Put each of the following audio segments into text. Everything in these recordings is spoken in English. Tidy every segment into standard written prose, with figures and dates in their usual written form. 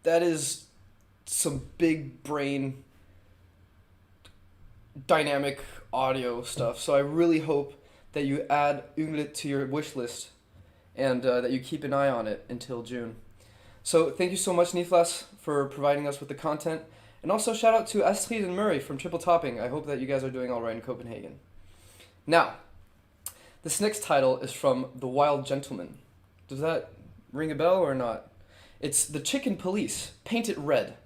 That is some big brain dynamic audio stuff. So I really hope that you add Unglet to your wish list and that you keep an eye on it until June. So thank you so much, Niflas, for providing us with the content. And also shout out to Astrid and Murray from Triple Topping. I hope that you guys are doing all right in Copenhagen. Now, this next title is from The Wild Gentleman. Does that ring a bell or not? It's The Chicken Police, Paint It Red.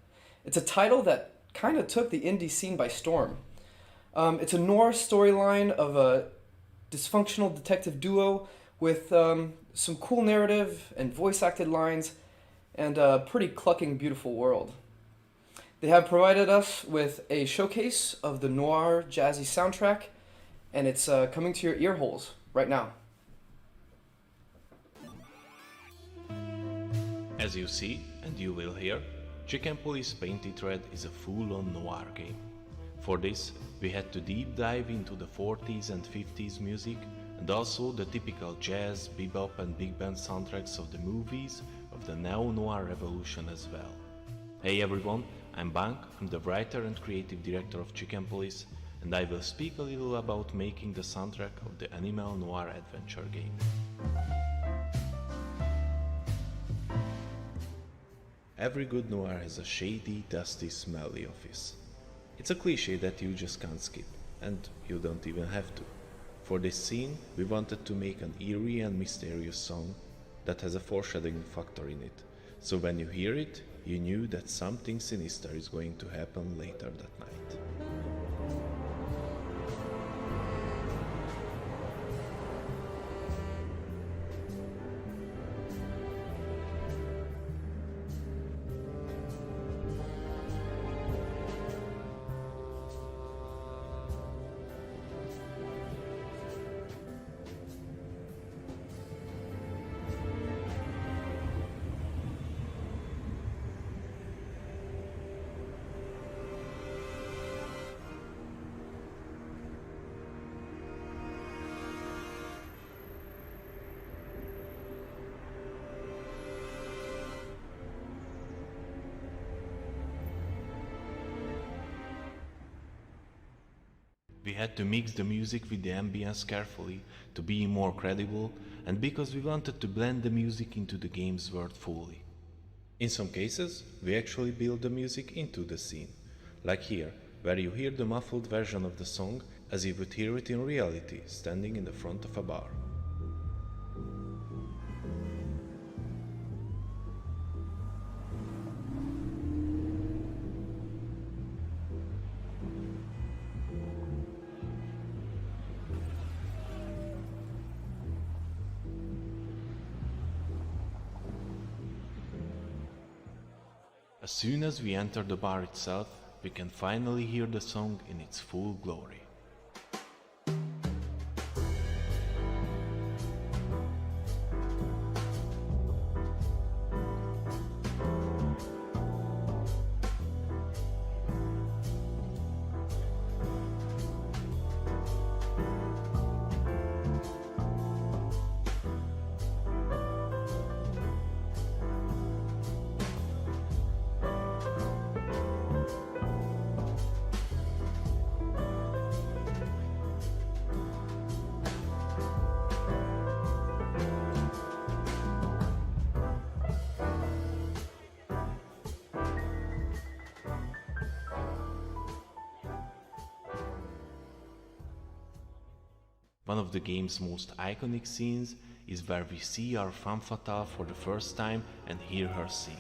It's a title that kind of took the indie scene by storm. It's a noir storyline of a dysfunctional detective duo with some cool narrative and voice acted lines and a pretty clucking beautiful world. They have provided us with a showcase of the noir jazzy soundtrack, and it's coming to your ear holes right now. As you see, and you will hear, Chicken Police Painted Red is a full-on noir game. For this, we had to deep dive into the 40s and 50s music, and also the typical jazz, bebop and big band soundtracks of the movies of the neo-noir revolution as well. Hey everyone, I'm Bank, I'm the writer and creative director of Chicken Police, and I will speak a little about making the soundtrack of the Animal Noir adventure game. Every good noir has a shady, dusty, smelly office. It's a cliché that you just can't skip, and you don't even have to. For this scene, we wanted to make an eerie and mysterious song that has a foreshadowing factor in it, so when you hear it, you knew that something sinister is going to happen later that night. We had to mix the music with the ambience carefully to be more credible, and because we wanted to blend the music into the game's world fully. In some cases, we actually built the music into the scene, like here, where you hear the muffled version of the song as you would hear it in reality, standing in the front of a bar. As soon as we enter the bar itself, we can finally hear the song in its full glory. One of the game's most iconic scenes is where we see our femme fatale for the first time and hear her sing.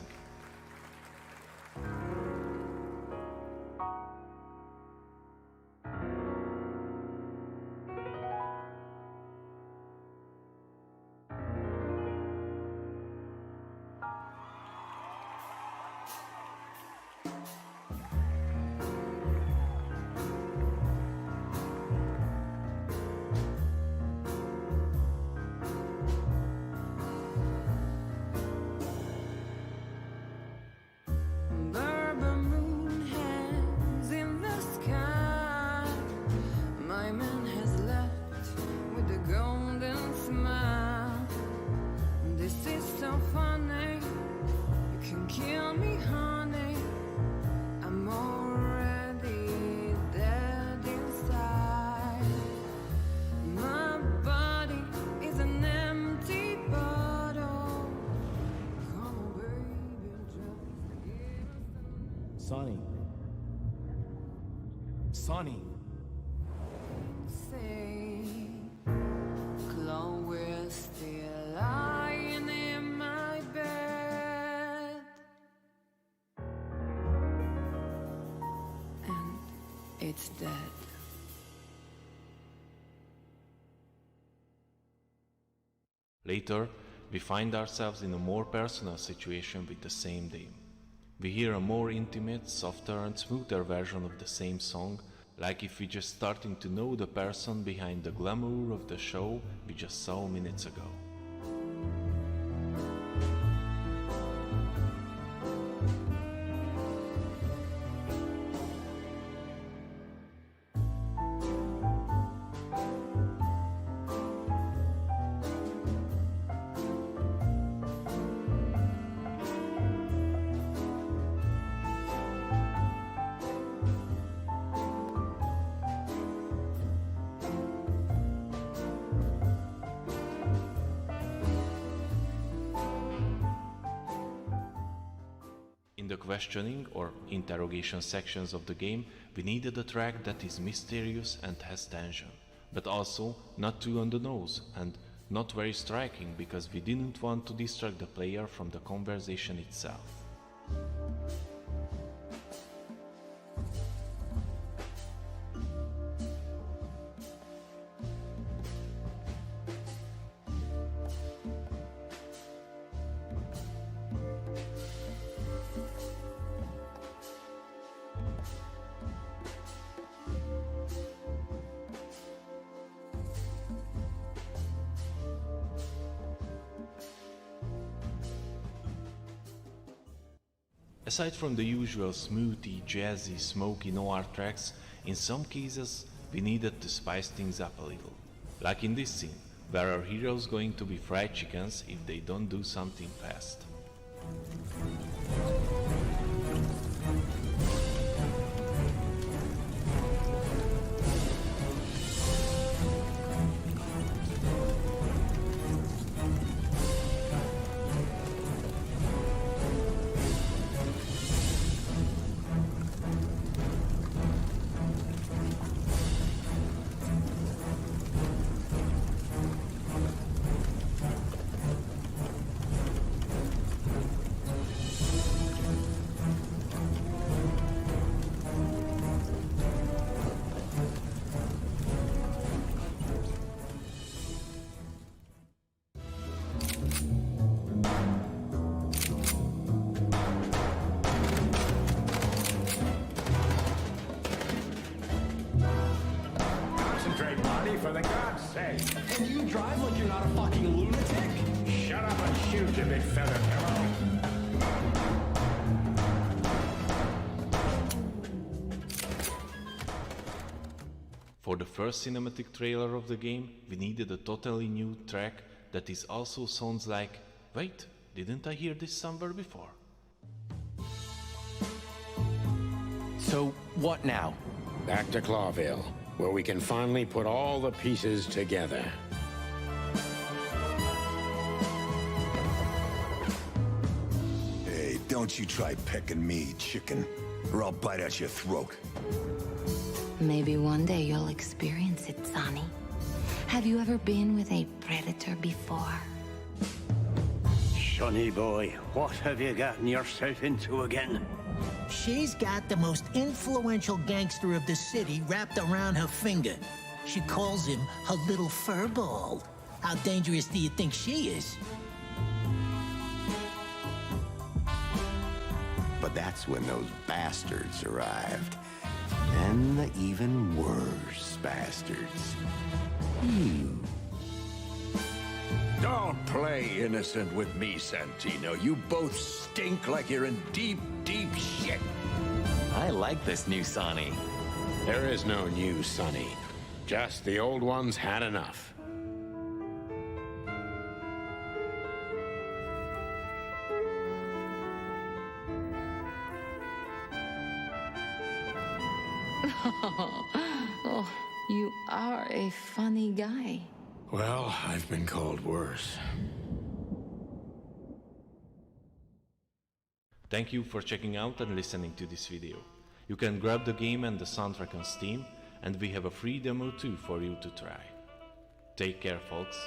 Sonny. Sonny. Say, Chloe's still lying in my bed. It's dead. Later, we find ourselves in a more personal situation with the same theme. We hear a more intimate, softer and smoother version of the same song, like if we just starting to know the person behind the glamour of the show we just saw minutes ago. In the questioning or interrogation sections of the game, we needed a track that is mysterious and has tension, but also not too on the nose and not very striking because we didn't want to distract the player from the conversation itself. Aside from the usual smoothy, jazzy, smoky noir tracks, in some cases we needed to spice things up a little. Like in this scene, where our hero's going to be fried chickens if they don't do something fast. Concentrate, Marty, for the God's sake. And you drive like you're not a fucking lunatic? Shut up and shoot, you big feather pillow. For the first cinematic trailer of the game, we needed a totally new track that is also sounds like, wait, didn't I hear this somewhere before? So, what now? Back to Clawville, where we can finally put all the pieces together. Hey, don't you try pecking me, chicken, or I'll bite at your throat. Maybe one day you'll experience it, Sonny. Have you ever been with a predator before? Sonny boy, what have you gotten yourself into again? She's got the most influential gangster of the city wrapped around her finger. She calls him her little furball. How dangerous do you think she is? But that's when those bastards arrived. And the even worse bastards. You. Don't play innocent with me, Santino. You both stink like you're in deep, deep shit. I like this new Sonny. There is no new Sonny. Just the old ones had enough. Oh, you are a funny guy. Well, I've been called worse. Thank you for checking out and listening to this video. You can grab the game and the soundtrack on Steam, and we have a free demo too for you to try. Take care, folks.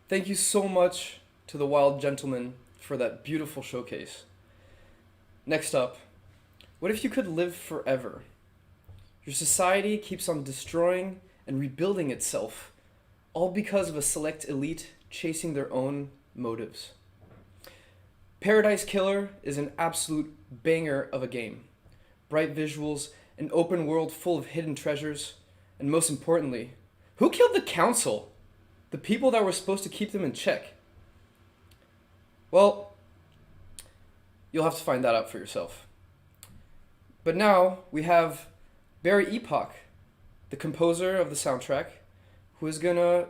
Thank you so much to the Wild Gentleman for that beautiful showcase. Next up, what if you could live forever? Your society keeps on destroying and rebuilding itself, all because of a select elite chasing their own motives. Paradise Killer is an absolute banger of a game. Bright visuals, an open world full of hidden treasures, and most importantly, who killed the council? The people that were supposed to keep them in check. Well, you'll have to find that out for yourself. But now we have Barry Epoch, the composer of the soundtrack, who is gonna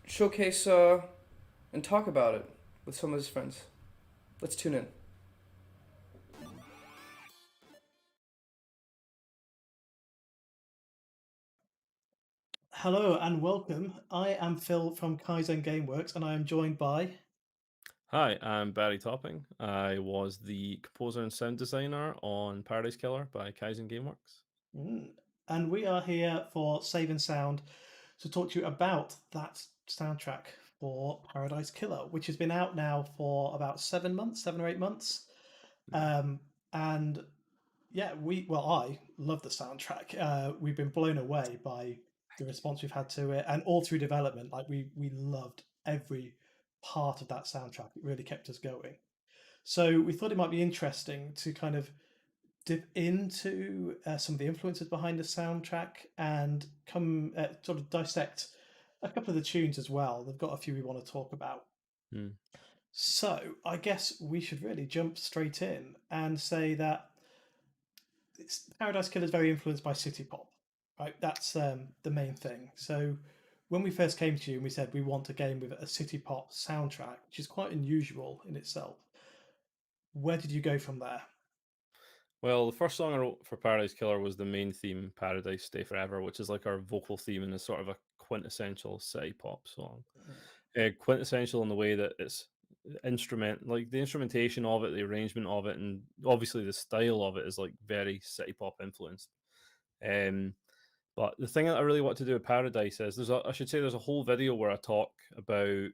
showcase and talk about it with some of his friends. Let's tune in. Hello and welcome. I am Phil from Kaizen Gameworks and I am joined by... Hi, I'm Barry Topping. I was the composer and sound designer on Paradise Killer by Kaizen Gameworks. And we are here for Save and Sound to talk to you about that soundtrack for Paradise Killer, which has been out now for about 7 or 8 months. And yeah, I love the soundtrack. We've been blown away by the response we've had to it, and all through development, like we loved every part of that soundtrack. It really kept us going. So we thought it might be interesting to kind of dip into some of the influences behind the soundtrack and come sort of dissect a couple of the tunes as well. They've got a few we want to talk about. So I guess we should really jump straight in and say that Paradise Killer is very influenced by city pop, right? That's the main thing. So when we first came to you and we said we want a game with a city pop soundtrack, which is quite unusual in itself, where did you go from there? Well, the first song I wrote for Paradise Killer was the main theme, Paradise Stay Forever, which is like our vocal theme and is sort of a quintessential city pop song. Quintessential in the way that it's like the instrumentation of it, the arrangement of it, and obviously the style of it is like very city pop influenced. But the thing that I really want to do with Paradise is there's a whole video where I talk about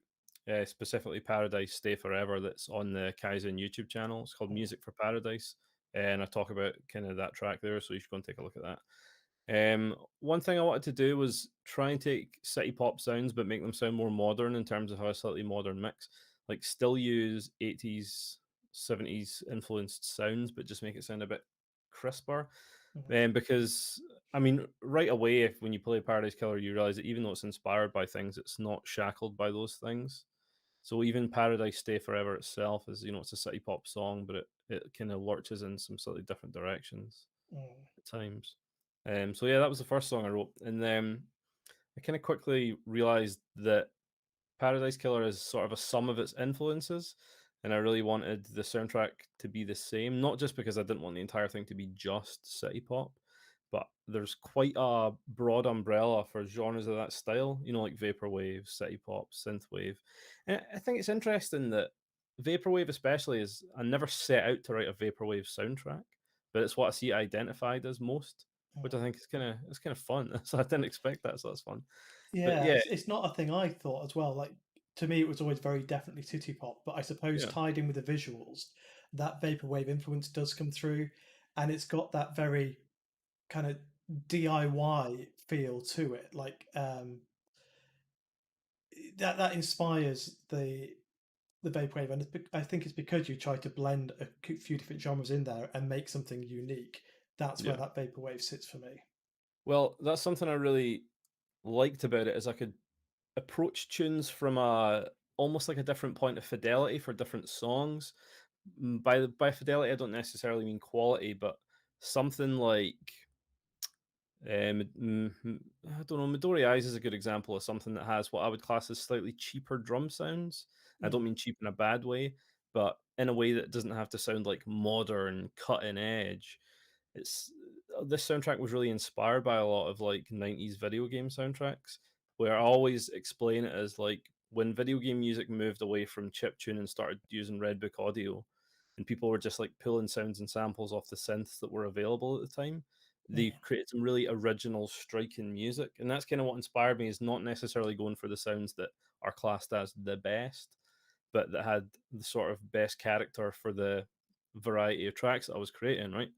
specifically Paradise Stay Forever that's on the Kaizen YouTube channel. It's called Music for Paradise, and I talk about kind of that track there, so you should go and take a look at that. One thing I wanted to do was try and take city pop sounds but make them sound more modern in terms of how a slightly modern mix, like still use 80s 70s influenced sounds but just make it sound a bit crisper. Because I mean, right away, when you play Paradise Killer, you realize that even though it's inspired by things, it's not shackled by those things. So even Paradise Stay Forever itself is, it's a city pop song, but it kind of lurches in some slightly different directions at times. So yeah, that was the first song I wrote, and then I kind of quickly realized that Paradise Killer is sort of a sum of its influences, and I really wanted the soundtrack to be the same, not just because I didn't want the entire thing to be just city pop, but there's quite a broad umbrella for genres of that style, like vaporwave, city pop, synthwave. And I think it's interesting that vaporwave especially is, I never set out to write a vaporwave soundtrack, but it's what I see identified as most, which I think is kind of fun. So I didn't expect that, so that's fun. Yeah, it's not a thing I thought as well. Like, to me, it was always very definitely city pop, but I suppose tied in with the visuals, that vaporwave influence does come through, and it's got that very kind of DIY feel to it. Like that inspires the vaporwave, and I think it's because you try to blend a few different genres in there and make something unique. That's where that vaporwave sits for me. Well, that's something I really liked about it, is I could approach tunes from almost like a different point of fidelity for different songs. By fidelity, I don't necessarily mean quality, but something like I don't know. Midori Eyes is a good example of something that has what I would class as slightly cheaper drum sounds. I don't mean cheap in a bad way, but in a way that doesn't have to sound like modern, cutting edge. This soundtrack was really inspired by a lot of like 90s video game soundtracks, where I always explain it as like when video game music moved away from chiptune and started using Red Book audio, and people were just like pulling sounds and samples off the synths that were available at the time. They created some really original, striking music, and that's kind of what inspired me. Is not necessarily going for the sounds that are classed as the best, but that had the sort of best character for the variety of tracks that I was creating, right?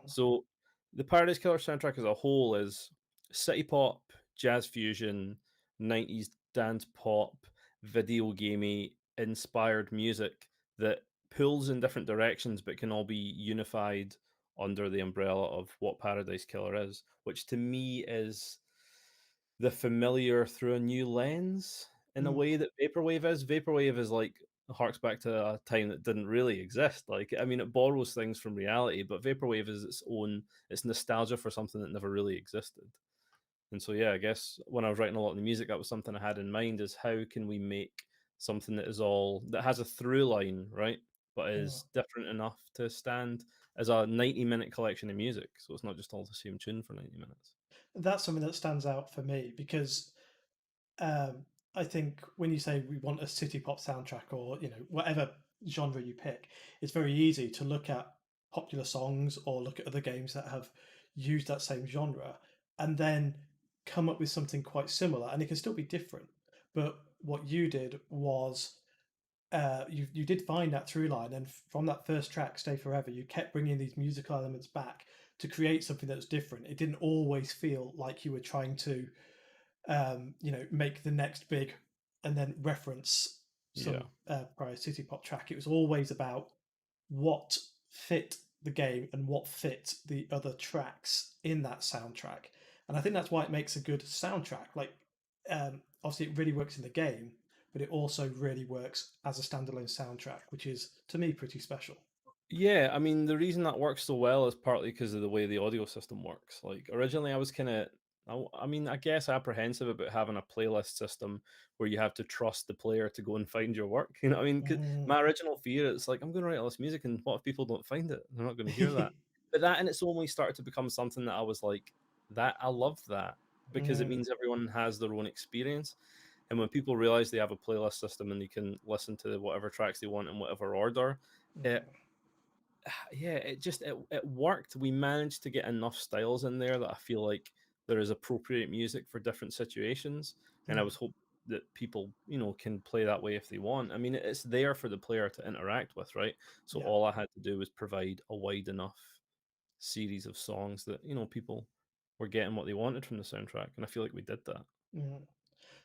So the Paradise Killer soundtrack as a whole is city pop, jazz fusion, 90s dance pop, video gamey inspired music that pulls in different directions but can all be unified under the umbrella of what Paradise Killer is, which to me is the familiar through a new lens in a Mm. way that Vaporwave is. Vaporwave is like harks back to a time that didn't really exist. Like, I mean, it borrows things from reality, but Vaporwave is its own, it's nostalgia for something that never really existed. And so, yeah, I guess when I was writing a lot of the music, that was something I had in mind: is how can we make something that is all that has a through line, right? But is different enough to stand as a 90-minute collection of music. So it's not just all the same tune for 90 minutes. That's something that stands out for me because I think when you say we want a city pop soundtrack or whatever genre you pick, it's very easy to look at popular songs or look at other games that have used that same genre and then come up with something quite similar, and it can still be different. But what you did was you did find that through line, and from that first track, "Stay Forever," you kept bringing these musical elements back to create something that was different. It didn't always feel like you were trying to make the next big and then reference some prior city pop track. It was always about what fit the game and what fit the other tracks in that soundtrack. And I think that's why it makes a good soundtrack. Like, obviously, it really works in the game, but it also really works as a standalone soundtrack, which is, to me, pretty special. Yeah, I mean, the reason that works so well is partly because of the way the audio system works. Like, originally, I was kind of, I mean, I guess apprehensive about having a playlist system where you have to trust the player to go and find your work. You know what I mean? 'Cause my original fear is like, I'm going to write all this music, and what if people don't find it? They're not going to hear that. But that in its only started to become something that I was like, that I love that because it means everyone has their own experience. And when people realize they have a playlist system and they can listen to whatever tracks they want in whatever order, it yeah, it worked. We managed to get enough styles in there that I feel like there is appropriate music for different situations, and I was hope that people can play that way if they want. I mean, it's there for the player to interact with, right? So Yeah. all I had to do was provide a wide enough series of songs that people were getting what they wanted from the soundtrack, and I feel like we did that.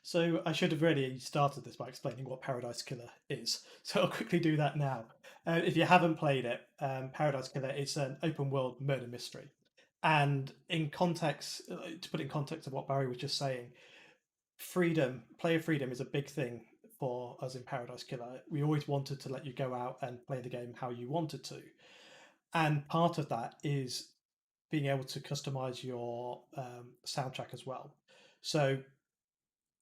So I should have really started this by explaining what Paradise Killer is. So I'll quickly do that now. If you haven't played it, Paradise Killer is an open world murder mystery. And in context, to put it in context of what Barry was just saying, player freedom is a big thing for us in Paradise Killer. We always wanted to let you go out and play the game how you wanted to. And part of that is being able to customize your soundtrack as well. So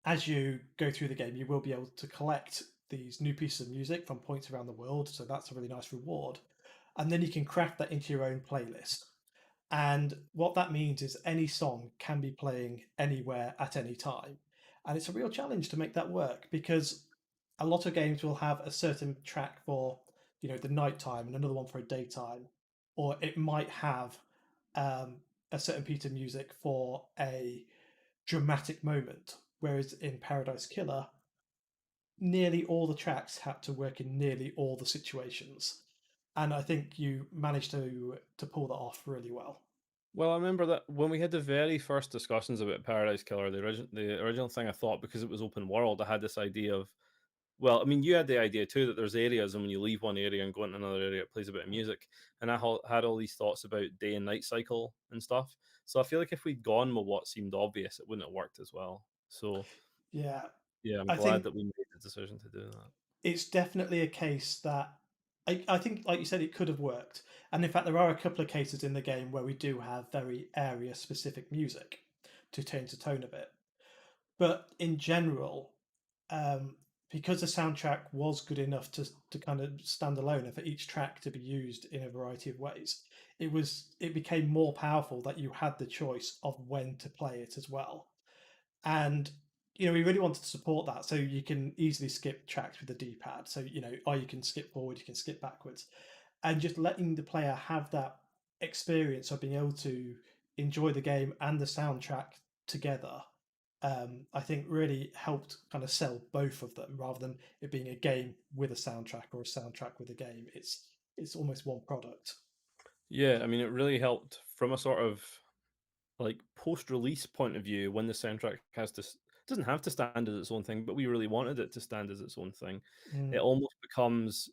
as you go through the game, you will be able to collect these new pieces of music from points around the world. So that's a really nice reward. And then you can craft that into your own playlist. And what that means is any song can be playing anywhere at any time. And it's a real challenge to make that work because a lot of games will have a certain track for, the nighttime and another one for a daytime, or it might have a certain piece of music for a dramatic moment. Whereas in Paradise Killer, nearly all the tracks had to work in nearly all the situations. And I think you managed to pull that off really well. Well, I remember that when we had the very first discussions about Paradise Killer, the original thing I thought, because it was open world, I had this idea of, well, I mean, you had the idea too that there's areas, and when you leave one area and go into another area, it plays a bit of music. And I had all these thoughts about day and night cycle and stuff. So I feel like if we'd gone with what seemed obvious, it wouldn't have worked as well. So Yeah, yeah, I'm I glad think that we made the decision to do that. it's definitely a case that I think, like you said, it could have worked. And in fact, there are a couple of cases in the game where we do have very area specific music to change the tone of it. But in general, because the soundtrack was good enough to kind of stand alone and for each track to be used in a variety of ways, it became more powerful that you had the choice of when to play it as well. And we really wanted to support that, so you can easily skip tracks with the D-pad. So or you can skip forward, you can skip backwards, and just letting the player have that experience of being able to enjoy the game and the soundtrack together I think really helped kind of sell both of them rather than it being a game with a soundtrack or a soundtrack with a game. It's almost one product. Yeah, I mean, it really helped from a sort of like post-release point of view when the soundtrack doesn't have to stand as its own thing, but we really wanted it to stand as its own thing. It Mm. almost becomes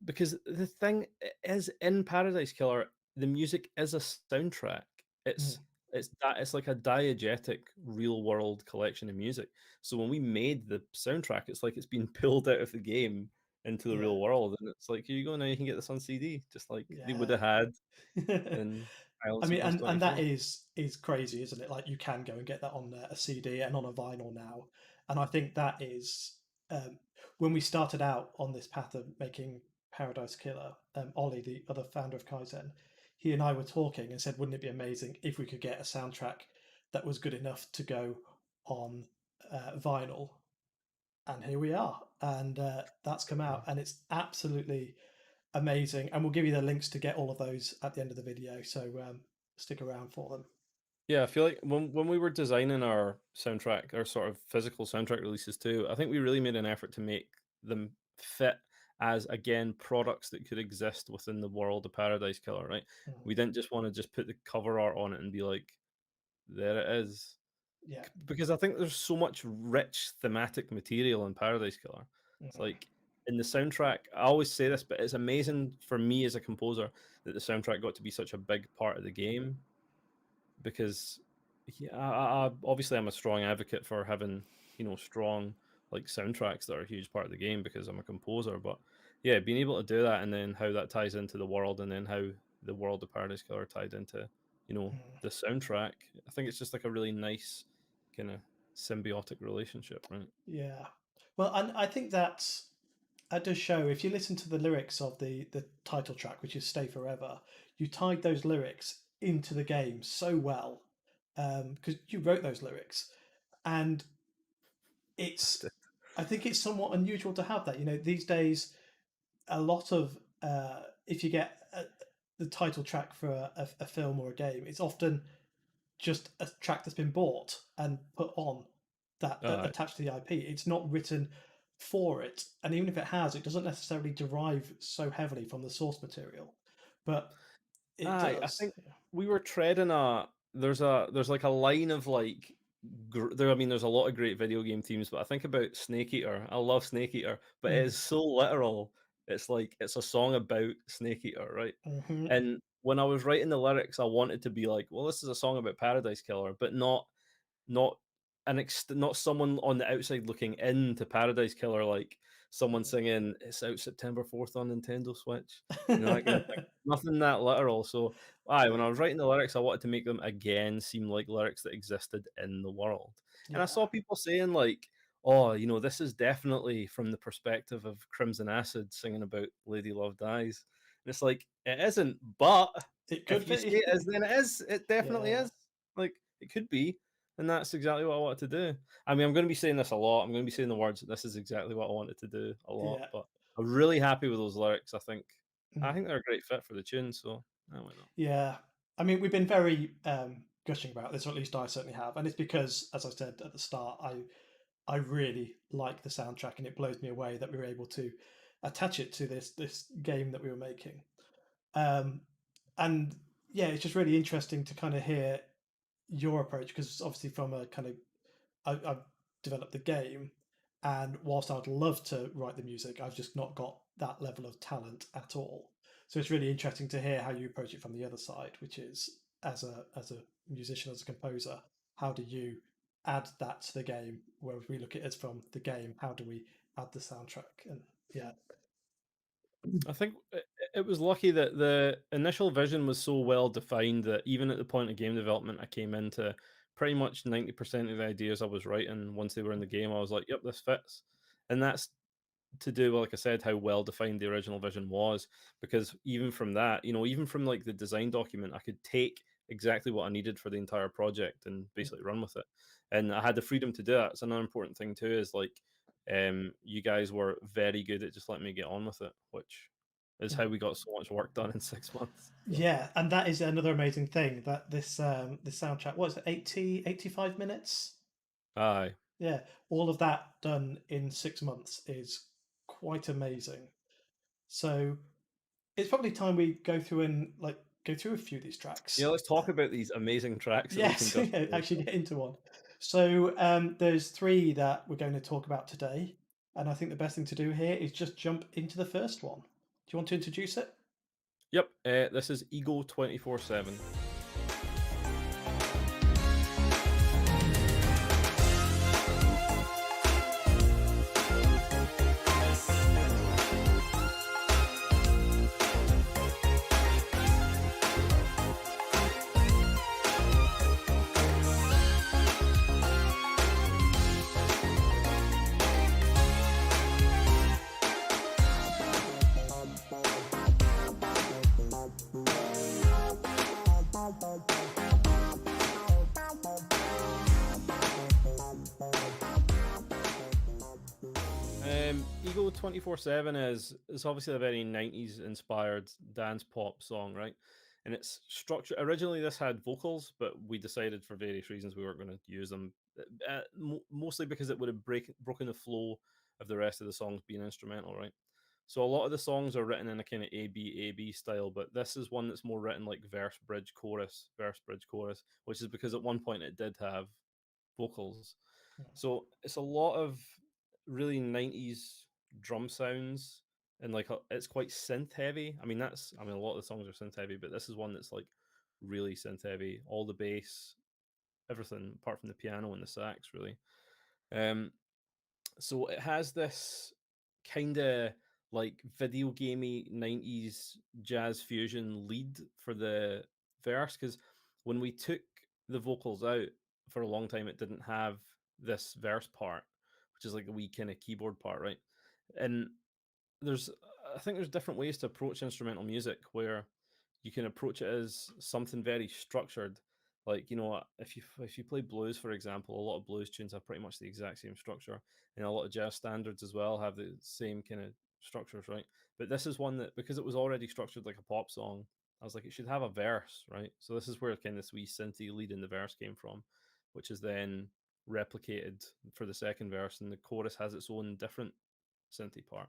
because the thing is in Paradise Killer, the music is a soundtrack. Mm. It's like a diegetic real world collection of music. So when we made the soundtrack, it's like it's been pulled out of the game into the Yeah. real world, and it's like here you go now, you can get this on CD, just like they would Yeah. have had in I Island mean, Sequence and that 24. is crazy, isn't it? Like you can go and get that on a CD and on a vinyl now, and I think that is when we started out on this path of making Paradise Killer. Ollie, the other founder of Kaizen, he and I were talking and said, "Wouldn't it be amazing if we could get a soundtrack that was good enough to go on vinyl?" And here we are, and that's come out, and it's absolutely amazing. And we'll give you the links to get all of those at the end of the video, so stick around for them. Yeah, I feel like when we were designing our soundtrack, our sort of physical soundtrack releases too, I think we really made an effort to make them fit as again products that could exist within the world of Paradise Killer, right? We didn't just want to just put the cover art on it and be like, there it is. Yeah. Because I think there's so much rich thematic material in Paradise Killer. It's Mhm. like in the soundtrack, I always say this, but it's amazing for me as a composer that the soundtrack got to be such a big part of the game because yeah, obviously I'm a strong advocate for having strong like soundtracks that are a huge part of the game because I'm a composer. But yeah, being able to do that and then how that ties into the world and then how the world of Paradise Killer tied into the soundtrack, I think it's just like a really nice kind of symbiotic relationship, right? Yeah. Well, and I think that does show if you listen to the lyrics of the title track, which is "Stay Forever." You tied those lyrics into the game so well because you wrote those lyrics, and it's. I think it's somewhat unusual to have that. You know, these days, a lot of if you get the title track for a film or a game, it's often just a track that's been bought and put on that attached to the IP. It's not written for it, and even if it has, it doesn't necessarily derive so heavily from the source material, but it I does. think we were treading there's like a line of like there. I mean, there's a lot of great video game themes, but I think about Snake Eater. I love Snake Eater, but it Mm. is so literal. It's like it's a song about Snake Eater, right? Mhm. And when I was writing the lyrics, I wanted to be like, well, this is a song about Paradise Killer, but not not someone on the outside looking into Paradise Killer, like someone singing "It's out September 4th on Nintendo Switch," that kind of thing. Nothing that literal. So, when I was writing the lyrics, I wanted to make them again seem like lyrics that existed in the world. And I saw people saying like, "Oh, this is definitely from the perspective of Crimson Acid singing about Lady Love Dies." And it's like it isn't, but It could if you say be. it is, then it is. It definitely Yeah. is. Like it could be. And that's exactly what I wanted to do. I mean, I'm going to be saying this a lot. I'm going to be saying the words, "This is exactly what I wanted to do," a lot. Yeah. But I'm really happy with those lyrics. I think Mm. they're a great fit for the tune. So why not? Yeah. I mean, we've been very gushing about this, or at least I certainly have, and it's because, as I said at the start, I really like the soundtrack, and it blows me away that we were able to attach it to this game that we were making. And yeah, it's just really interesting to kind of hear your approach because obviously from a kind of I've developed the game, and whilst I'd love to write the music, I've just not got that level of talent at all. So it's really interesting to hear how you approach it from the other side, which is as a musician, as a composer, how do you add that to the game? Whereas we look at it from the game, how do we add the soundtrack? And yeah, I think it was lucky that the initial vision was so well defined that even at the point of game development, I came into pretty much 90% of the ideas I was writing. Once they were in the game, I was like, "Yep, this fits," and that's to do with, like I said, how well defined the original vision was. Because even from that, even from like the design document, I could take exactly what I needed for the entire project and basically run with it. And I had the freedom to do that. It's another important thing too, is like you guys were very good at just letting me get on with it, which is how we got so much work done in 6 months. yeah, and that is another amazing thing that this soundtrack, what is it, 85 minutes? Aye. Yeah, all of that done in 6 months is quite amazing. So it's probably time we go through a few of these Yeah, tracks. let's talk about these amazing tracks that we can Yes, just yeah, actually get into one. So there's three that we're going to talk about today, and I think the best thing to do here is just jump into the first one. Do you want to introduce it? Yep, this is Ego 24/7. Ego 24/7 is obviously a very 90s inspired dance pop song, right? And it's structure originally this had vocals, but we decided for various reasons we weren't going to use them. Mostly because it would have broken the flow of the rest of the songs being instrumental, right? So a lot of the songs are written in a kind of A B style, but this is one that's more written like verse bridge chorus, which is because at one point it did have vocals. So it's a lot of really 90s drum sounds and it's quite synth heavy. I mean a lot of the songs are synth heavy, but this is one that's like really synth heavy. All the bass, everything apart from the piano and the sax, really. Um, so it has this kind of like video gamey 90s jazz fusion lead for the verse because when we took the vocals out for a long time it didn't have this verse part, which is like a wee kind of keyboard part, right? And there's I think there's different ways to approach instrumental music where you can approach it as something very structured. Like, if you play blues, for example, a lot of blues tunes have pretty much the exact same structure, and a lot of jazz standards as well have the same kind of structures, right? But this is one that because it was already structured like a pop song, I was like, it should have a verse, right? So this is where kind of this wee synthy lead in the verse came from, which is then replicated for the second verse, and the chorus has its own different synthy part.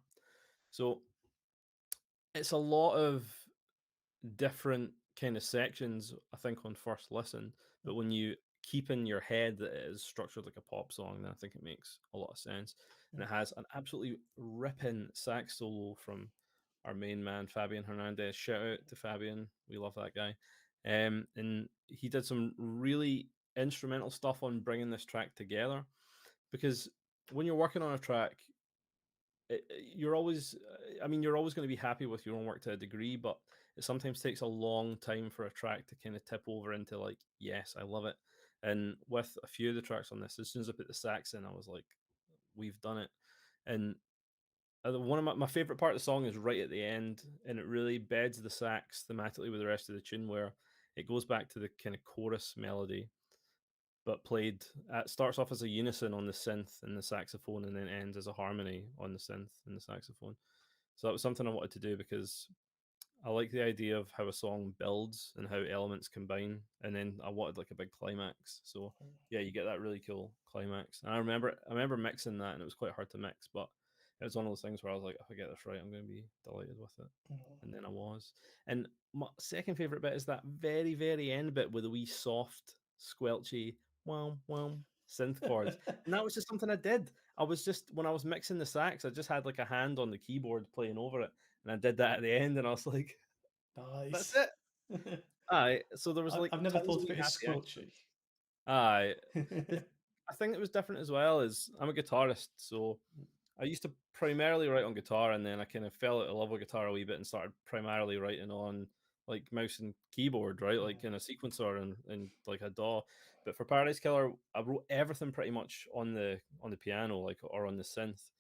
So it's a lot of different kind of sections, I think, on first listen. But when you keep in your head that it is structured like a pop song, then I think it makes a lot of sense. And it has an absolutely ripping sax solo from our main man, Fabian Hernandez. Shout out to Fabian. We love that guy. And he did some really instrumental stuff on bringing this track together because when you're working on a track, you're always you're always going to be happy with your own work to a degree, but it sometimes takes a long time for a track to kind of tip over into like, yes, I love it. And with a few of the tracks on this, as soon as I put the sax in, I was like, we've done it. And one of my favorite part of the song is right at the end, and it really beds the sax thematically with the rest of the tune, where it goes back to the kind of chorus melody but played starts off as a unison on the synth and the saxophone and then ends as a harmony on the synth and the saxophone. So that was something I wanted to do because I like the idea of how a song builds and how elements combine, and then I wanted like a big climax. So yeah, you get that really cool climax. And I remember mixing that, and it was quite hard to mix, but it was one of those things where I was like, if I get this right, I'm going to be delighted with it. And then I was. And my second favorite bit is that very very end bit with a wee soft squelchy wow wow synth chords, and that was just something I did. I was just when I was mixing the sax, I just had like a hand on the keyboard playing over it, and I did that at the end, and I was like, Nice. "That's it." Aye. So there was like I've never tons thought of of wee it as happy squelchy. accidents. Aye. I think it was different as well. Is I'm a guitarist, so I used to primarily write on guitar, and then I kind of fell out of love with guitar a wee bit and started primarily writing on like mouse and keyboard, right? Like in a sequencer and like a DAW. But for Paradise Killer, I wrote everything pretty much on the piano, like or on the synth.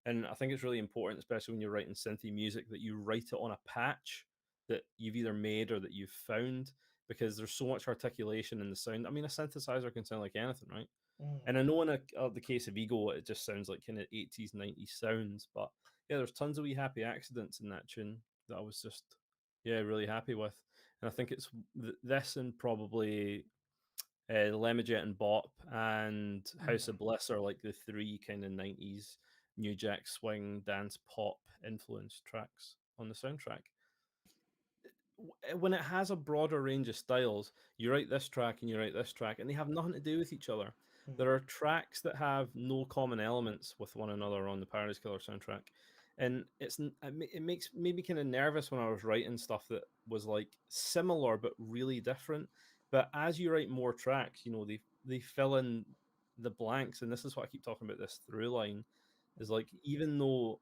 And I think it's really important, especially when you're writing synthy music, that you write it on a patch that you've either made or that you've found, because there's so much articulation in the sound. I mean, a synthesizer can sound like anything, right? And I know in the case of Ego, it just sounds like kind of 80s, 90s sounds. But yeah, there's tons of wee happy accidents in that tune that I was just, yeah, really happy with. And I think it's this and probably Lemmajet and Bop and House Mm. of Bliss are like the three kind of 90s New Jack Swing dance pop influenced tracks on the soundtrack. When it has a broader range of styles, you write this track and you write this track, and they have nothing to do with each other. Mm. There are tracks that have no common elements with one another on the Paradise Killer soundtrack, and it makes me kind of nervous when I was writing stuff that was like similar but really different. But as you write more tracks, you know they fill in the blanks, and this is what I keep talking about. This through line is like, even though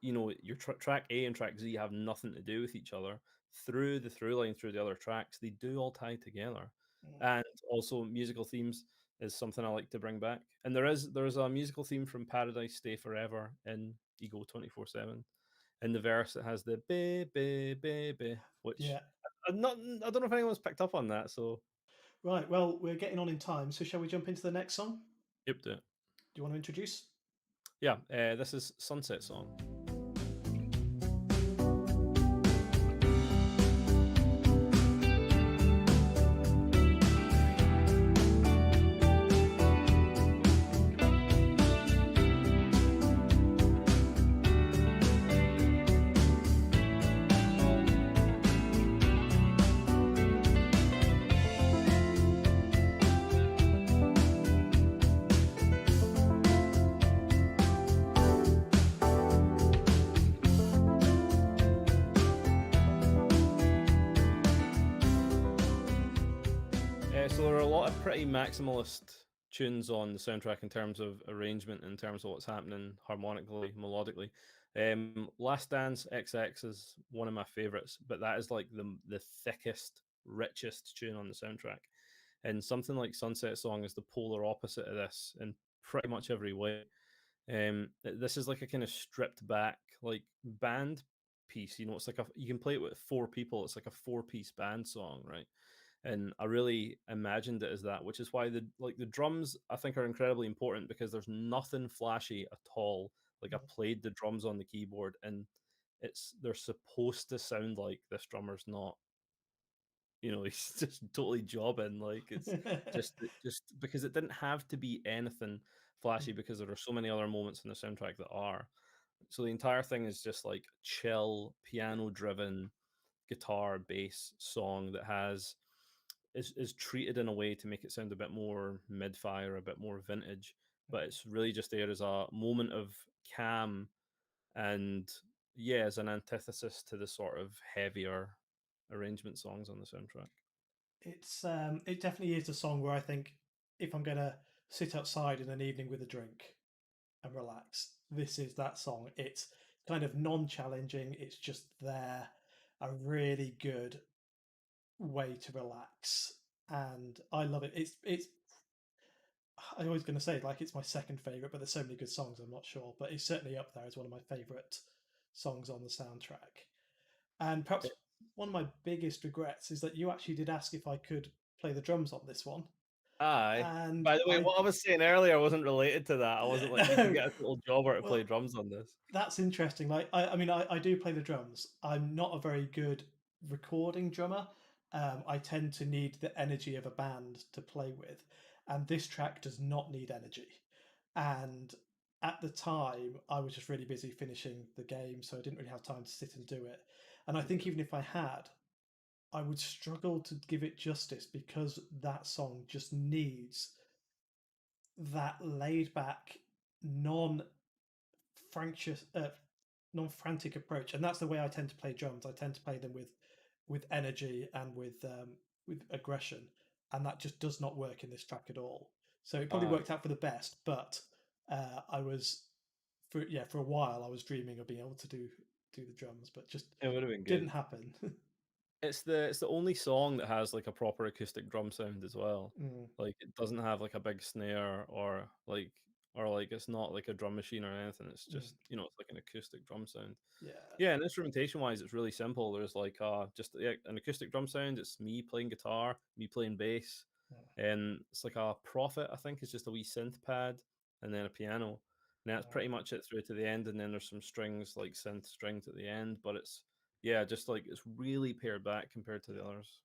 you know your track A and track Z have nothing to do with each other, through the through line through the other tracks they do all tie together. And also musical themes is something I like to bring back, and there's a musical theme from Paradise Stay Forever in Ego 24/7. In the verse it has the be, which Yeah. I don't know if anyone's picked up on that. So Right. Well, we're getting on in time, so shall we jump into the next song? yep, do it. Do you want to introduce? Yeah, this is Sunset Song. So there are a lot of pretty maximalist tunes on the soundtrack in terms of arrangement, in terms of what's happening harmonically, melodically. Last Dance XX is one of my favorites, but that is like the thickest, richest tune on the soundtrack. And something like Sunset Song is the polar opposite of this in pretty much every way. This is like a kind of stripped back like band piece. You know, it's like you can play it with four people. It's like a four-piece band song, right? And I really imagined it as that, which is why the drums I think are incredibly important, because there's nothing flashy at all. Like, I played the drums on the keyboard, and they're supposed to sound like this drummer's not, you know, he's just totally jobbing. Like, it's just because it didn't have to be anything flashy, because there are so many other moments in the soundtrack that are. So the entire thing is just like chill, piano driven guitar bass song that is treated in a way to make it sound a bit more mid-fire, a bit more vintage, but it's really just there as a moment of calm, and yeah, as an antithesis to the sort of heavier arrangement songs on the soundtrack. It definitely is a song where I think, if I'm gonna sit outside in an evening with a drink and relax, this is that song. It's kind of non-challenging. It's just there, a really good way to relax, and I love it. It's I'm always going to say, like, it's my second favorite, but there's so many good songs. I'm not sure, but it's certainly up there as one of my favorite songs on the soundtrack. And perhaps one of my biggest regrets is that you actually did ask if I could play the drums on this one. Aye. And By the way, what I was saying earlier wasn't related to that. I wasn't like, you can get a little jobber to play drums on this. That's interesting. Like, I mean, I do play the drums. I'm not a very good recording drummer. I tend to need the energy of a band to play with, and this track does not need energy. And at the time, I was just really busy finishing the game, so I didn't really have time to sit and do it. And I think even if I had, I would struggle to give it justice, because that song just needs that laid back, fractious, non-frantic approach, and that's the way I tend to play drums. I tend to play them with energy and with aggression, and that just does not work in this track at all. So it probably worked out for the best, but I was for a while I was dreaming of being able to do the drums, but just It would have been good. didn't happen. It's the only song that has like a proper acoustic drum sound as well. Like, it doesn't have like a big snare or like it's not like a drum machine or anything. It's just, you know, it's like an acoustic drum sound. Yeah, and instrumentation wise, it's really simple. There's like just an acoustic drum sound. It's me playing guitar, me playing bass, and it's like a Prophet, I think, is just a wee synth pad, and then a piano. And that's pretty much it through to the end. And then there's some strings, like synth strings at the end, but it's just like it's really pared back compared to the others.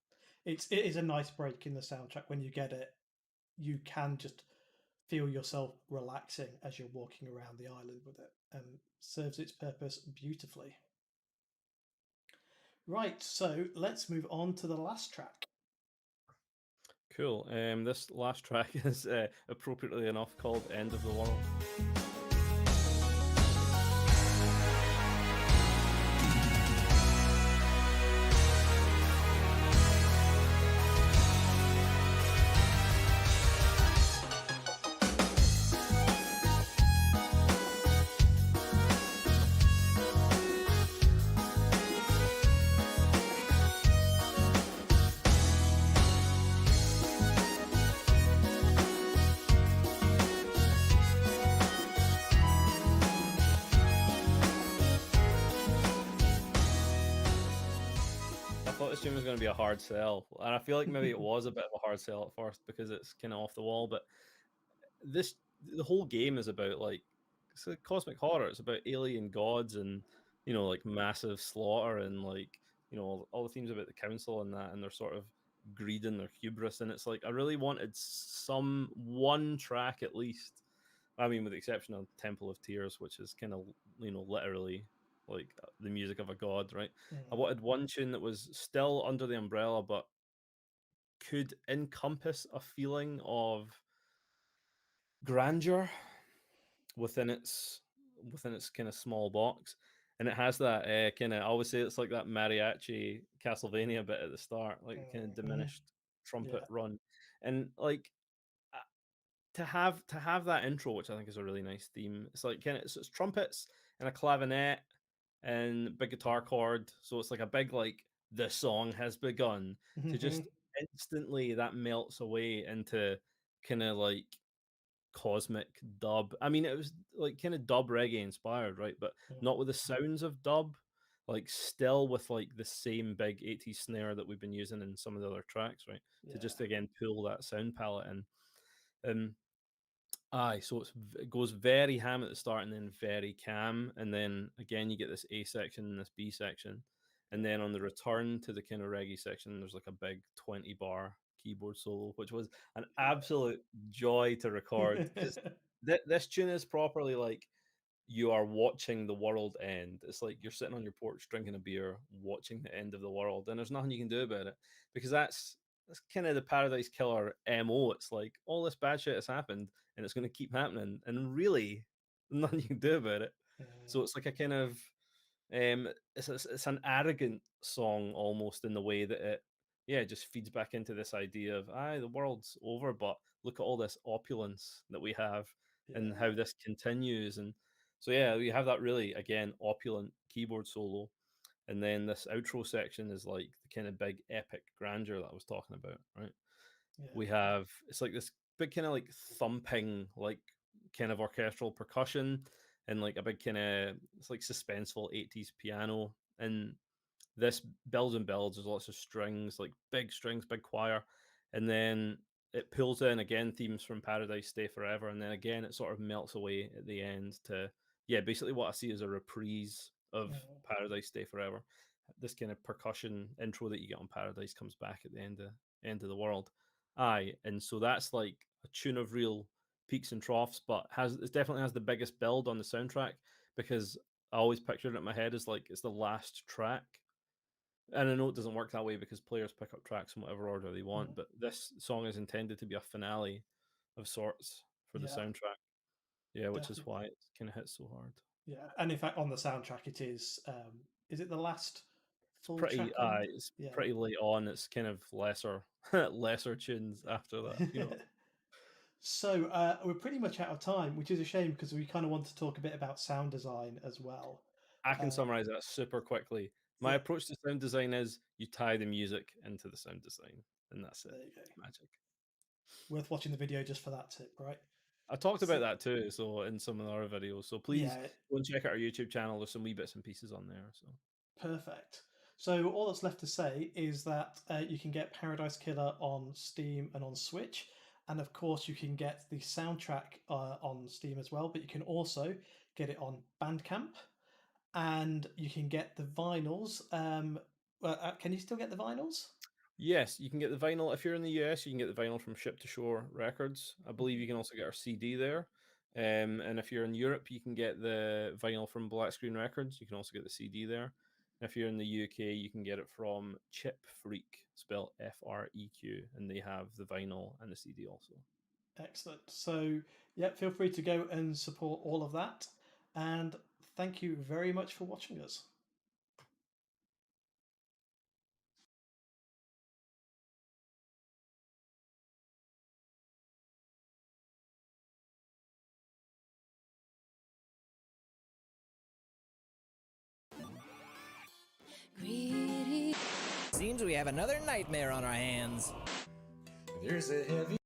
It is a nice break in the soundtrack when you get it, you can just feel yourself relaxing as you're walking around the island with it, and serves its purpose beautifully. Right, so let's move on to the last track. Cool. This last track is appropriately enough called "End of the World." This tune was going to be a hard sell, and I feel like maybe it was a bit of a hard sell at first because it's kind of off the wall. But the whole game is about like it's a cosmic horror. It's about alien gods and like massive slaughter and like all the themes about the council and that and their sort of greed and their hubris. And it's like I really wanted one track at least. I mean, with the exception of Temple of Tears, which is kind of literally like the music of a god, right? I wanted one tune that was still under the umbrella, but could encompass a feeling of grandeur within its kind of small box. And it has that kind of, I always say it's like that mariachi Castlevania bit at the start, like kind of diminished trumpet run. And like to have that intro, which I think is a really nice theme. It's like kind of it's trumpets and a clavinet and big guitar chord, so it's like a big like the song has begun to just instantly that melts away into kind of like cosmic dub. I mean, it was like kind of dub reggae inspired, right? But not with the sounds of dub, like still with like the same big 80s snare that we've been using in some of the other tracks, right? To just again pull that sound palette in. So it goes very ham at the start and then very cam, and then again you get this A section and this B section, and then on the return to the kind of reggae section, there's like a big 20-bar keyboard solo, which was an absolute joy to record. This tune is properly like you are watching the world end. It's like you're sitting on your porch drinking a beer, watching the end of the world, and there's nothing you can do about it because that's kind of the Paradise Killer MO. It's like all this bad shit has happened and it's going to keep happening, and really nothing you can do about it. So it's like a kind of it's an arrogant song almost in the way that it just feeds back into this idea of the world's over, but look at all this opulence that we have and how this continues. And so we have that really again opulent keyboard solo, and then this outro section is like the kind of big epic grandeur that I was talking about, right? We have it's like this big kind of like thumping, like kind of orchestral percussion, and like a big kind of it's like suspenseful 80s piano, and this builds and builds. There's lots of strings, like big strings, big choir, and then it pulls in again themes from Paradise Stay Forever, and then again it sort of melts away at the end to basically what I see as a reprise of Paradise Stay Forever. This kind of percussion intro that you get on Paradise comes back at the end of the world. And so that's like a tune of real peaks and troughs, but it definitely has the biggest build on the soundtrack because I always pictured it in my head as like it's the last track. And I know it doesn't work that way because players pick up tracks in whatever order they want, but this song is intended to be a finale of sorts for the soundtrack. Yeah, which is why it kind of hits so hard. Yeah, and in fact, on the soundtrack, it is it the last full pretty track? It's pretty late on. It's kind of lesser tunes after that. So we're pretty much out of time, which is a shame because we kind of want to talk a bit about sound design as well. I can summarize that super quickly. My approach to sound design is you tie the music into the sound design, and that's it. There you go. Magic. Worth watching the video just for that tip, right? I talked about that too, so in some of our videos. So please go and check out our YouTube channel. There's some wee bits and pieces on there. So perfect. So all that's left to say is that you can get Paradise Killer on Steam and on Switch, and of course you can get the soundtrack on Steam as well. But you can also get it on Bandcamp, and you can get the vinyls. Can you still get the vinyls? Yes, you can get the vinyl. If you're in the US, you can get the vinyl from Ship to Shore Records. I believe you can also get our CD there. And if you're in Europe, you can get the vinyl from Black Screen Records. You can also get the CD there. And if you're in the UK, you can get it from Chip Freak, spelled Freq, and they have the vinyl and the CD also. Excellent. So, yeah, feel free to go and support all of that. And thank you very much for watching us. Seems we have another nightmare on our hands. There's a heavy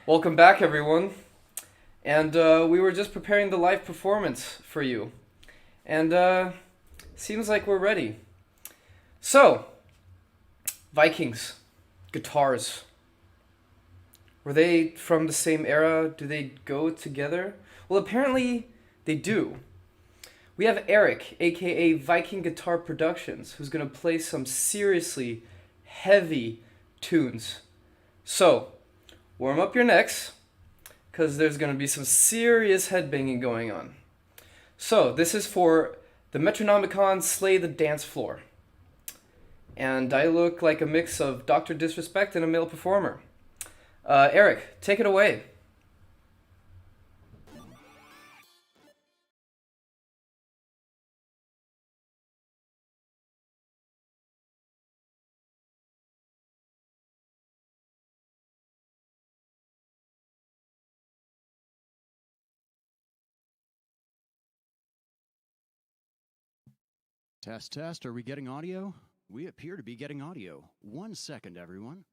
Welcome back, everyone. And we were just preparing the live performance for you. And seems like we're ready. So, Vikings, guitars. Were they from the same era? Do they go together? Well, apparently they do. We have Eric, aka Viking Guitar Productions, who's going to play some seriously heavy tunes. So, warm up your necks, because there's going to be some serious headbanging going on. So, this is for the Metronomicon Slay the Dance Floor. And I look like a mix of Dr. Disrespect and a male performer. Eric, take it away. Test, test. Are we getting audio? We appear to be getting audio. 1 second, everyone.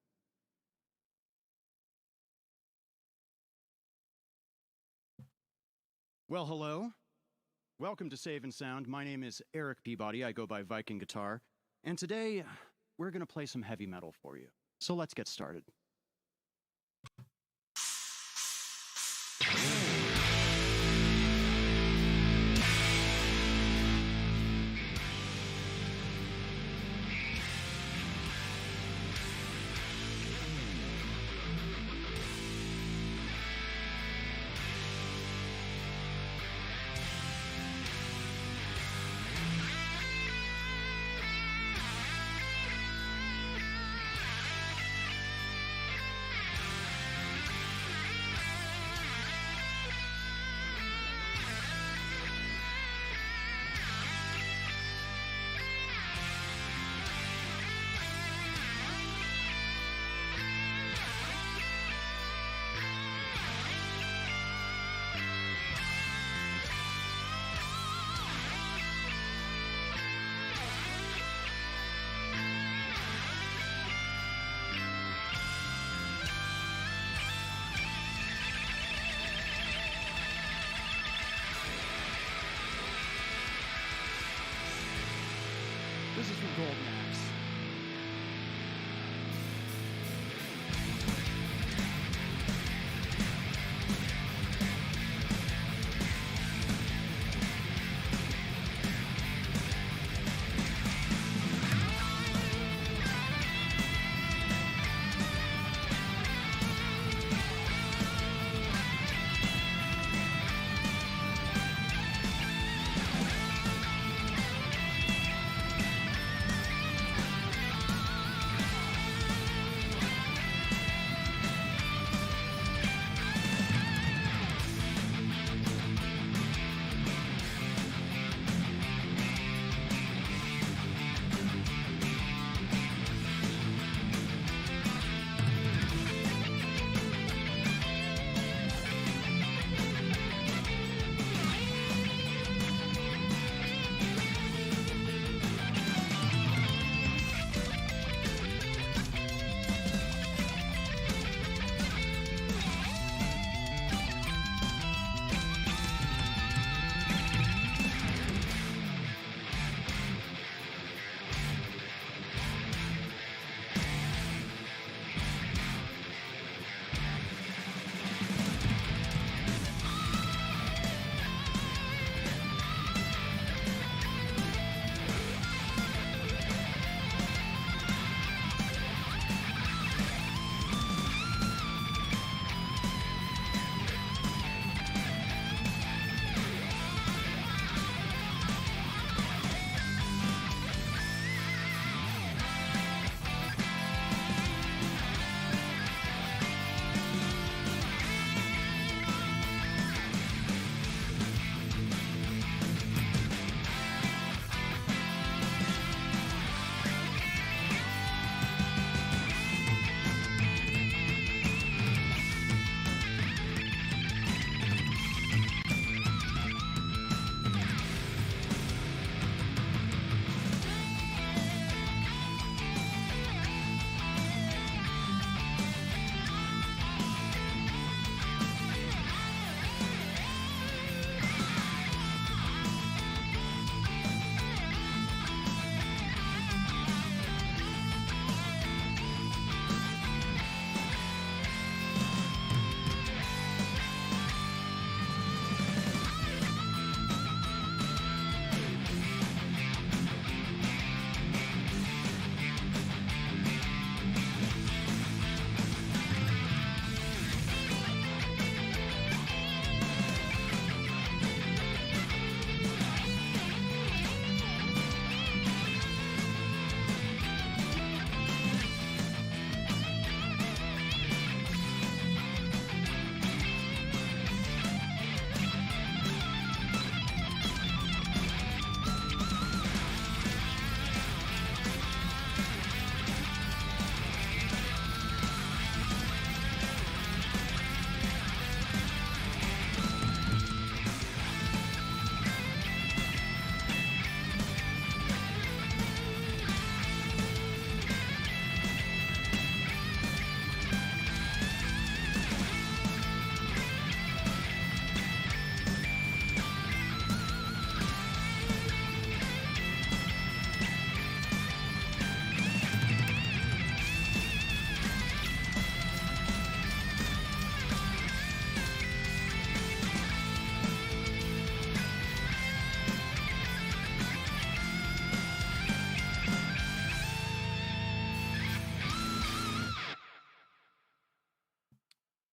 Well, hello. Welcome to Save and Sound. My name is Eric Peabody. I go by Viking Guitar. And today, we're going to play some heavy metal for you. So let's get started. This is from Golden Axe.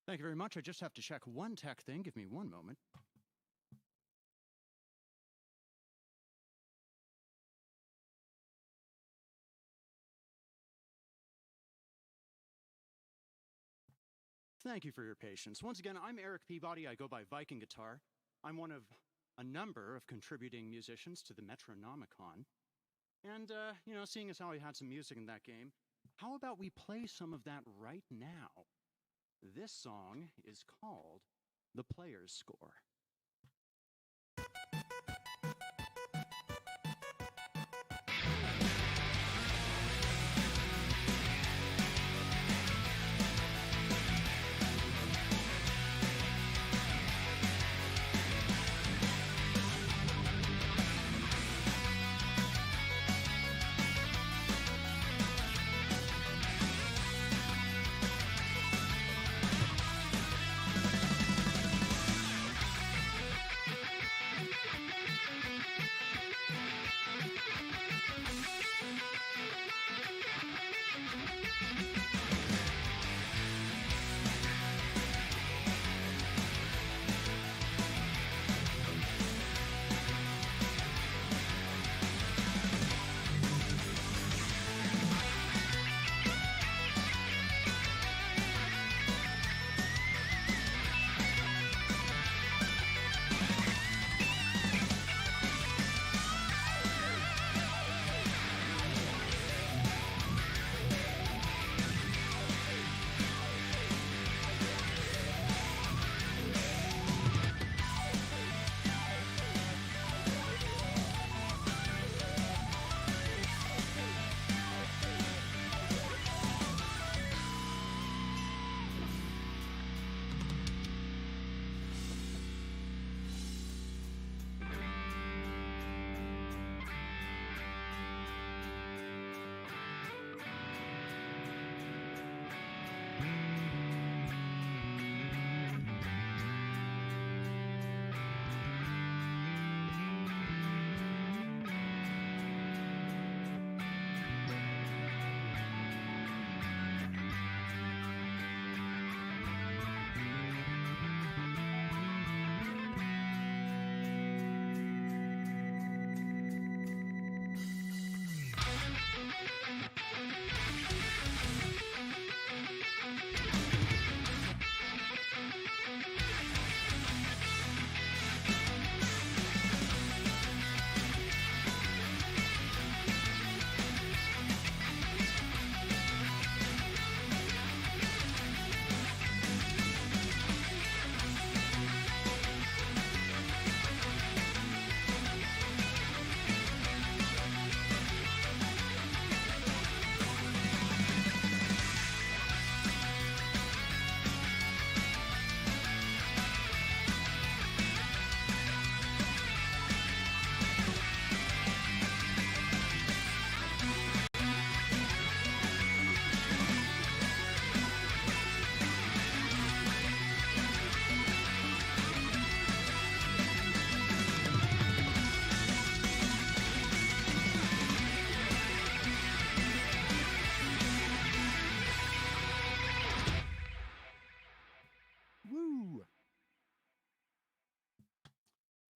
Thank you very much. I just have to check one tech thing. Give me one moment. Thank you for your patience. Once again, I'm Eric Peabody. I go by Viking Guitar. I'm one of a number of contributing musicians to the Metronomicon. And, you know, seeing as how I had some music in that game, how about we play some of that right now? This song is called The Player's Score.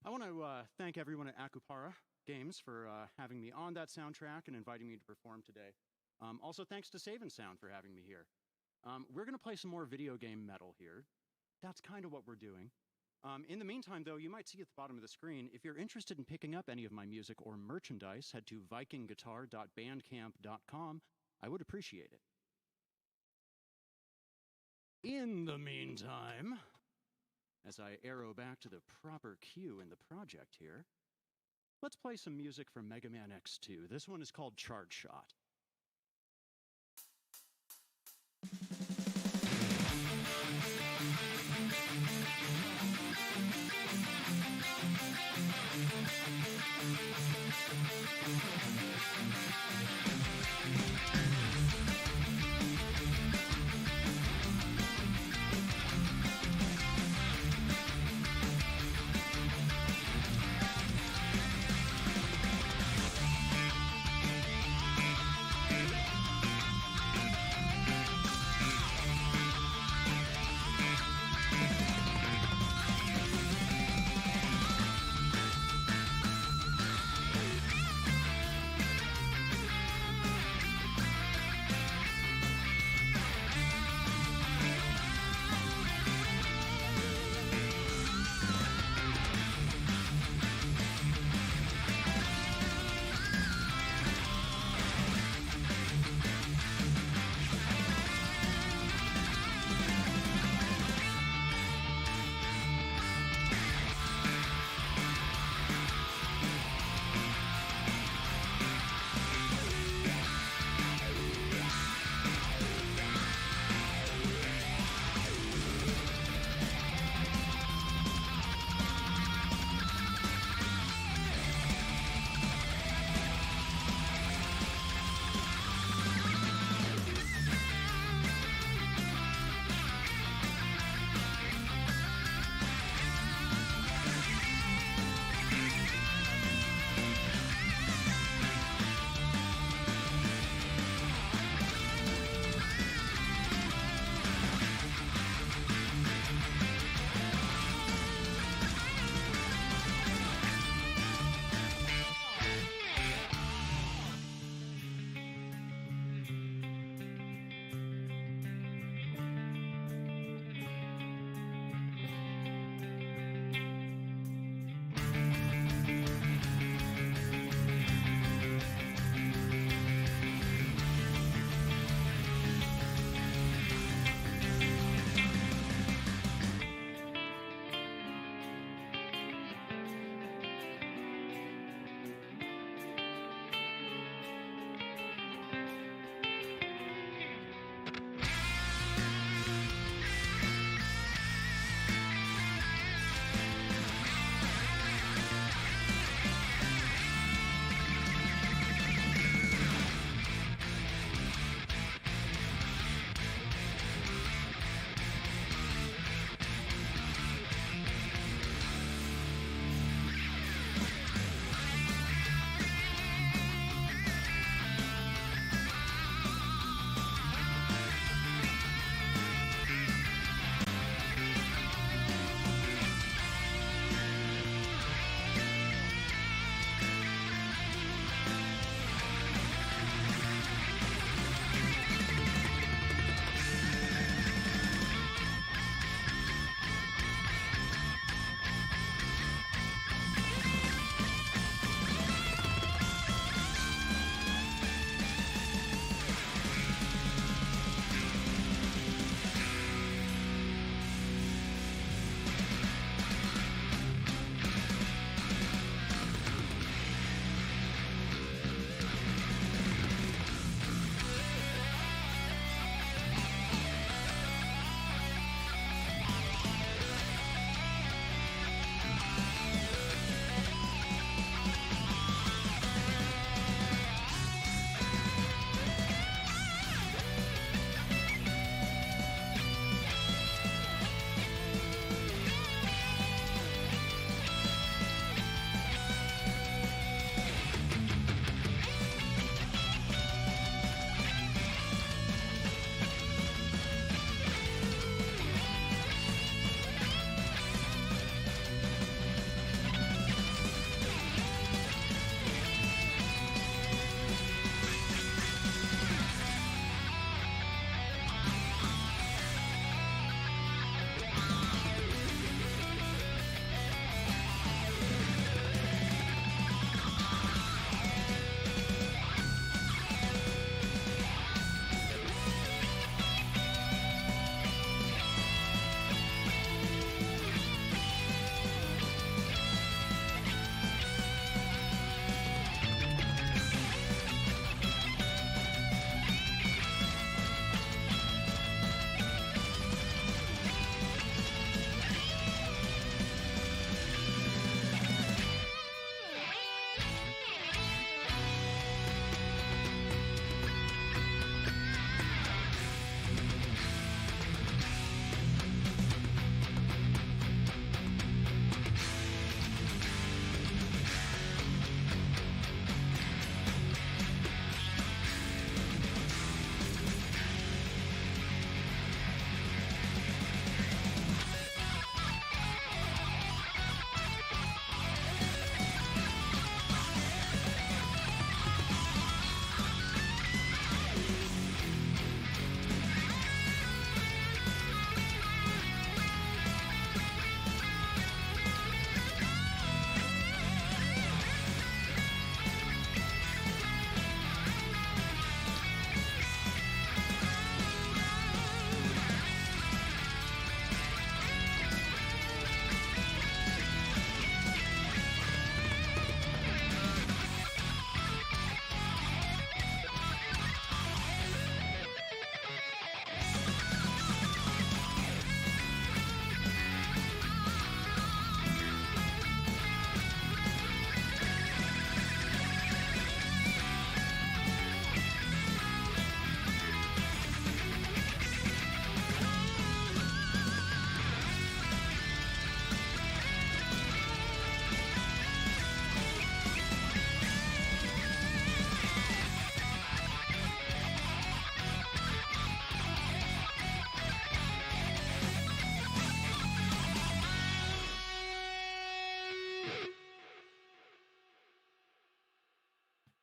I want to thank everyone at Akupara Games for having me on that soundtrack and inviting me to perform today. Also, thanks to Save and Sound for having me here. We're going to play some more video game metal here. That's kind of what we're doing. In the meantime, though, you might see at the bottom of the screen, if you're interested in picking up any of my music or merchandise, head to vikingguitar.bandcamp.com. I would appreciate it. In the meantime, as I arrow back to the proper cue in the project here, let's play some music from Mega Man X2. This one is called Charge Shot.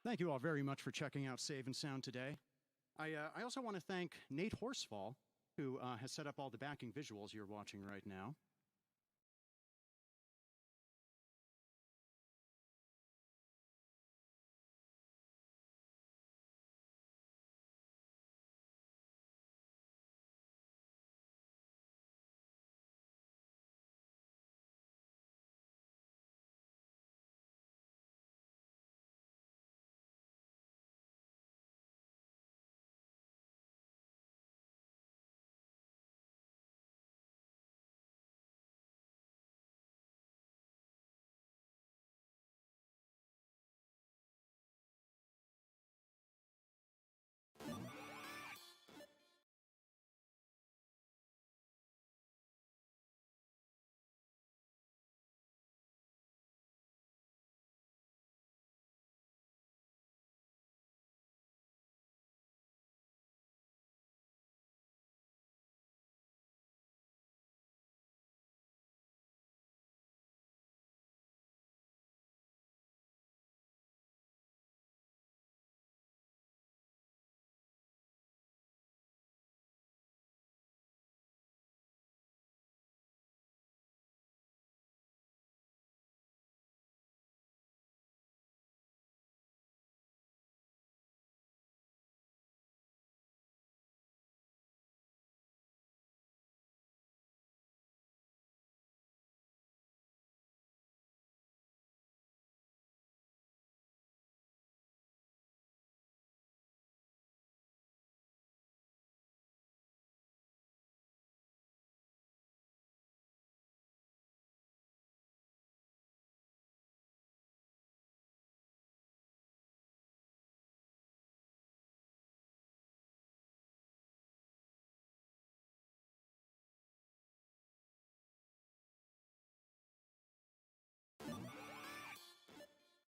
Thank you all very much for checking out Save and Sound today. I also want to thank Nate Horsfall, who has set up all the backing visuals you're watching right now.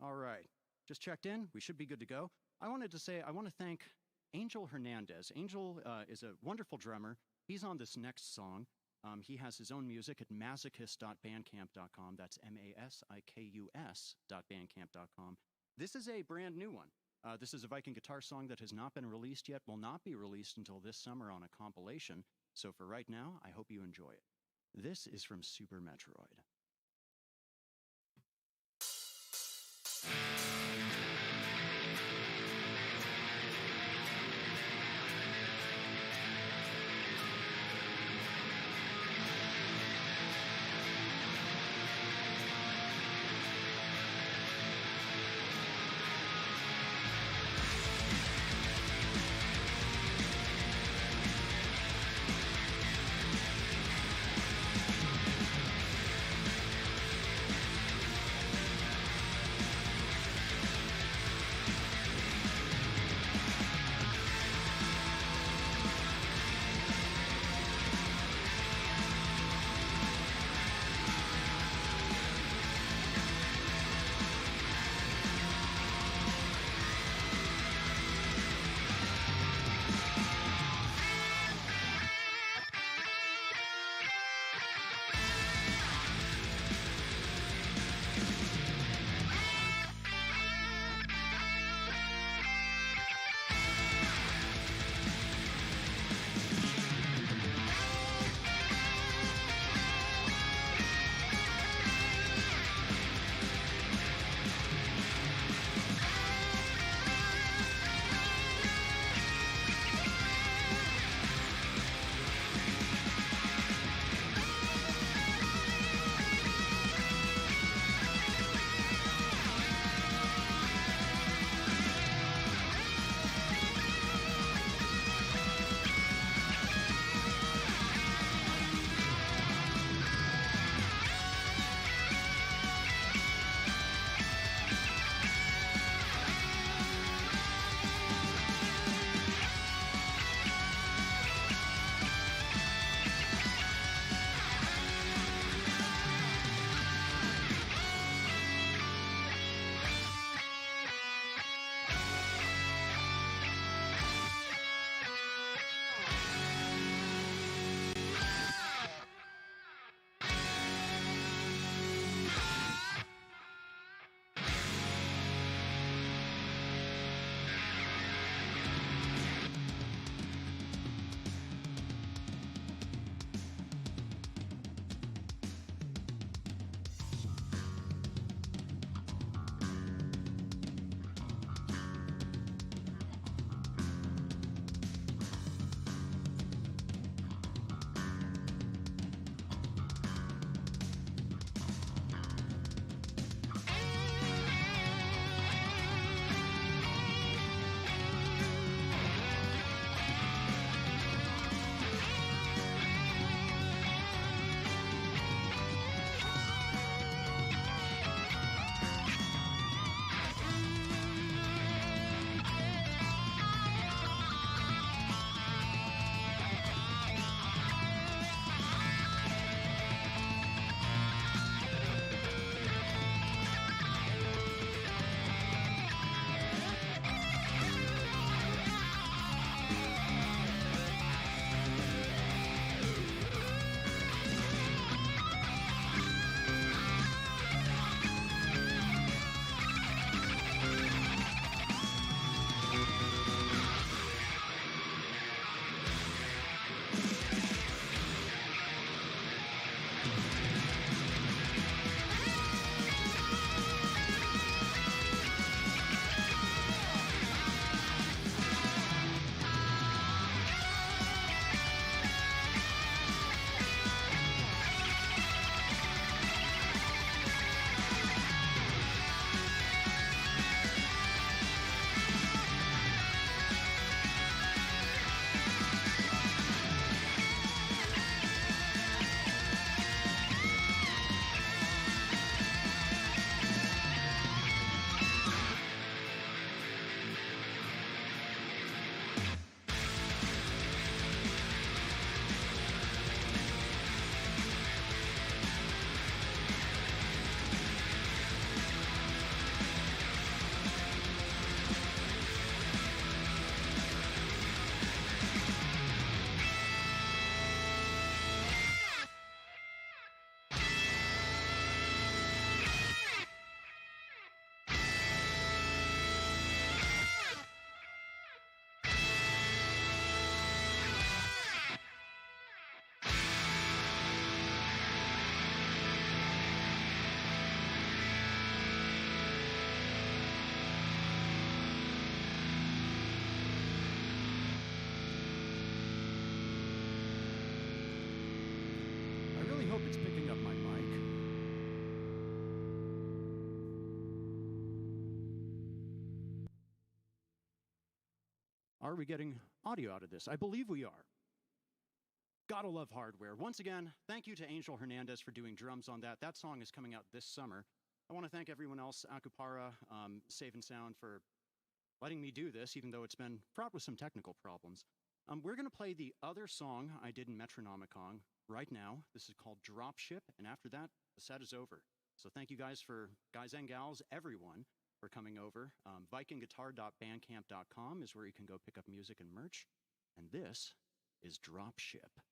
All right, just checked in. We should be good to go. I want to thank Angel Hernandez. Angel is a wonderful drummer. He's on this next song. He has his own music at masochist.bandcamp.com. That's MASIKUS.bandcamp.com. This is a brand new one. This is a Viking guitar song that has not been released yet, will not be released until this summer on a compilation. So for right now, I hope you enjoy it. This is from Super Metroid. hope it's picking up my mic. Are we getting audio out of this? I believe we are. Gotta love hardware. Once again, thank you to Angel Hernandez for doing drums on that. That song is coming out this summer. I want to thank everyone else, Akupara, Save and Sound, for letting me do this, even though it's been fraught with some technical problems. We're going to play the other song I did in Metronomicon right now. This is called Dropship, and after that, the set is over. So thank you guys and gals, everyone, for coming over. VikingGuitar.bandcamp.com is where you can go pick up music and merch. And this is Dropship.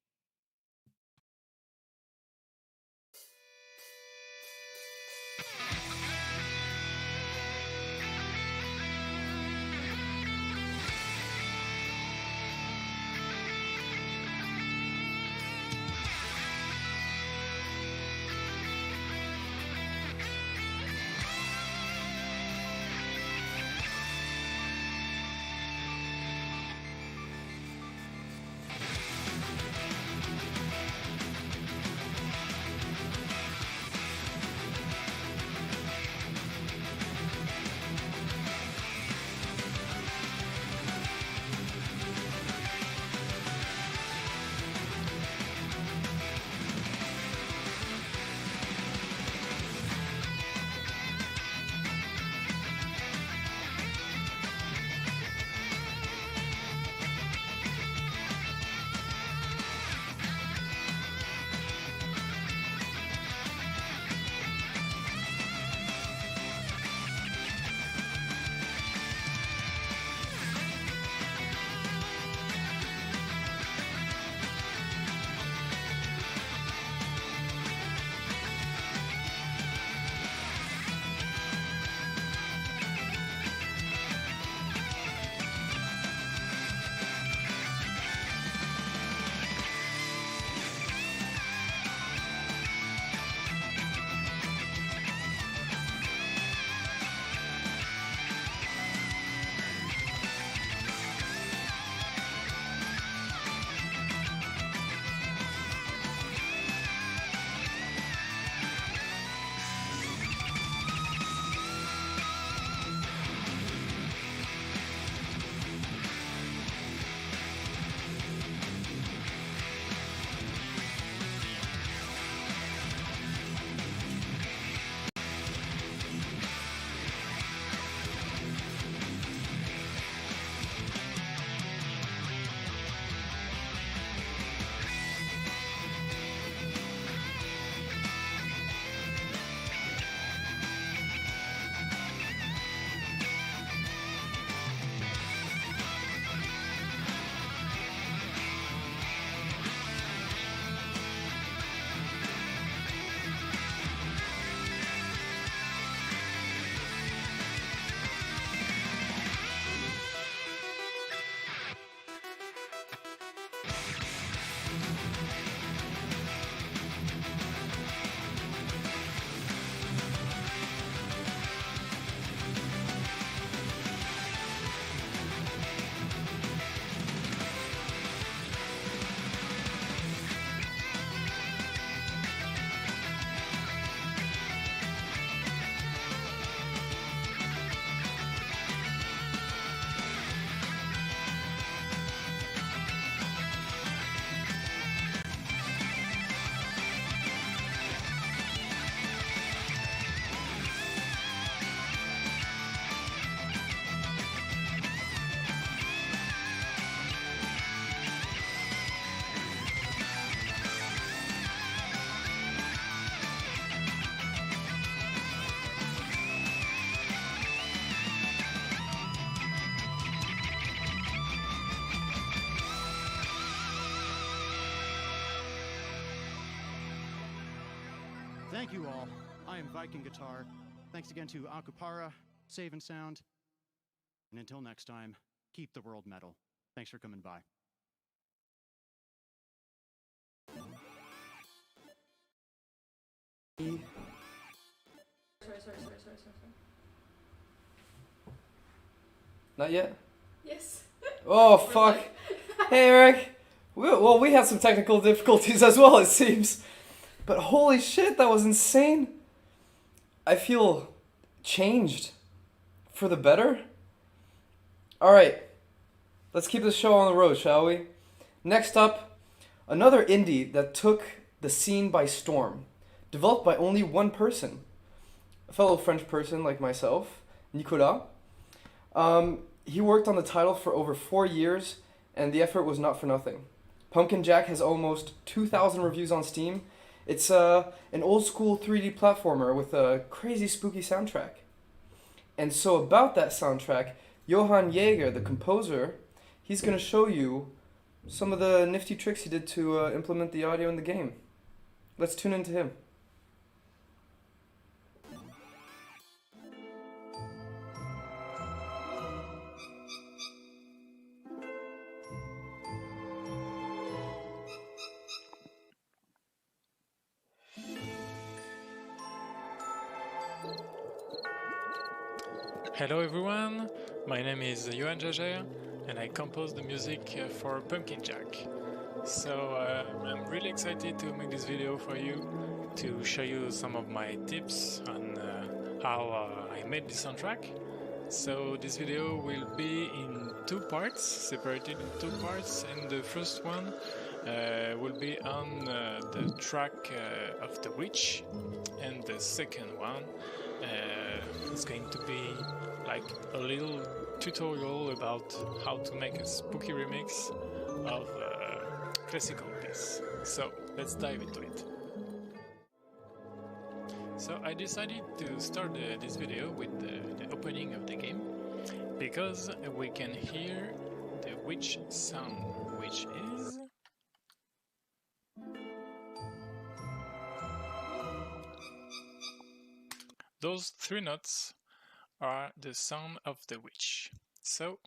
Thank you all. I am Viking Guitar. Thanks again to Akupara, Save and Sound. And until next time, keep the world metal. Thanks for coming by. Sorry. Not yet? Yes. Oh, fuck. Hey, Eric. We had some technical difficulties as well, it seems. But holy shit, that was insane. I feel changed for the better. All right, let's keep this show on the road, shall we? Next up, another indie that took the scene by storm, developed by only one person, a fellow French person like myself, Nicolas. He worked on the title for over 4 years, and the effort was not for nothing. Pumpkin Jack has almost 2,000 reviews on Steam. It's an old school 3D platformer with a crazy spooky soundtrack. And so about that soundtrack, Johann Jaeger, the composer, he's going to show you some of the nifty tricks he did to implement the audio in the game. Let's tune into him. Hello everyone, my name is Johann Jaeger and I compose the music for Pumpkin Jack. So I'm really excited to make this video for you, to show you some of my tips on how I made this soundtrack. So this video will be in 2 parts, separated in 2 parts, and the first one will be on the track of The Witch, and the second one is going to be like a little tutorial about how to make a spooky remix of a classical piece. So let's dive into it. So I decided to start this video with the opening of the game because we can hear the witch sound, which is those 3 notes are the sound of the witch. So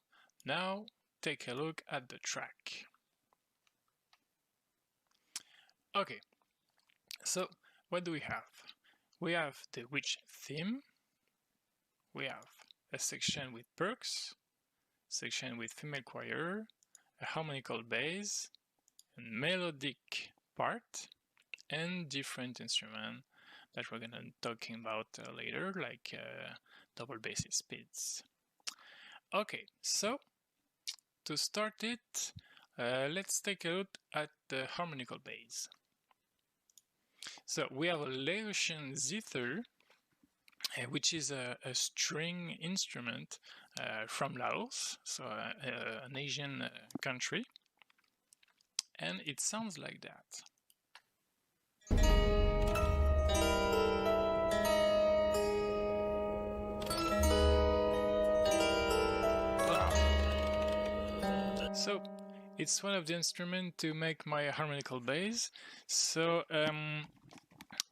now take a look at the track. Okay, so what do we have? We have the witch theme, we have a section with perks, section with female choir, a harmonical bass, a melodic part, and different instruments that we're gonna talking about later, like double basses, speeds. Okay, so to start it, let's take a look at the harmonical bass. So we have a Laotian zither, which is a string instrument from Laos, so an Asian country, and it sounds like that. So it's one of the instruments to make my harmonical bass. So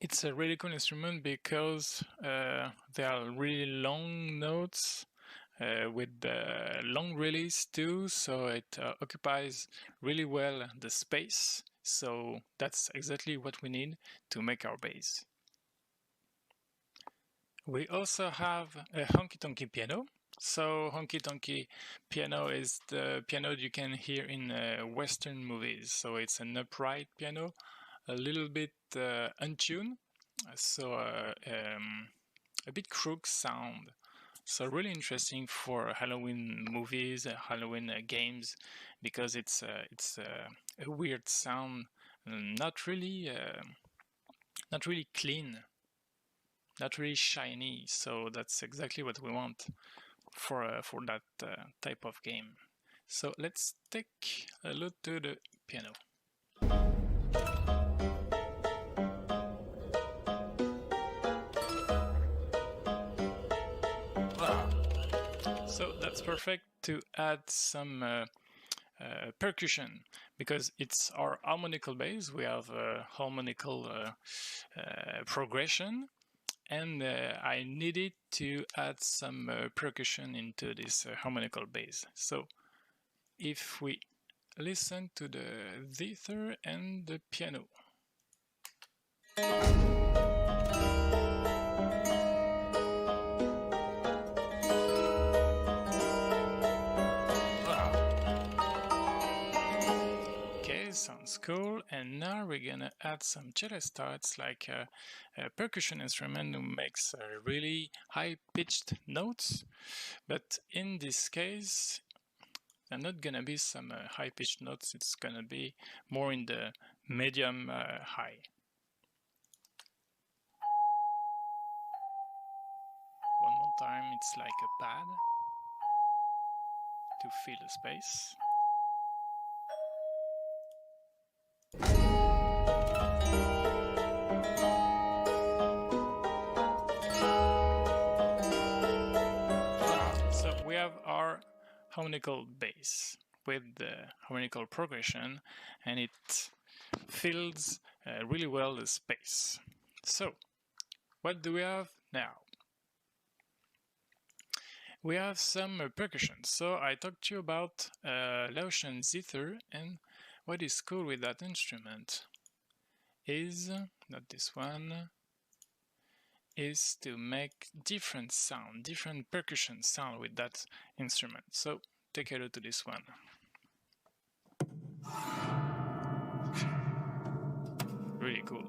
it's a really cool instrument because they are really long notes with long release too, so it occupies really well the space. So that's exactly what we need to make our bass. We also have a honky tonky piano. So honky tonky piano is the piano you can hear in Western movies. So it's an upright piano, a little bit untuned, so a bit crook sound. So really interesting for Halloween movies, Halloween games, because it's a weird sound, not really clean, not really shiny. So that's exactly what we want for that type of game. So let's take a look to the piano. So that's perfect to add some percussion, because it's our harmonical bass. We have a harmonical progression, and I needed to add some percussion into this harmonical bass. So if we listen to the zither and the piano. sounds cool. And now we're gonna add some cello starts, like a percussion instrument who makes really high-pitched notes. But in this case, they're not gonna be some high-pitched notes. It's gonna be more in the medium high. One more time, it's like a pad to fill the space. So we have our harmonical bass with the harmonical progression, and it fills really well the space. So what do we have now? We have some percussion. So I talked to you about Laotian zither, and what is cool with that instrument is, not this one, is to make different sound, different percussion sound with that instrument. So take a look to this one. Really cool.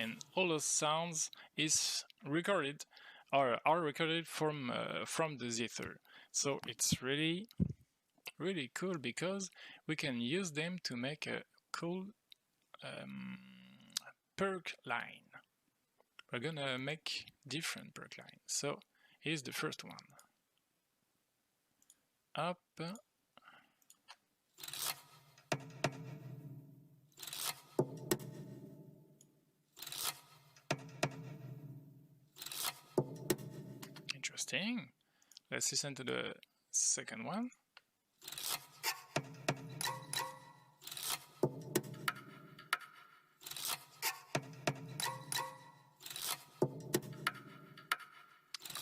And all those sounds is recorded or are recorded from the zither. So it's really cool because we can use them to make a cool perk line. We're gonna make different perk lines. So here's the first one. Up. Interesting. Let's listen to the second one.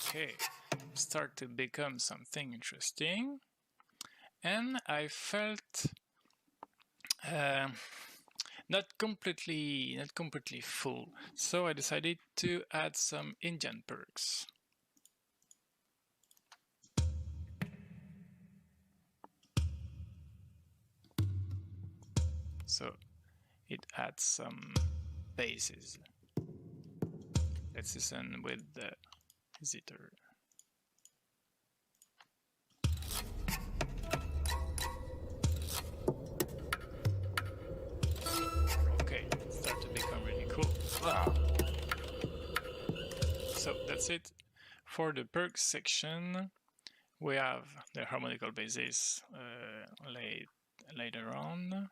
Okay, start to become something interesting, and I felt not completely full, so I decided to add some Indian perks. So it adds some basses. Let's listen with the zither. Okay, start to become really cool. Wow. So that's it for the perks section. We have the harmonical basses later on.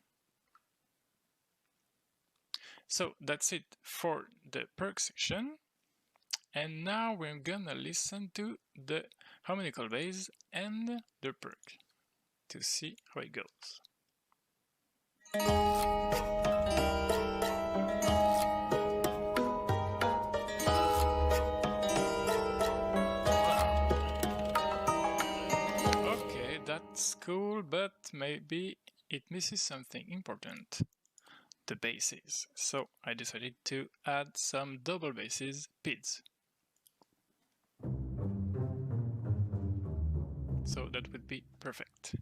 So that's it for the perk section. And now we're gonna listen to the harmonical bass and the perk to see how it goes. Okay, that's cool, but maybe it misses something important. The basses. So I decided to add some double basses, PIDs. So that would be perfect.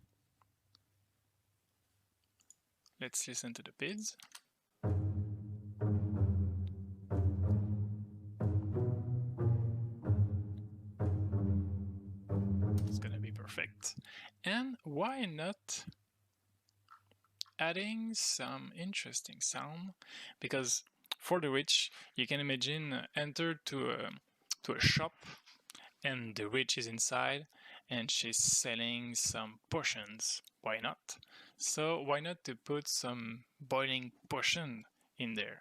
Let's listen to the PIDs. It's gonna be perfect. And why not adding some interesting sound? Because for the witch, you can imagine enter to a shop, and the witch is inside, and she's selling some potions. Why not? So why not to put some boiling potion in there?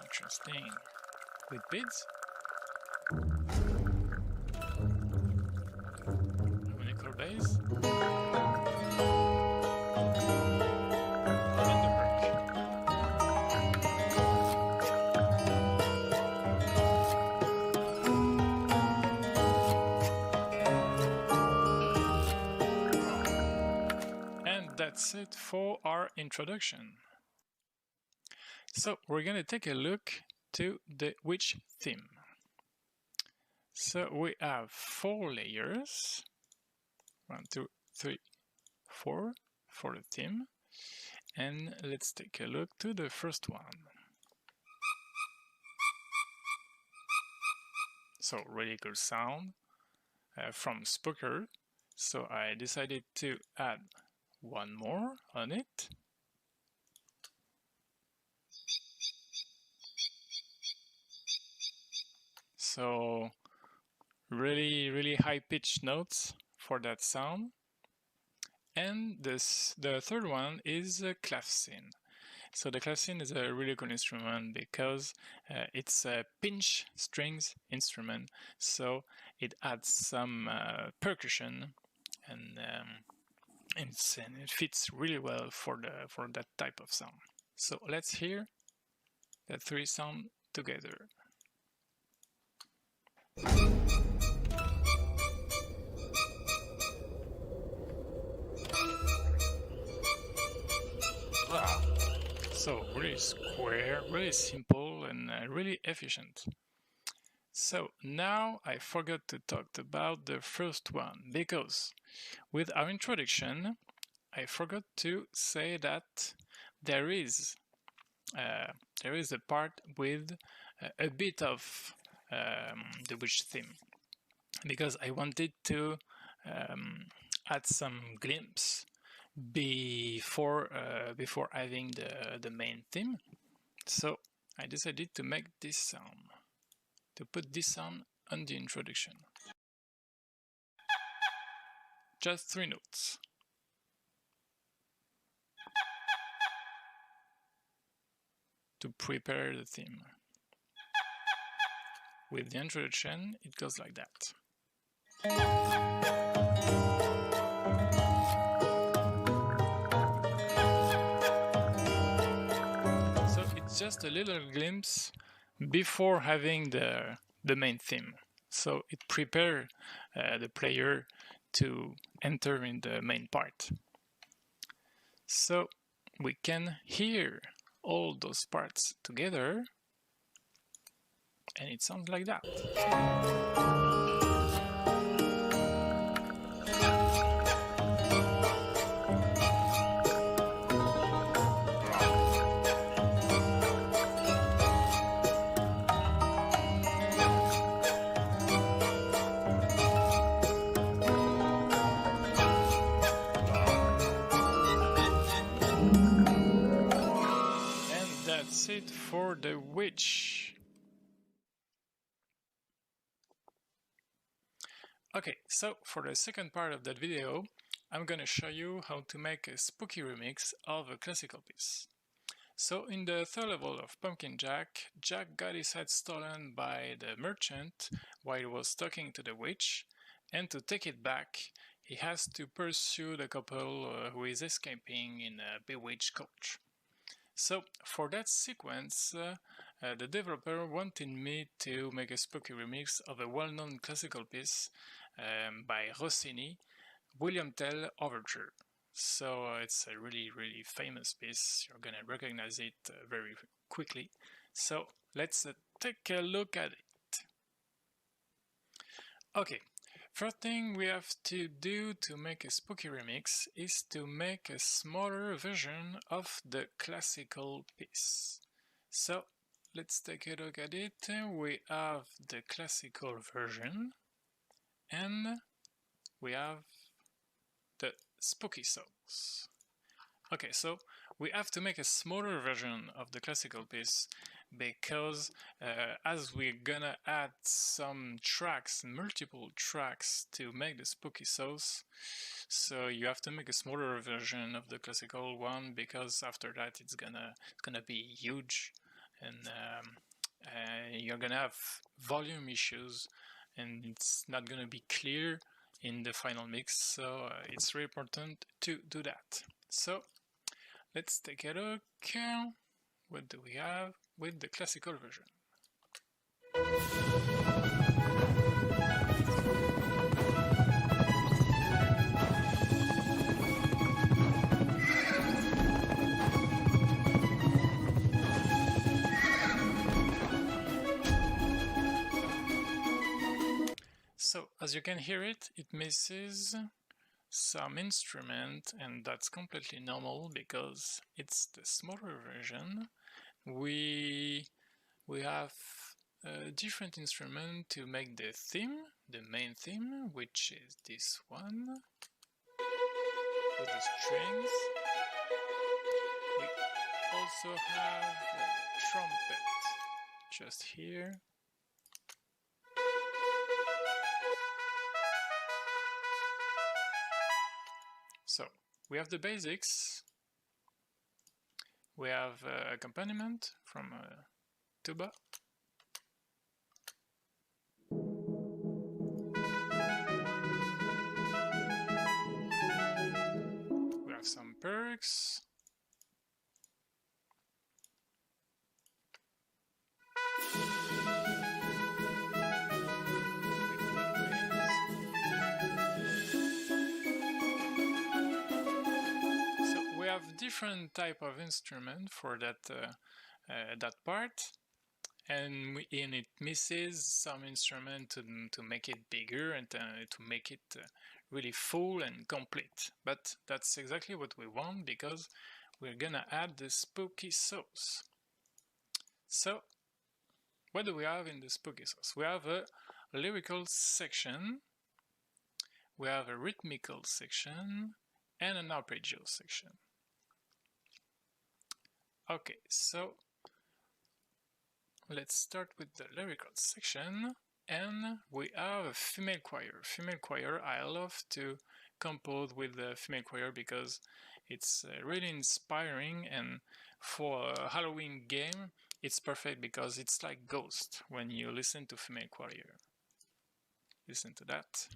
Interesting. With beads? Harmonical bass? That's it for our introduction. So we're gonna take a look to the witch theme. So we have 4 layers, 1, 2, 3, 4 for the theme, and let's take a look to the first one. So really good sound from Spooker. So I decided to add one more on it. So really high pitched notes for that sound. And the third one is a clavecin. So the clavecin is a really good instrument because it's a pinch strings instrument, so it adds some percussion, and it fits really well for that type of sound. So let's hear the 3 sounds together. Wow. So really square, really simple, and really efficient. So now I forgot to talk about the first one, because with our introduction I forgot to say that there is a part with a bit of the witch theme, because I wanted to add some glimpse before having the main theme. So I decided to make this sound, to put this sound on the introduction. Just 3 notes. To prepare the theme. With the introduction, it goes like that. So it's just a little glimpse before having the main theme. So it prepares the player to enter in the main part. So we can hear all those parts together, and it sounds like that. That's it for the witch. Okay, so for the second part of that video, I'm gonna show you how to make a spooky remix of a classical piece. So in the third level of Pumpkin Jack, Jack got his head stolen by the merchant while he was talking to the witch, and to take it back, he has to pursue the couple who is escaping in a bewitched coach. So for that sequence, the developer wanted me to make a spooky remix of a well-known classical piece by Rossini, William Tell Overture. So it's a really famous piece. You're gonna recognize it very quickly. So let's take a look at it. Okay. First thing we have to do to make a spooky remix is to make a smaller version of the classical piece. So let's take a look at it. We have the classical version and we have the spooky songs. Okay, so we have to make a smaller version of the classical piece because as we're gonna add some tracks, multiple tracks to make the spooky sauce, so you have to make a smaller version of the classical one, because after that it's gonna be huge, and you're gonna have volume issues and it's not gonna be clear in the final mix. So it's really important to do that. So let's take a look. What do we have with the classical version? So as you can hear it, it misses some instrument, and that's completely normal because it's the smaller version. We have a different instrument to make the theme, the main theme, which is this one with the strings. We also have a trumpet just here. So we have the basics. We have accompaniment from tuba. We have some perks. So we have different type of instrument for that that part, and it misses some instrument to make it bigger and to make it really full and complete. But that's exactly what we want because we're gonna add the spooky sauce. So what do we have in the spooky sauce? We have a lyrical section, we have a rhythmical section, and an arpeggio section. Okay, so let's start with the lyrical section, and we have a female choir. Female choir, I love to compose with the female choir because it's really inspiring, and for a Halloween game it's perfect because it's like Ghost when you listen to female choir. Listen to that.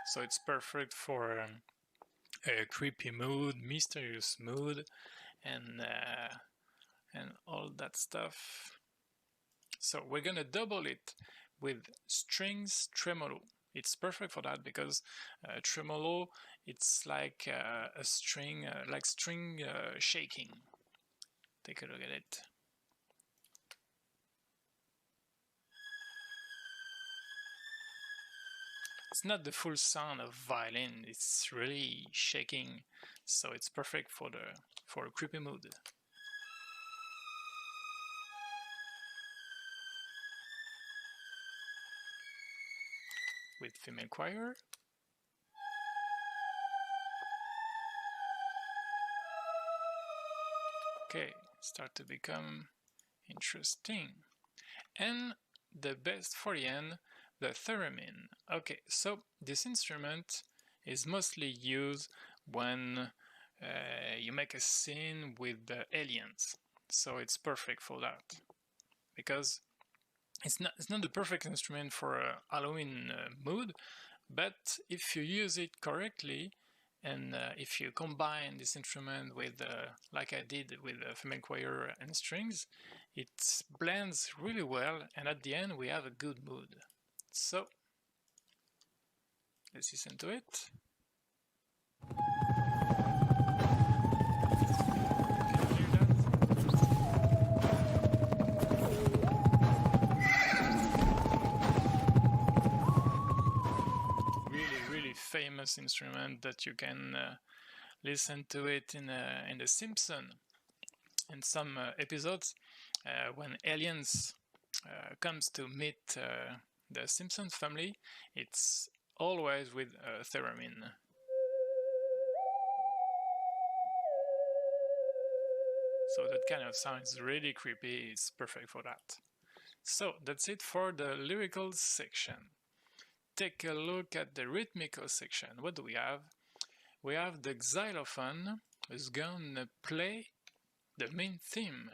So it's perfect for a creepy mood, mysterious mood, and all that stuff. So we're gonna double it with strings tremolo. It's perfect for that because tremolo, it's like a string, shaking. Take a look at it. It's not the full sound of violin, it's really shaking, so it's perfect for a creepy mood. With female choir. Okay, start to become interesting. And the best for the end, the theremin. Okay, so this instrument is mostly used when you make a scene with the aliens. So it's perfect for that. Because it's not the perfect instrument for a Halloween mood, but if you use it correctly, and if you combine this instrument with, like I did with the female choir and strings, it blends really well, and at the end we have a good mood. So, let's listen to it. Famous instrument that you can listen to it in The Simpsons. In some episodes, when aliens comes to meet the Simpsons family, it's always with a theremin. So that kind of sound is really creepy. It's perfect for that. So that's it for the lyrical section. Take a look at the rhythmical section. What do we have? We have the xylophone who's gonna play the main theme.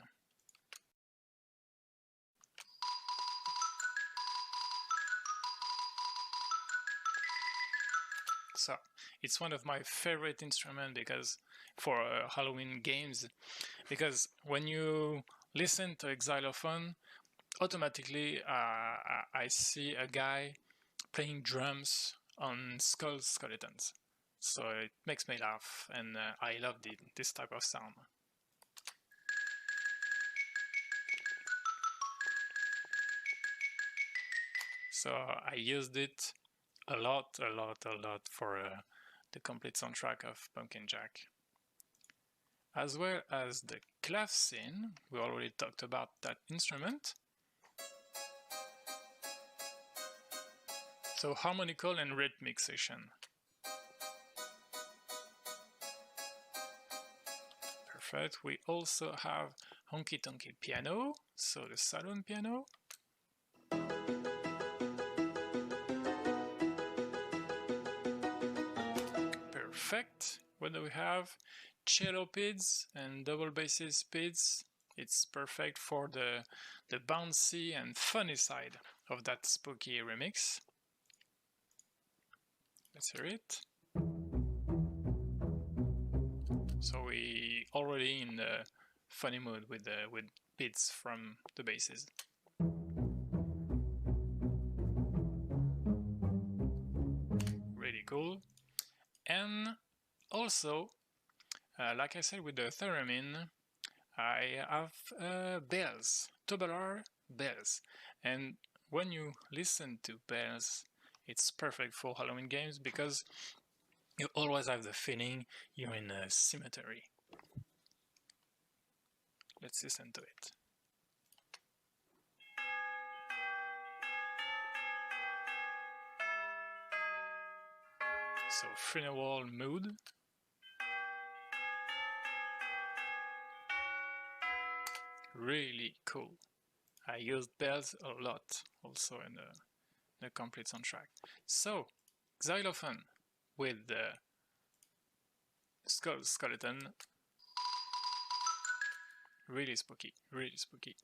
So it's one of my favorite instruments because for Halloween games, because when you listen to a xylophone, automatically I see a guy playing drums on skeletons. So it makes me laugh, and I love this type of sound. So I used it a lot for the complete soundtrack of Pumpkin Jack. As well as the clavecin, we already talked about that instrument. So harmonical and rhythmic section. Perfect. We also have honky tonky piano, so the saloon piano. Perfect. What do we have? Cello PIDs and double basses PIDs. It's perfect for the bouncy and funny side of that spooky remix. Let's hear it. So we already in the funny mood with PIDs from the basses. Really cool. And also, like I said with the theremin, I have bells, tubular bells. And when you listen to bells, it's perfect for Halloween games because you always have the feeling you're in a cemetery. Let's listen to it. So funeral mood. Really cool. I used bells a lot also in the complete soundtrack. So, xylophone with the skeleton. Really spooky, really spooky.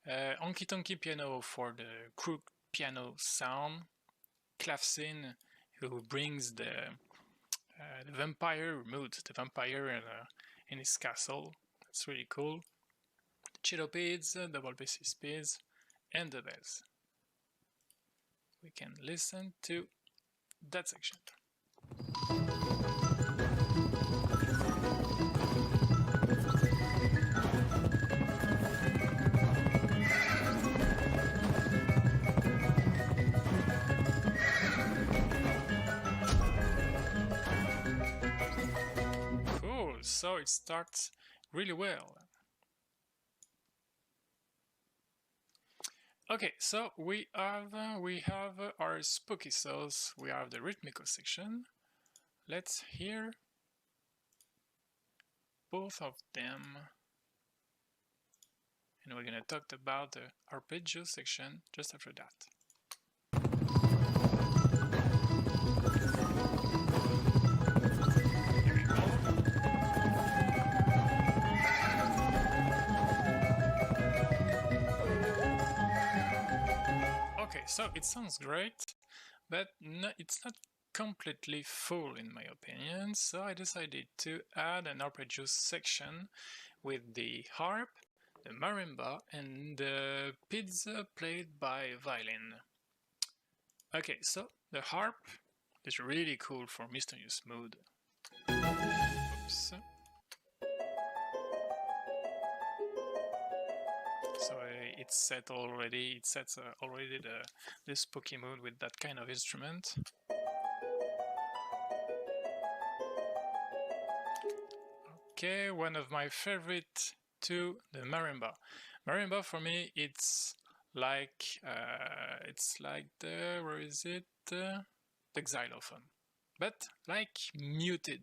Honky tonky piano for the crook piano sound. Clavecin, who brings the vampire mood, the vampire in his castle. That's really cool. Cello PIDs, double basses PIDs, and the bells. We can listen to that section. Cool, so it starts really well. Okay, so we have our spooky sauce. We have the rhythmical section. Let's hear both of them, and we're gonna talk about the arpeggio section just after that. Okay, so it sounds great, but no, it's not completely full in my opinion, so I decided to add an arpeggio section with the harp, the marimba, and the PIDs played by violin. Okay, so the harp is really cool for mysterious mood. Oops. So it sets already the spooky mood with that kind of instrument. Okay, one of my favorite too, the marimba. Marimba for me, it's like the, where is it? The xylophone, but like muted.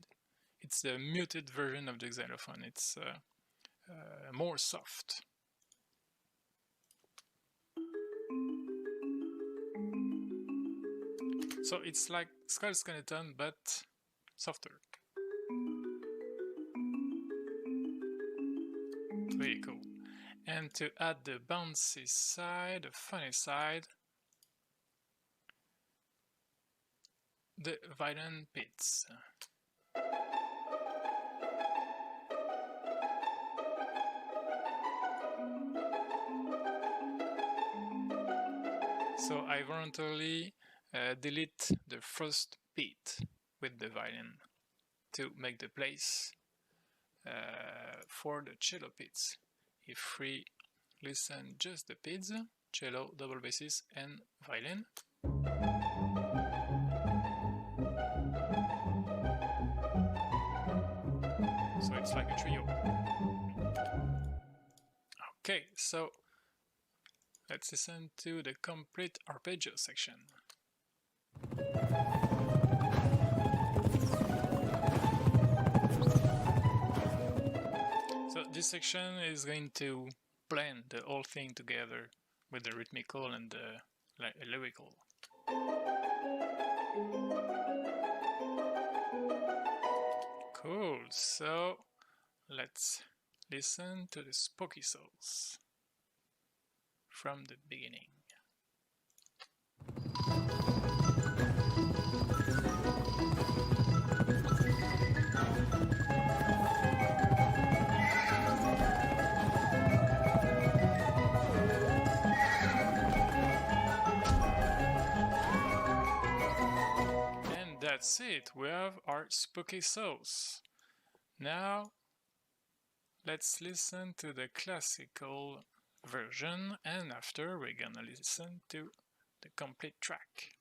It's the muted version of the xylophone. It's more soft. So it's like Skull Skeleton, but softer. Really cool. And to add the bouncy side, the funny side, the violin PIDs. So I voluntarily delete the first beat with the violin to make the place for the cello PIDs. If we listen just the PIDs, cello, double basses, and violin. So it's like a trio. Okay, so let's listen to the complete arpeggio section. So this section is going to blend the whole thing together with the rhythmical and the lyrical. Cool, so let's listen to the Spooky Souls from the beginning. And that's it, we have our Spooky Souls. Now let's listen to the classical version, and after we're gonna listen to the complete track.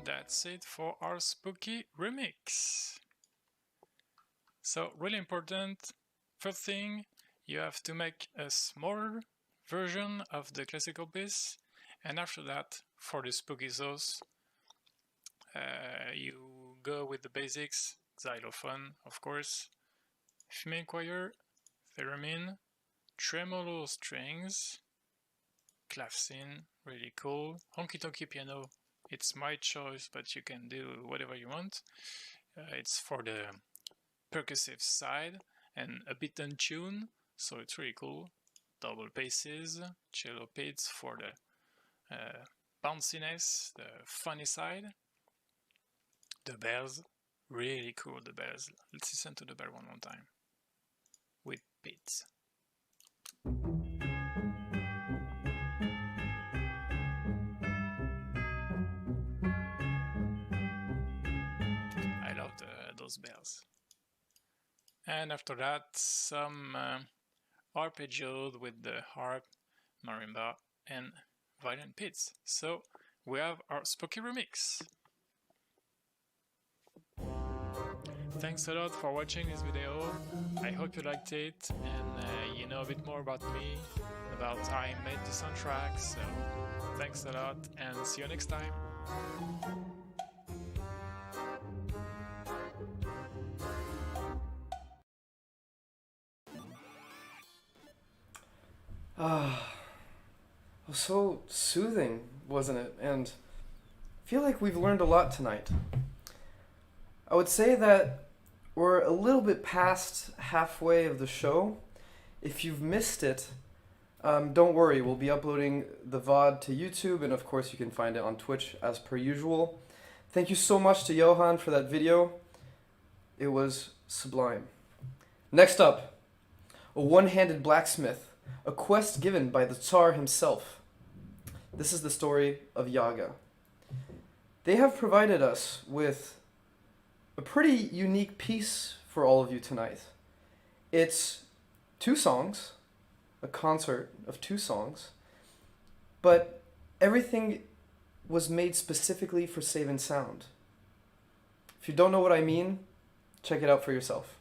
That's it for our spooky remix. So really important, first thing, you have to make a smaller version of the classical piece, and after that, for the spooky sauce, you go with the basics: xylophone, of course, female choir, theremin, tremolo strings, clavecin, really cool, honky tonky piano. It's my choice, but you can do whatever you want. It's for the percussive side and a bit untuned, so it's really cool. Double basses, cello pits for the bounciness, the funny side. The bells, really cool, the bells. Let's listen to the bell one more time with pits. Those bells. And after that, some arpeggios with the harp, marimba, and violin pits. So we have our spooky remix. Thanks a lot for watching this video. I hope you liked it, and you know a bit more about me, about how I made the soundtrack. So thanks a lot, and see you next time. It was so soothing, wasn't it? And I feel like we've learned a lot tonight. I would say that we're a little bit past halfway of the show. If you've missed it, don't worry, we'll be uploading the VOD to YouTube, and of course you can find it on Twitch as per usual. Thank you so much to Johan for that video. It was sublime. Next up, a one-handed blacksmith. A quest given by the Tsar himself. This is the story of Yaga. They have provided us with a pretty unique piece for all of you tonight. It's 2 songs, a concert of 2 songs, but everything was made specifically for Save and Sound. If you don't know what I mean, check it out for yourself.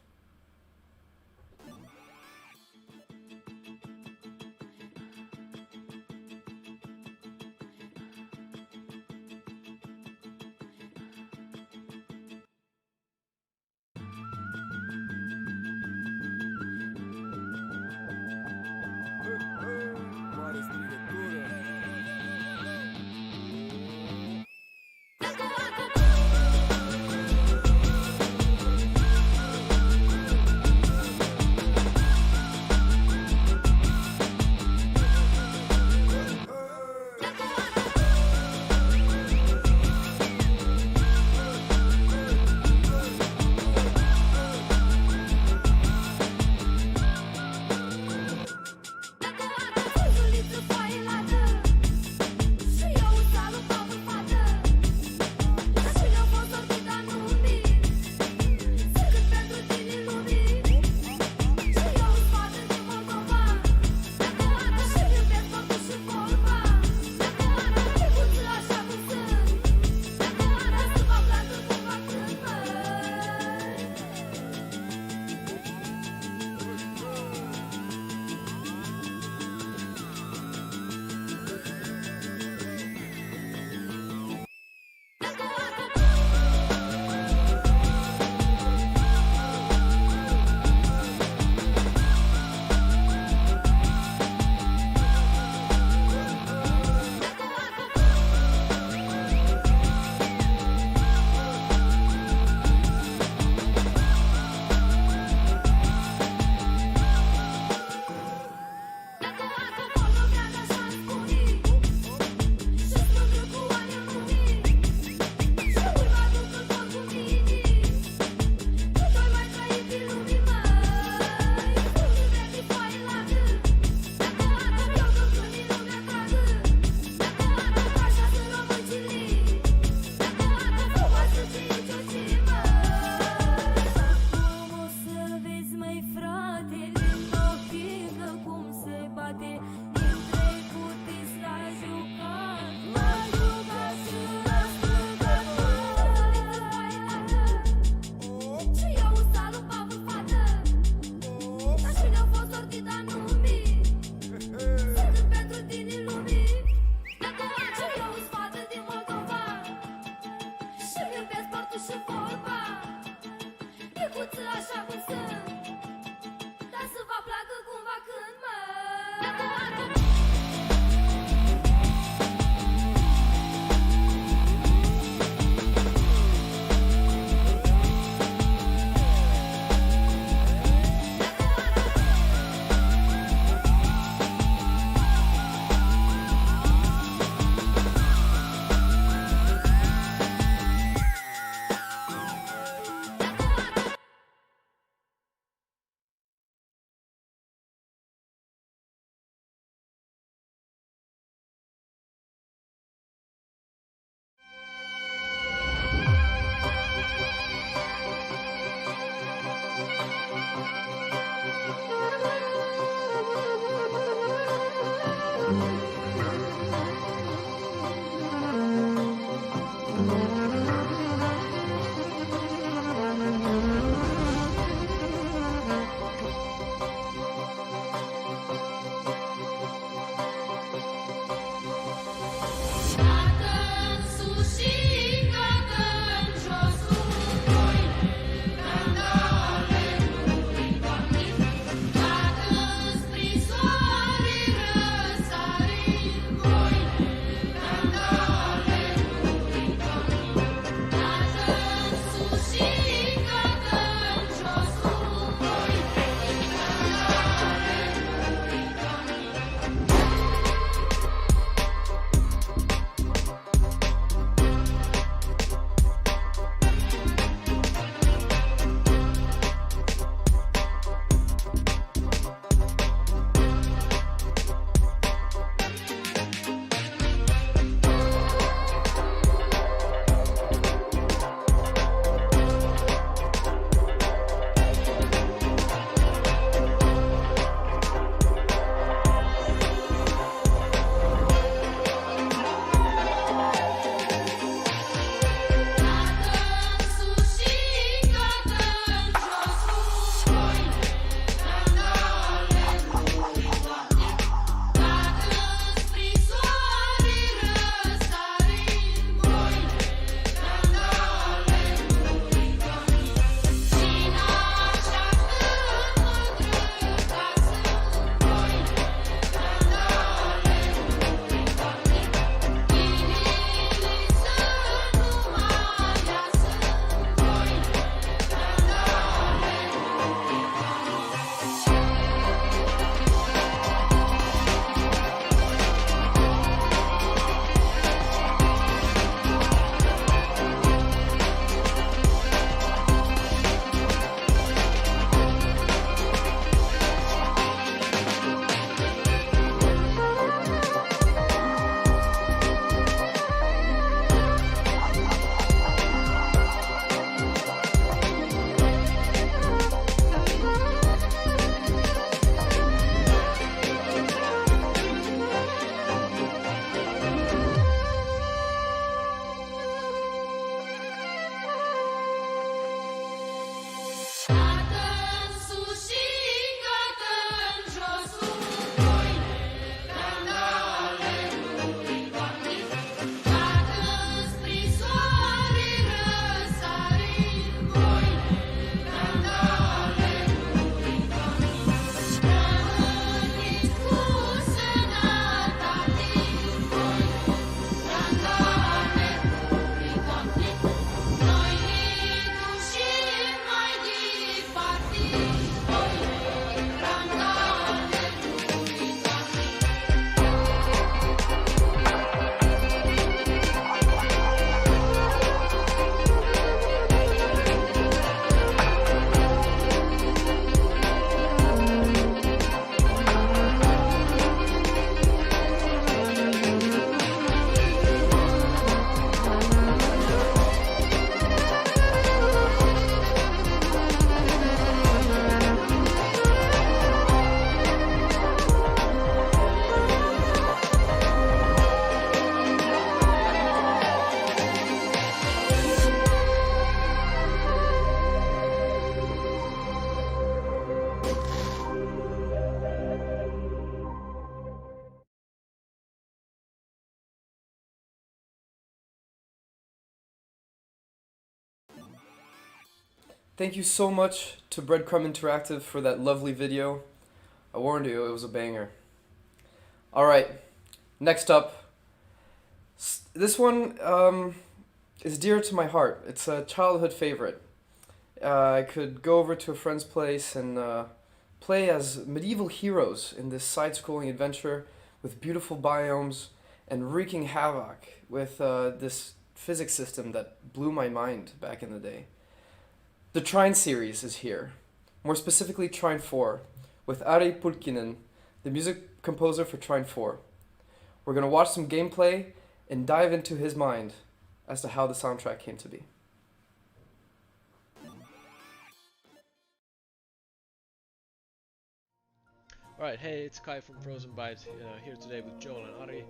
Thank you so much to Breadcrumb Interactive for that lovely video. I warned you, it was a banger. Alright, next up. This one is dear to my heart. It's a childhood favorite. I could go over to a friend's place and play as medieval heroes in this side-scrolling adventure with beautiful biomes and wreaking havoc with this physics system that blew my mind back in the day. The Trine series is here, more specifically Trine 4, with Ari Pulkkinen, the music composer for Trine 4. We're going to watch some gameplay and dive into his mind as to how the soundtrack came to be. Alright, hey, it's Kai from Frozen Byte, here today with Joel and Ari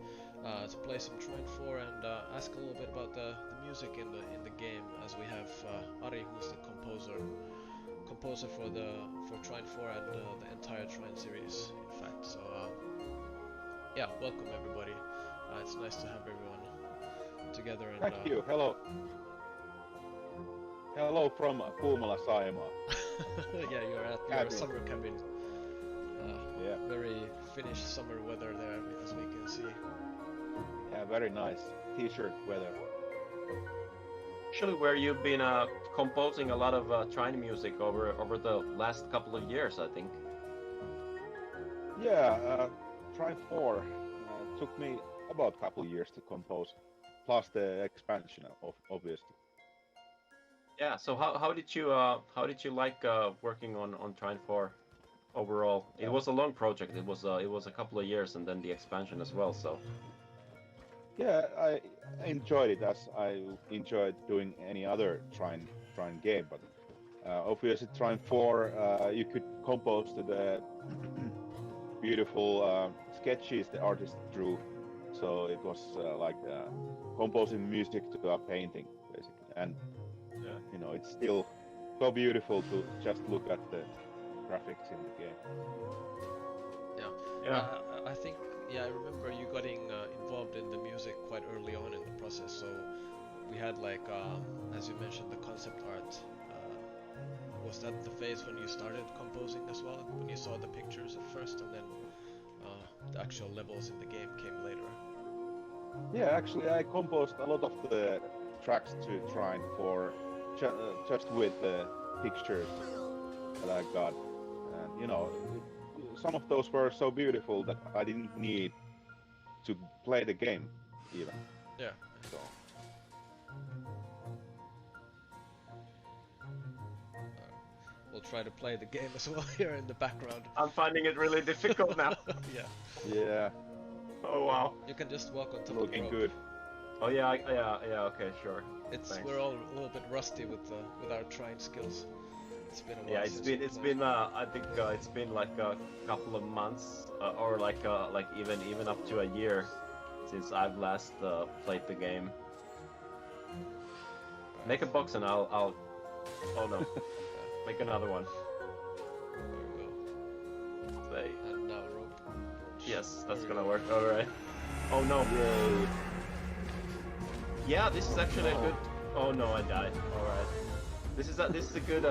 to play some Trine 4 and ask a little bit about the music in the game, as we have Ari, who's the composer for Trine 4 and the entire Trine series, in fact. So yeah, welcome everybody. It's nice to have everyone together. And, thank you. Hello. Hello from Puumala, Saimaa. Yeah, you're at your summer cabin. Yeah. Very Finnish summer weather there, as we can see. Yeah, very nice. T-shirt weather. Actually, where you've been composing a lot of Trine music over the last couple of years, I think. Yeah, Trine 4 took me about a couple of years to compose, plus the expansion, obviously. Yeah. So how did you like working on Trine 4 overall? It was a long project. It was a couple of years, and then the expansion as well. So. Yeah, I enjoyed it as I enjoyed doing any other Trine game, but obviously Trine 4 you could compose to the beautiful sketches the artist drew, so it was like composing music to a painting basically, and you know, it's still so beautiful to just look at the graphics in the game. Yeah. I think. Yeah, I remember you getting involved in the music quite early on in the process. So we had like, as you mentioned, the concept art. Was that the phase when you started composing as well? When you saw the pictures at first, and then the actual levels in the game came later? Yeah, actually, I composed a lot of the tracks to Trine 4 just with the pictures that I got, and you know. Some of those were so beautiful that I didn't need to play the game even. Yeah. So. We'll try to play the game as well here in the background. I'm finding it really difficult now. Yeah. Yeah. Oh wow. You can just walk on top Looking of the rope. good. Oh yeah, okay, sure. We're all a little bit rusty with our Trine skills. It's been a while. Yeah, it's been I think it's been like a couple of months or like even up to a year since I've last played the game. Make a box and I'll oh no. Make another one. There we go. Play. And now rope. Yes, that's gonna work. Alright. Oh no. Yay. Yeah, this is actually a good. Oh no, I died. Alright. This is a good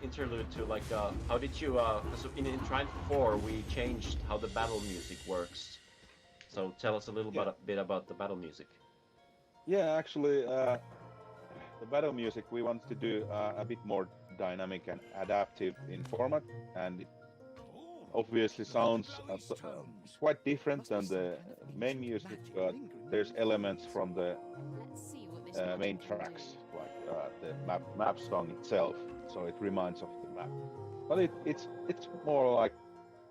interlude to like how did you so in Trine 4 we changed how the battle music works. So tell us a little bit about the battle music. Yeah, actually, the battle music we want to do a bit more dynamic and adaptive in format, and it obviously sounds quite different than the main music, but there's elements from the main tracks, like the map song itself, so it reminds of the map. But it's more like,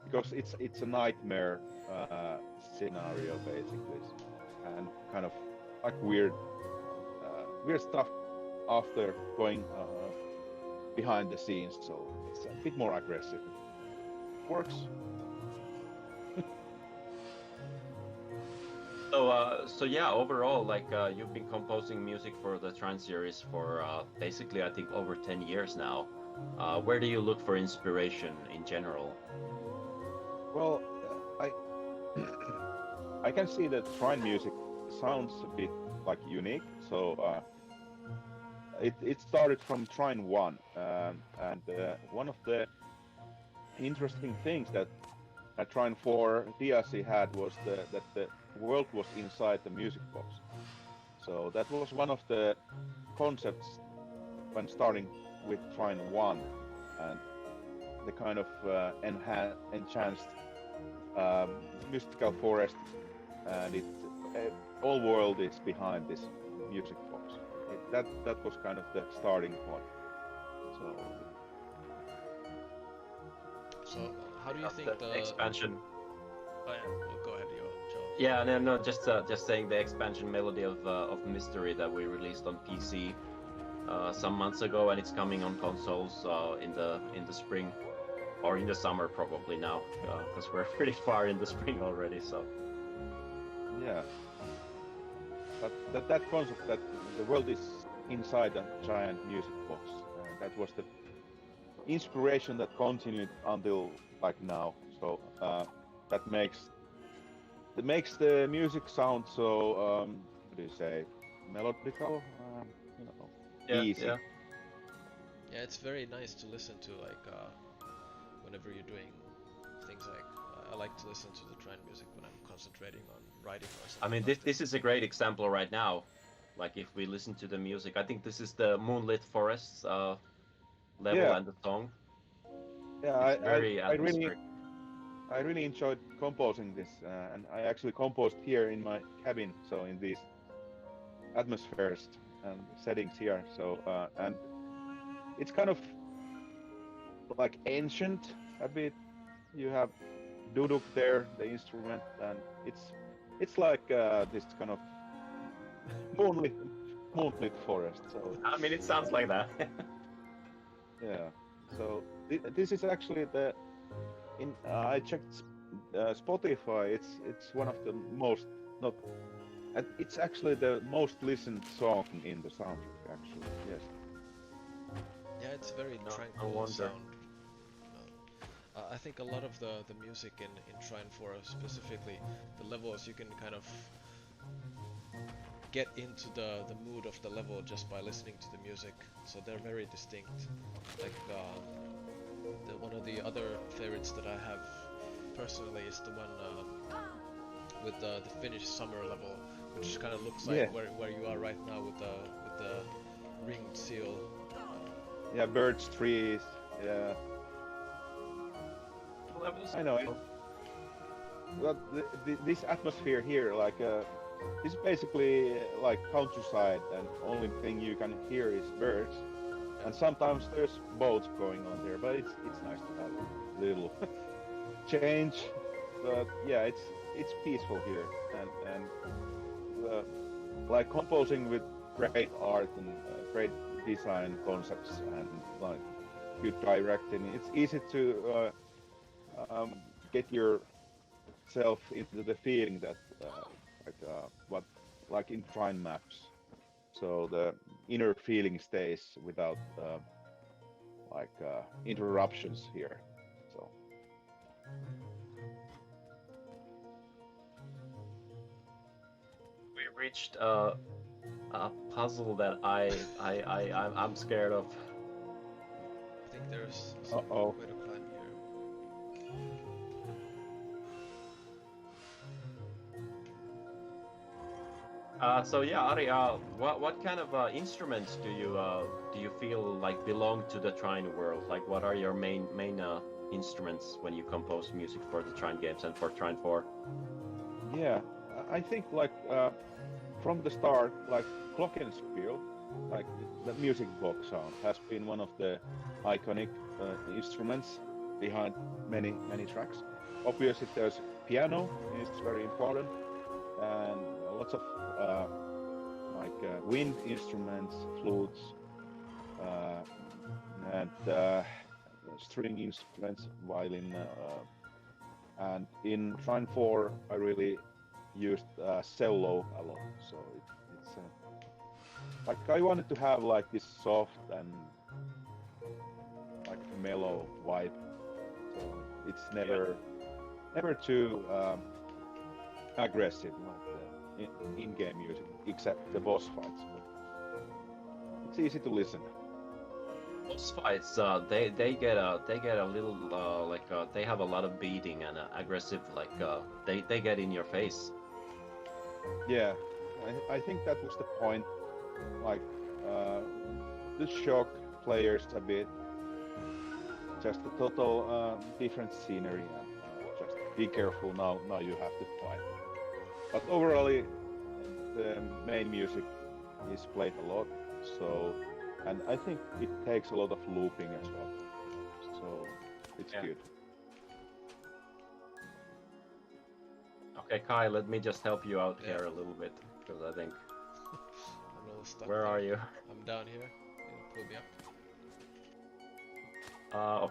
because it's a nightmare scenario basically, and kind of like weird stuff after going behind the scenes, so it's a bit more aggressive. Works. So yeah, overall, like you've been composing music for the Trine series for basically I think over 10 years now. Where do you look for inspiration in general? Well, I can see that Trine music sounds a bit like unique, so it started from Trine 1, and one of the interesting things that Trine 4 DLC had was that the world was inside the music box. So that was one of the concepts when starting with Trine 1, and the kind of enhanced mystical forest, and all world is behind this music box. That was kind of the starting point. So how do you think the expansion? Oh, yeah. Well, go ahead, Joel. Yeah, no, just saying the expansion Melody of Mystery that we released on PC some months ago, and it's coming on consoles in the spring. or in the summer probably now, because we're pretty far in the spring already. So Yeah. But that concept that the world is inside a giant music box, that was the inspiration that continued until like now. So that makes the music sound so what do you say, melodical, you know, yeah, easy. yeah. Yeah, it's very nice to listen to, like, whenever you're doing things like, I like to listen to the trance music when I'm concentrating on writing or something. I mean, this is a great example right now. Like, if we listen to the music, I think this is the Moonlit Forests level Yeah. and the song. Yeah, It's very atmospheric. I really enjoyed composing this, and I actually composed here in my cabin, so in these atmospheres and settings here. So and it's kind of like ancient a bit. You have duduk there, the instrument, and it's like this kind of moonlit forest. So I mean, it sounds like that. yeah. So this is actually the I checked Spotify. It's one of the most not. It's actually the most listened song in the soundtrack. Actually, yes. Yeah, it's very No tranquil wonder. sound. I think a lot of the music in Trine 4, specifically the levels, you can kind of get into the mood of the level just by listening to the music. So they're very distinct. Like one of the other favorites that I have personally is the one with the Finnish summer level, which kind of looks like Yeah. where you are right now with the ringed seal. Yeah, birds, trees. Yeah. I know it. Well, this atmosphere here, like, this is basically like countryside, and only thing you can hear is birds. And sometimes there's boats going on there, but it's nice to have a little change. But yeah, it's peaceful here, and like composing with great art and great design concepts and like good directing. It's easy to get yourself into the feeling that like in Trine maps. So the inner feeling stays without interruptions here. So We reached a puzzle that I'm scared of. I think there's some Uh-oh. way to climb here. So yeah, Ari, what kind of instruments do you feel like belong to the Trine world? Like, what are your main instruments when you compose music for the Trine games and for Trine 4? yeah, I think like from the start, like Glockenspiel, like the music box sound, has been one of the iconic instruments behind many tracks. Obviously, there's piano is very important, and lots of wind instruments, flutes, and string instruments, violin. And in Trine 4, I really used cello a lot. So it's like I wanted to have like this soft and like mellow vibe. So it's never too aggressive like the in-game music, except the boss fights. But it's easy to listen. Boss fights, they get a little they have a lot of beating and aggressive, like they get in your face. Yeah, I think that was the point. Like to shock players a bit. Just a total different scenery, and just be careful now. Now you have to fight. But overall, the main music is played a lot. So, and I think it takes a lot of looping as well. So it's good. Okay, Kai, let me just help you out here a little bit, because I think. I'm a little stuck. Where there. are you? I'm down here. Can you pull me up?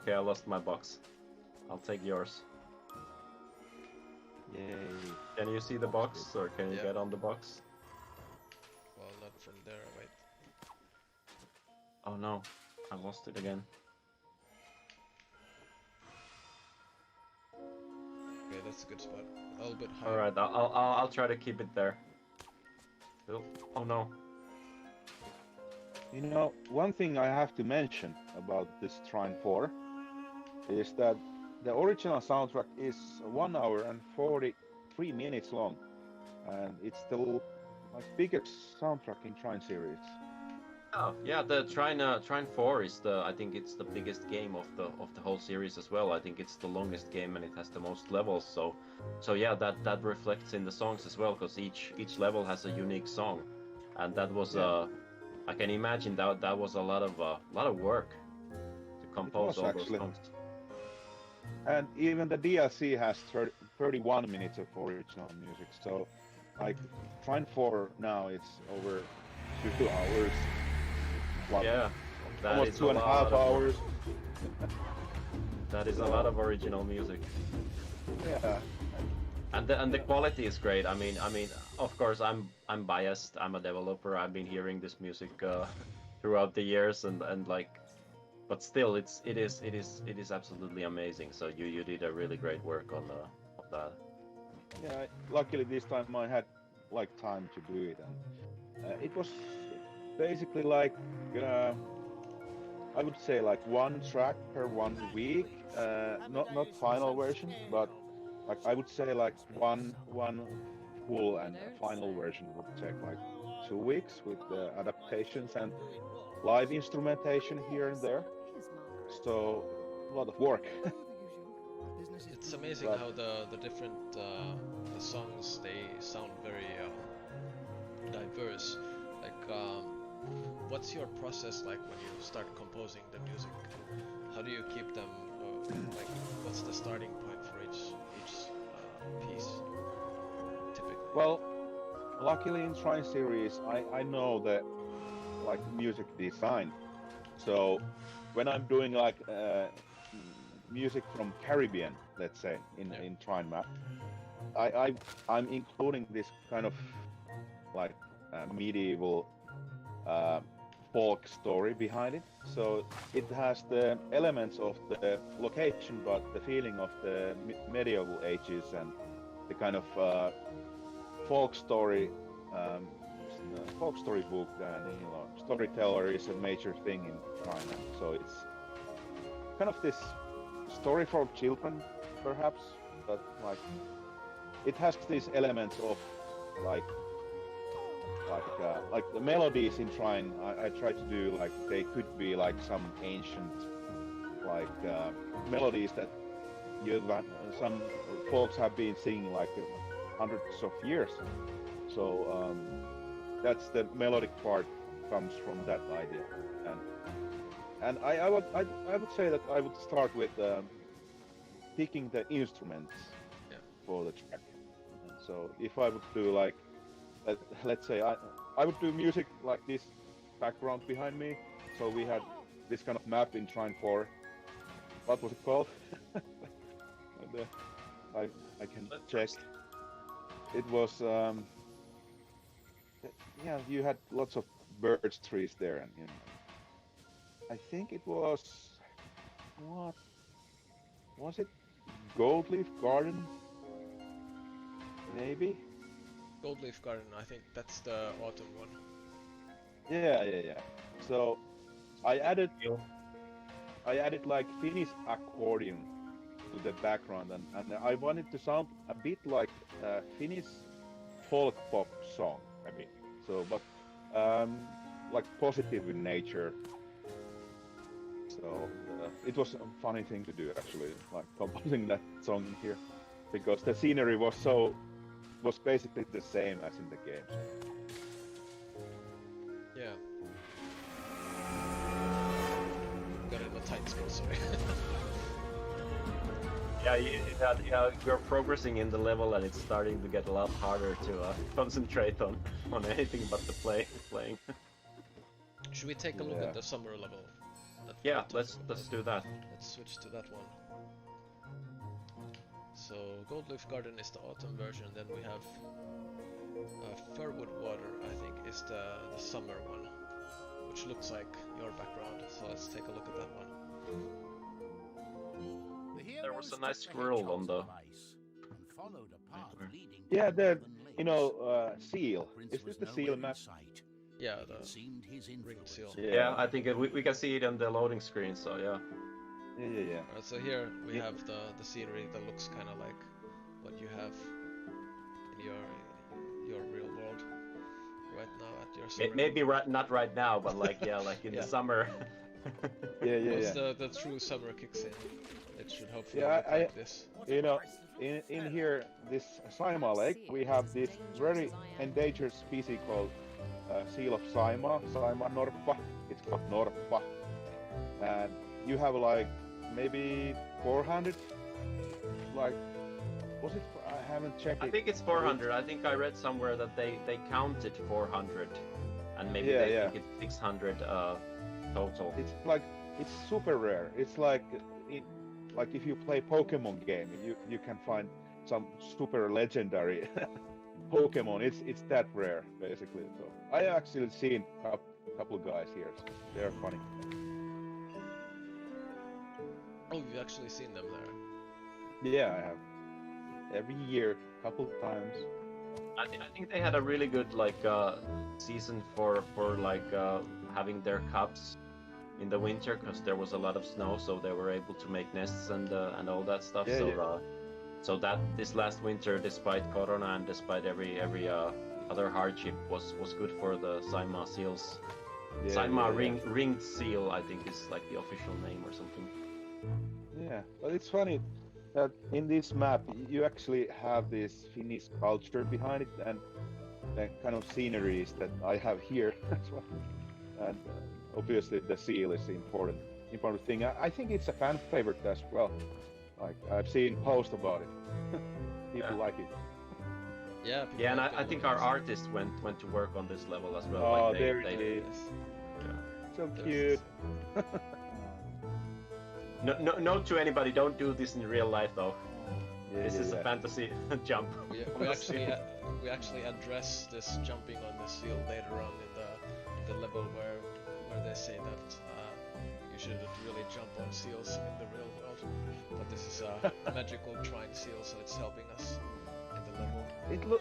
Okay, I lost my box. I'll take yours. Yay. Can you see the box, or can you get on the box? Well, not from there, wait. Oh no, I lost it again. Okay, that's a good spot. A little bit higher. Alright, I'll try to keep it there. Oh no. You know, one thing I have to mention about this Trine 4 is that the original soundtrack is 1 hour and 43 minutes long, and it's the like biggest soundtrack in Trine series. Oh yeah, the Trine 4 is I think it's the biggest game of the whole series as well. I think it's the longest game and it has the most levels. So yeah, that reflects in the songs as well, because each level has a unique song, and that was I can imagine that was a lot of work to compose all those songs. And even the DLC has 31 minutes of original music. So, like, Trine 4 now it's over 2 hours. Yeah, that almost is 2.5 hours. That is a lot of original music. Yeah. And the quality is great. I mean, of course, I'm biased. I'm a developer. I've been hearing this music throughout the years, and like, but still, it is absolutely amazing. So you did a really great work on that. Yeah, luckily this time I had like time to do it, and it was basically like I would say like 1 track per 1 week. Not final version, but like I would say like one full and final version would take like 2 weeks with the adaptations and live instrumentation here and there. So a lot of work. It's amazing how the different the songs, they sound very diverse. Like, what's your process like when you start composing the music? How do you keep them? Like, what's the starting point for each piece? Typically. Well, luckily in Trine series, I know the like music design. So when I'm doing like music from Caribbean, let's say in Trine map, I'm including this kind of like medieval folk story behind it. So it has the elements of the location, but the feeling of the medieval ages and the kind of folk story book, and you know, storyteller is a major thing in Trine. So it's kind of this story for children, perhaps, but like it has these elements of like the melodies in Trine. I try to do like they could be like some ancient like melodies that some folks have been singing like hundreds of years. So that's the melodic part comes from that idea, and I would say that I would start with picking the instruments for the track. So if I would do like let's say I would do music like this background behind me. So we had this kind of map in Trine 4. What was it called? I can check. It was yeah, you had lots of birch trees there, and you know, I think it was what was it? Goldleaf Garden? Maybe. Goldleaf Garden, I think that's the autumn one. Yeah. So I added like Finnish accordion to the background, and I wanted to sound a bit like Finnish folk pop song, a bit. So, but like positive in nature. So it was a funny thing to do actually, like composing that song here, because the scenery was basically the same as in the games. Yeah. Got it in a tight spot, sorry. Yeah, you're progressing in the level, and it's starting to get a lot harder to concentrate on anything but the playing. Should we take a look at the summer level? Yeah, let's do that. Let's switch to that one. So Goldleaf Garden is the autumn version. Then we have Firwood Water, I think, is the summer one, which looks like your background. So let's take a look at that one. There was a nice squirrel on the. Yeah, the seal. Is this the seal map? Yeah, the ringed seal. Yeah, I think we can see it on the loading screen. So yeah. Yeah. Alright, so here we have the scenery that looks kind of like what you have in your real world right now at your summer. Maybe not right now, but like like in the summer. Once the true summer kicks in, it should hopefully look like this. In here, this Saimaa Lake, we have this very endangered species called seal of Saimaa, Saimaa norppa. It's called norppa, and you have like maybe 400. Like, was it? I haven't checked. I think it's 400. I think I read somewhere that they counted 400, and maybe they think it's 600 total. It's like it's super rare. It's like like if you play Pokemon game, you can find some super legendary Pokemon. It's that rare basically. So I actually seen a couple of guys here. So they're funny. Oh, you've actually seen them there? Yeah, I have. Every year, couple of times. I think they had a really good season for having their cubs in the winter, because there was a lot of snow, so they were able to make nests and all that stuff. So that this last winter, despite Corona and despite every other hardship, was good for the Saimaa seals. Saimaa ringed seal, I think, is like the official name or something. Yeah, but it's funny that in this map you actually have this Finnish culture behind it, and the kind of sceneries that I have here as well. And obviously the seal is the important thing. I think it's a fan favorite as well. Like, I've seen posts about it. People like it. Yeah, and I think our artist went to work on this level as well. Oh, like there it is. So cute. Note to anybody: don't do this in real life, though. This is a fantasy jump. We actually address this jumping on the seal later on in the level where they say that you shouldn't really jump on seals in the real world. But this is a magical trine seal, so it's helping us in the level.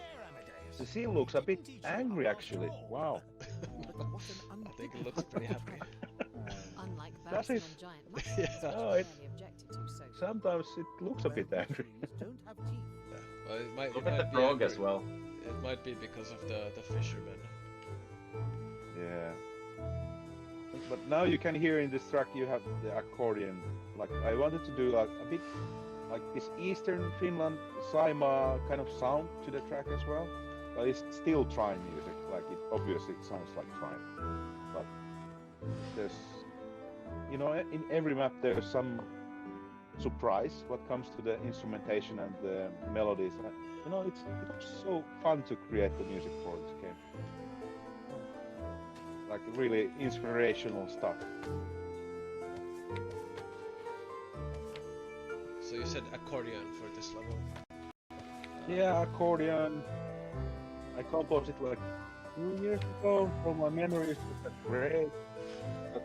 The seal looks a bit angry, actually. Wow. I think it looks pretty happy. Unlike Does it? Oh, sometimes it looks a bit angry. Well, it might Look be at the frog angry. as well. It might be because of the fishermen. Yeah. But now you can hear in this track you have the accordion. Like, I wanted to do like a bit like this Eastern Finland Saimaa kind of sound to the track as well. But it's still trine music. Like, it obviously sounds like trine. But there's, in every map there's some surprise what comes to the instrumentation and the melodies. It's so fun to create the music for this game. Like, really inspirational stuff. So you said accordion for this level? Yeah, accordion. I composed it like 2 years ago. From my memory, it's great. But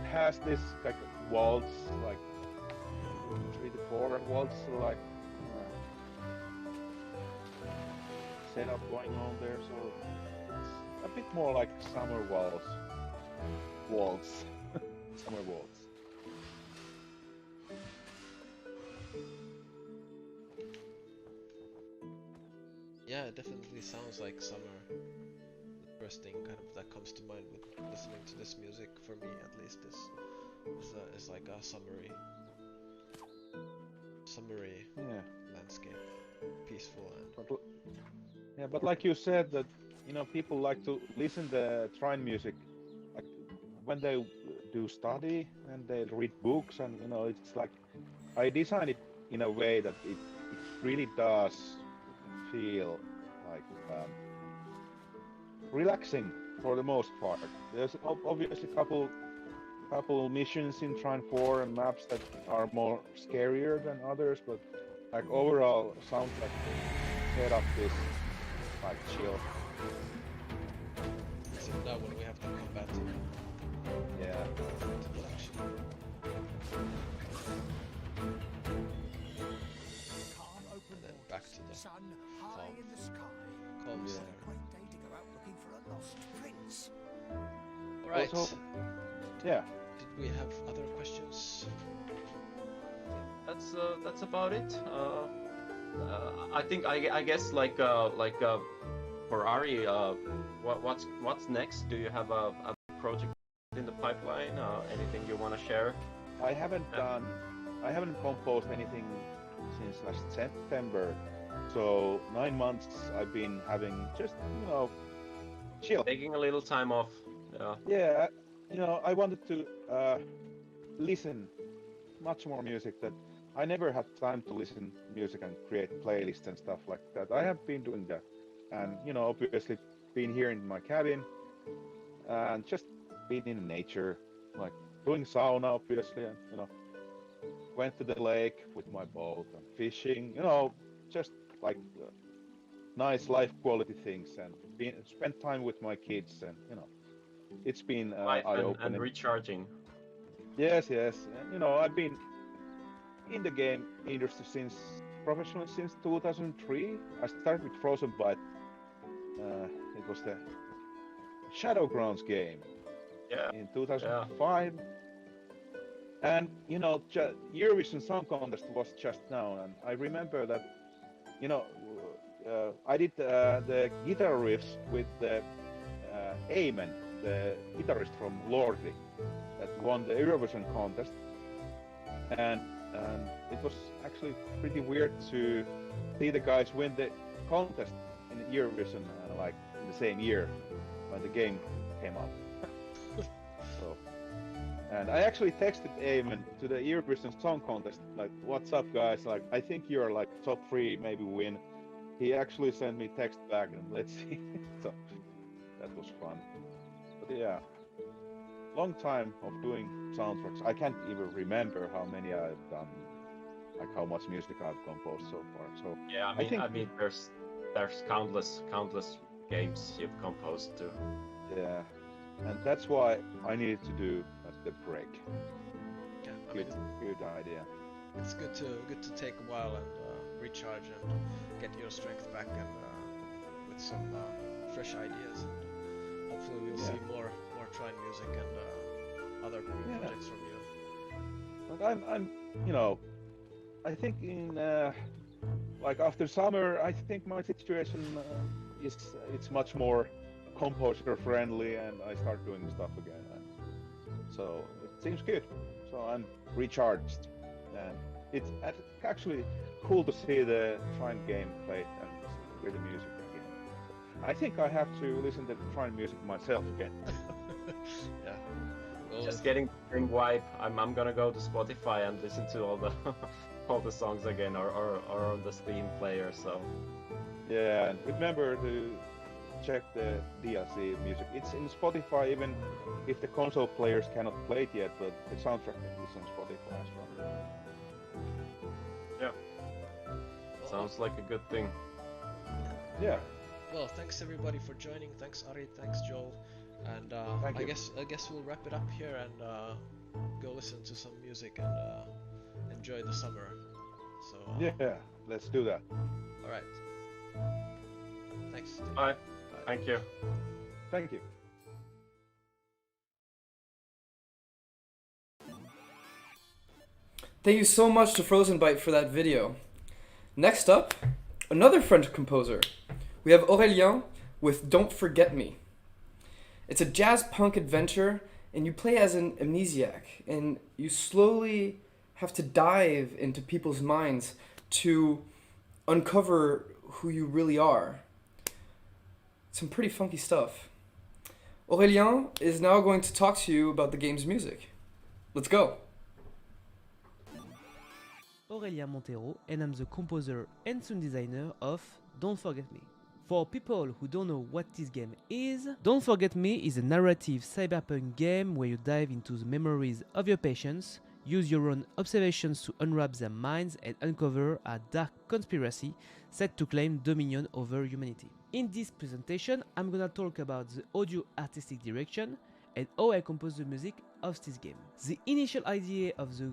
it has this like waltz, like 3 to 4 waltz, like setup going on there. So it's a bit more like summer waltz. Summer waltz. Yeah, it definitely sounds like summer. The first thing kind of that comes to mind with listening to this music, for me at least, is like a summery landscape, peaceful and. But like you said, that people like to listen the trine music, like when they do study and they read books, and it's like I designed it in a way that it really does feel like relaxing for the most part. There's obviously couple missions in Trine 4 and maps that are more scarier than others, but like overall soundtrack setup is like chill. Except now when we have to combat. Yeah. And then back to the Sun high in the sky. calm It's center. a great day to go out looking for a lost prince. Alright. Also, yeah. Did we have other questions? That's about it. I think I guess like for Ari, what's next? Do you have a project in the pipeline? Anything you want to share? I haven't composed anything since last September. So 9 months I've been having just, chill. Taking a little time off. Yeah, I wanted to listen much more music that I never had time to listen music and create playlists and stuff like that. I have been doing that, and obviously been here in my cabin and just being in nature, like doing sauna, obviously, and went to the lake with my boat and fishing. Just like nice life quality things, and spent time with my kids, and it's been eye-opening and recharging. Yes. And, I've been in the game industry professionally since 2003. I started with Frozen Byte. It was the Shadowgrounds game in 2005. And Eurovision Song Contest was just now, and I remember that I did the guitar riffs with Eamon, the guitarist from Lordi, that won the Eurovision contest, and it was actually pretty weird to see the guys win the contest in Eurovision like in the same year when the game came up. So, and I actually texted Eamon to the Eurovision Song Contest, like, "What's up, guys? Like, I think you're like top 3, maybe win." He actually sent me text back, and let's see. So that was fun. But yeah, long time of doing soundtracks. I can't even remember how many I've done, like how much music I've composed so far. So yeah, I mean, there's countless games you've composed too. Yeah, and that's why I needed to do the break. Yeah, good idea. It's good to take a while and recharge and get your strength back, and with some fresh ideas. And hopefully we'll see more Trine music and other projects from you. But I'm I think in like after summer, I think my situation it's much more composer friendly, and I start doing stuff again, and so it seems good. So I'm recharged, and it's actually cool to see the Trine gameplay and hear the music again. I think I have to listen to the Trine music myself again. Yeah. Well, just getting the vibe. I'm gonna go to Spotify and listen to all the all the songs again, or on the Steam player. So yeah, and remember to check the DLC music. It's in Spotify, even if the console players cannot play it yet, but the soundtrack is on Spotify as well. Yeah, sounds like a good thing. Yeah. Well, thanks everybody for joining. Thanks Ari, thanks Joel, and Thank I you. guess we'll wrap it up here and go listen to some music and enjoy the summer. So Yeah, let's do that. all right. Thanks. Bye. Thank you. Thank you. Thank you so much to Frozen Byte for that video. Next up, another French composer. We have Aurélien with Don't Forget Me. It's a jazz punk adventure, and you play as an amnesiac, and you slowly have to dive into people's minds to uncover who you really are. Some pretty funky stuff. Aurélien is now going to talk to you about the game's music. Let's go. Aurélien Montero, and I'm the composer and sound designer of Don't Forget Me. For people who don't know what this game is, Don't Forget Me is a narrative cyberpunk game where you dive into the memories of your patients, use your own observations to unwrap their minds and uncover a dark conspiracy set to claim dominion over humanity. In this presentation, I'm gonna talk about the audio artistic direction and how I compose the music of this game. The initial idea of the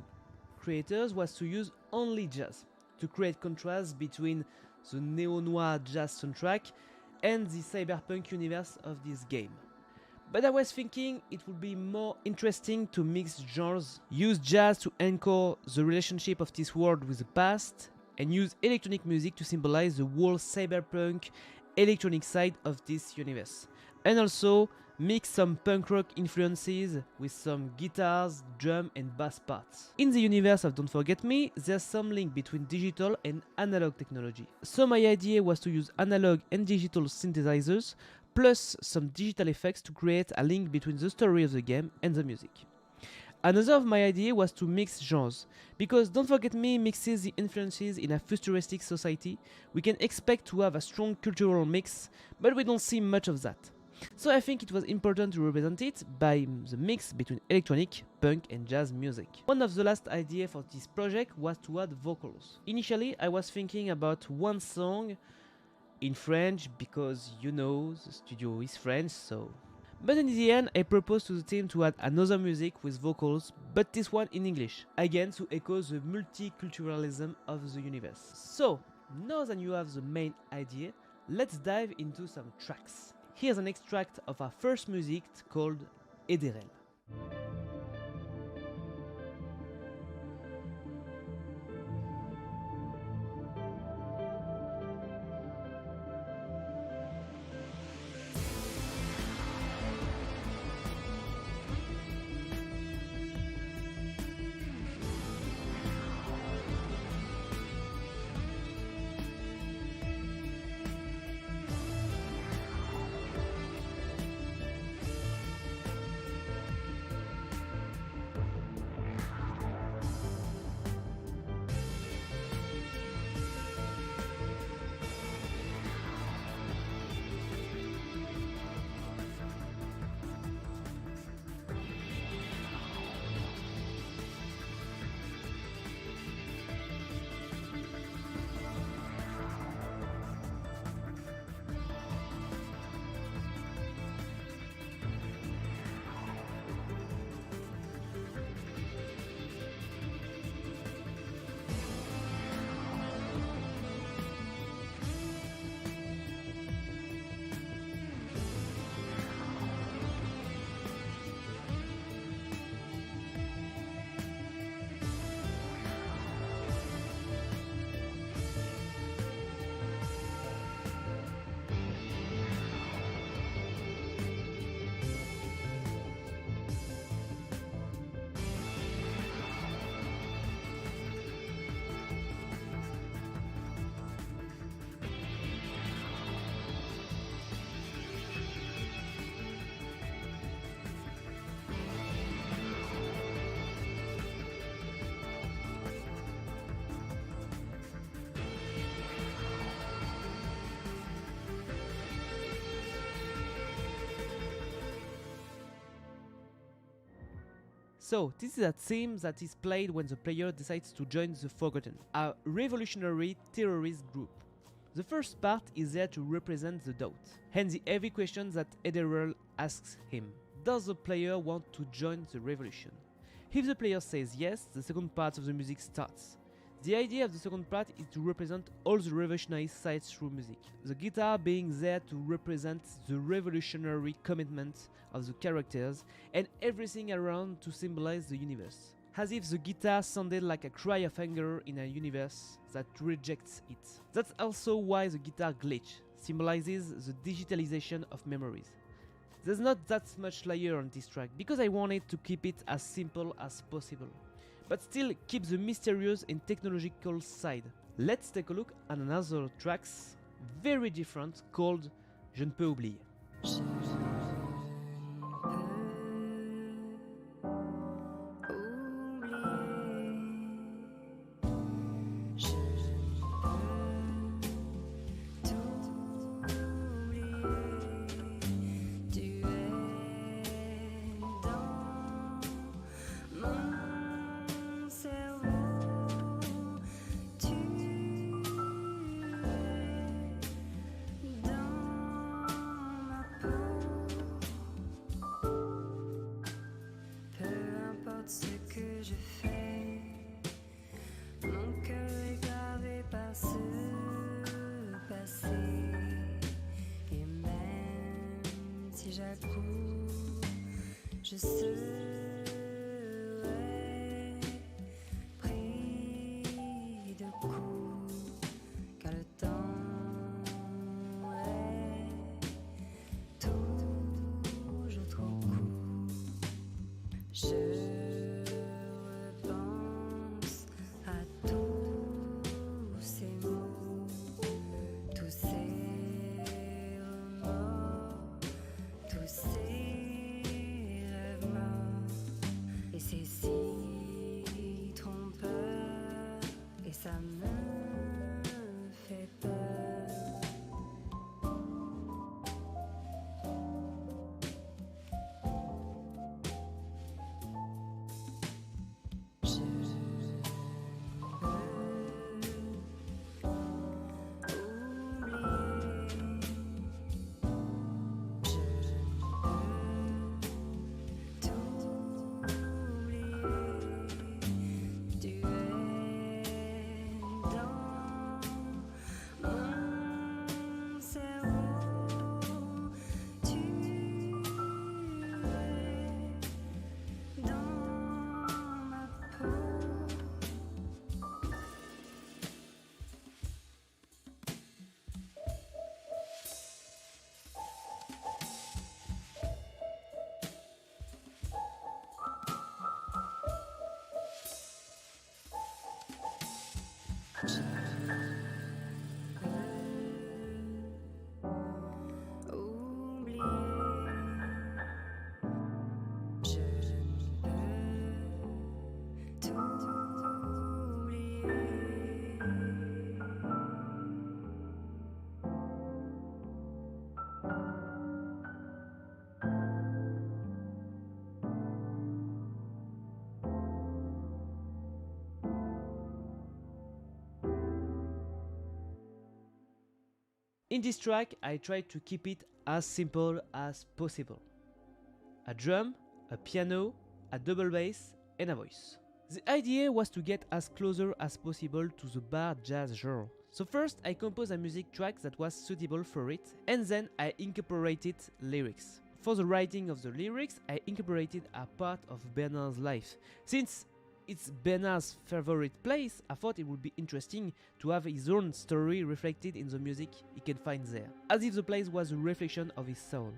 creators was to use only jazz, to create contrast between the neo-noir jazz soundtrack and the cyberpunk universe of this game. But I was thinking it would be more interesting to mix genres, use jazz to anchor the relationship of this world with the past, and use electronic music to symbolize the whole cyberpunk electronic side of this universe. And also mix some punk rock influences with some guitars, drum and bass parts. In the universe of Don't Forget Me, there's some link between digital and analog technology. So my idea was to use analog and digital synthesizers plus some digital effects to create a link between the story of the game and the music. Another of my idea was to mix genres, because Don't Forget Me mixes the influences in a futuristic society. We can expect to have a strong cultural mix, but we don't see much of that. So I think it was important to represent it by the mix between electronic, punk and jazz music. One of the last ideas for this project was to add vocals. Initially I was thinking about one song in French because you know the studio is French, so... But in the end I proposed to the team to add another music with vocals, but this one in English, again to echo the multiculturalism of the universe. So, now that you have the main idea, let's dive into some tracks. Here's an extract of our first music called Ederel. So, this is a theme that is played when the player decides to join the Forgotten, a revolutionary terrorist group. The first part is there to represent the doubt, hence the heavy question that Ederel asks him. Does the player want to join the revolution? If the player says yes, the second part of the music starts. The idea of the second part is to represent all the revolutionary sides through music. The guitar being there to represent the revolutionary commitment of the characters and everything around to symbolize the universe. As if the guitar sounded like a cry of anger in a universe that rejects it. That's also why the guitar glitch symbolizes the digitalization of memories. There's not that much layer on this track because I wanted to keep it as simple as possible, but still keep the mysterious and technological side. Let's take a look at another tracks, very different, called Je ne peux oublier. que je fais. Mon cœur est gravé par ce passé. Et même si j'accours, je serai pris de coups, car le temps est toujours trop court. Je repense à tous ces mots, tous ces remords, tous ces rêves morts. Et c'est si trompeur, et ça me fait peur. In this track, I tried to keep it as simple as possible. A drum, a piano, a double bass, and a voice. The idea was to get as closer as possible to the bar jazz genre. So first I composed a music track that was suitable for it, and then I incorporated lyrics. For the writing of the lyrics, I incorporated a part of Bernard's life. Since it's Bernard's favorite place, I thought it would be interesting to have his own story reflected in the music he can find there, as if the place was a reflection of his soul.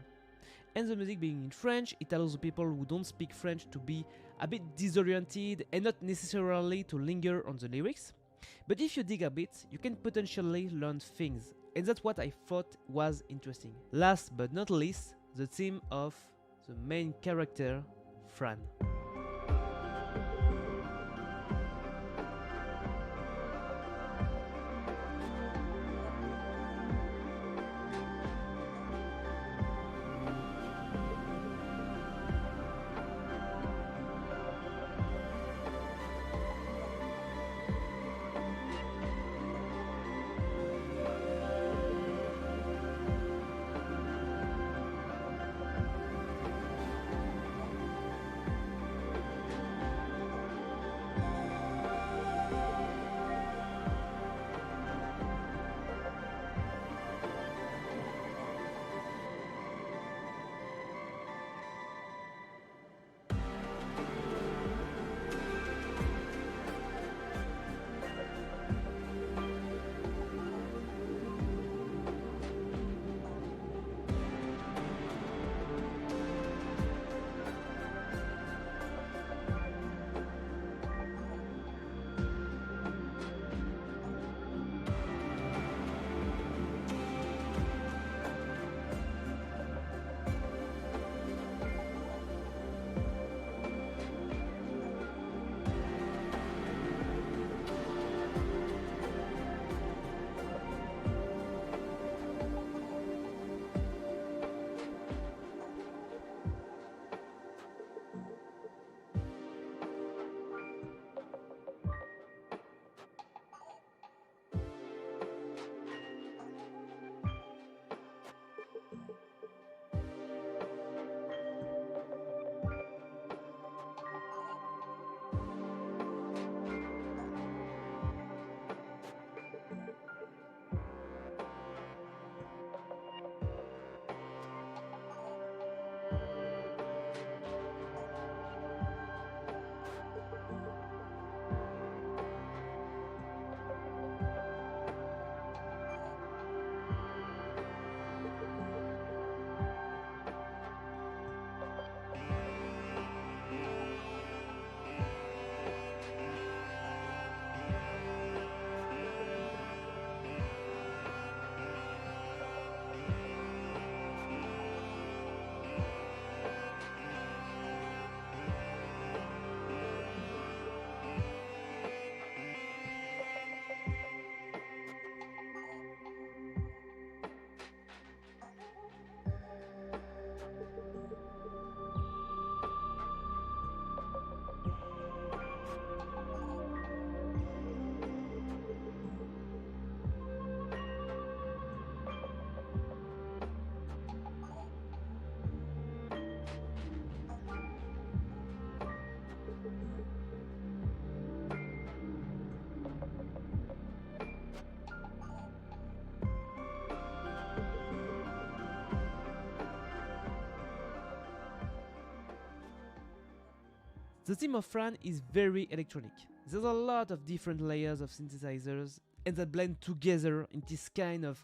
And the music being in French, it allows the people who don't speak French to be a bit disoriented and not necessarily to linger on the lyrics. But if you dig a bit, you can potentially learn things, and that's what I thought was interesting. Last but not least, the theme of the main character, Fran. The theme of Fran is very electronic. There's a lot of different layers of synthesizers and that blend together in this kind of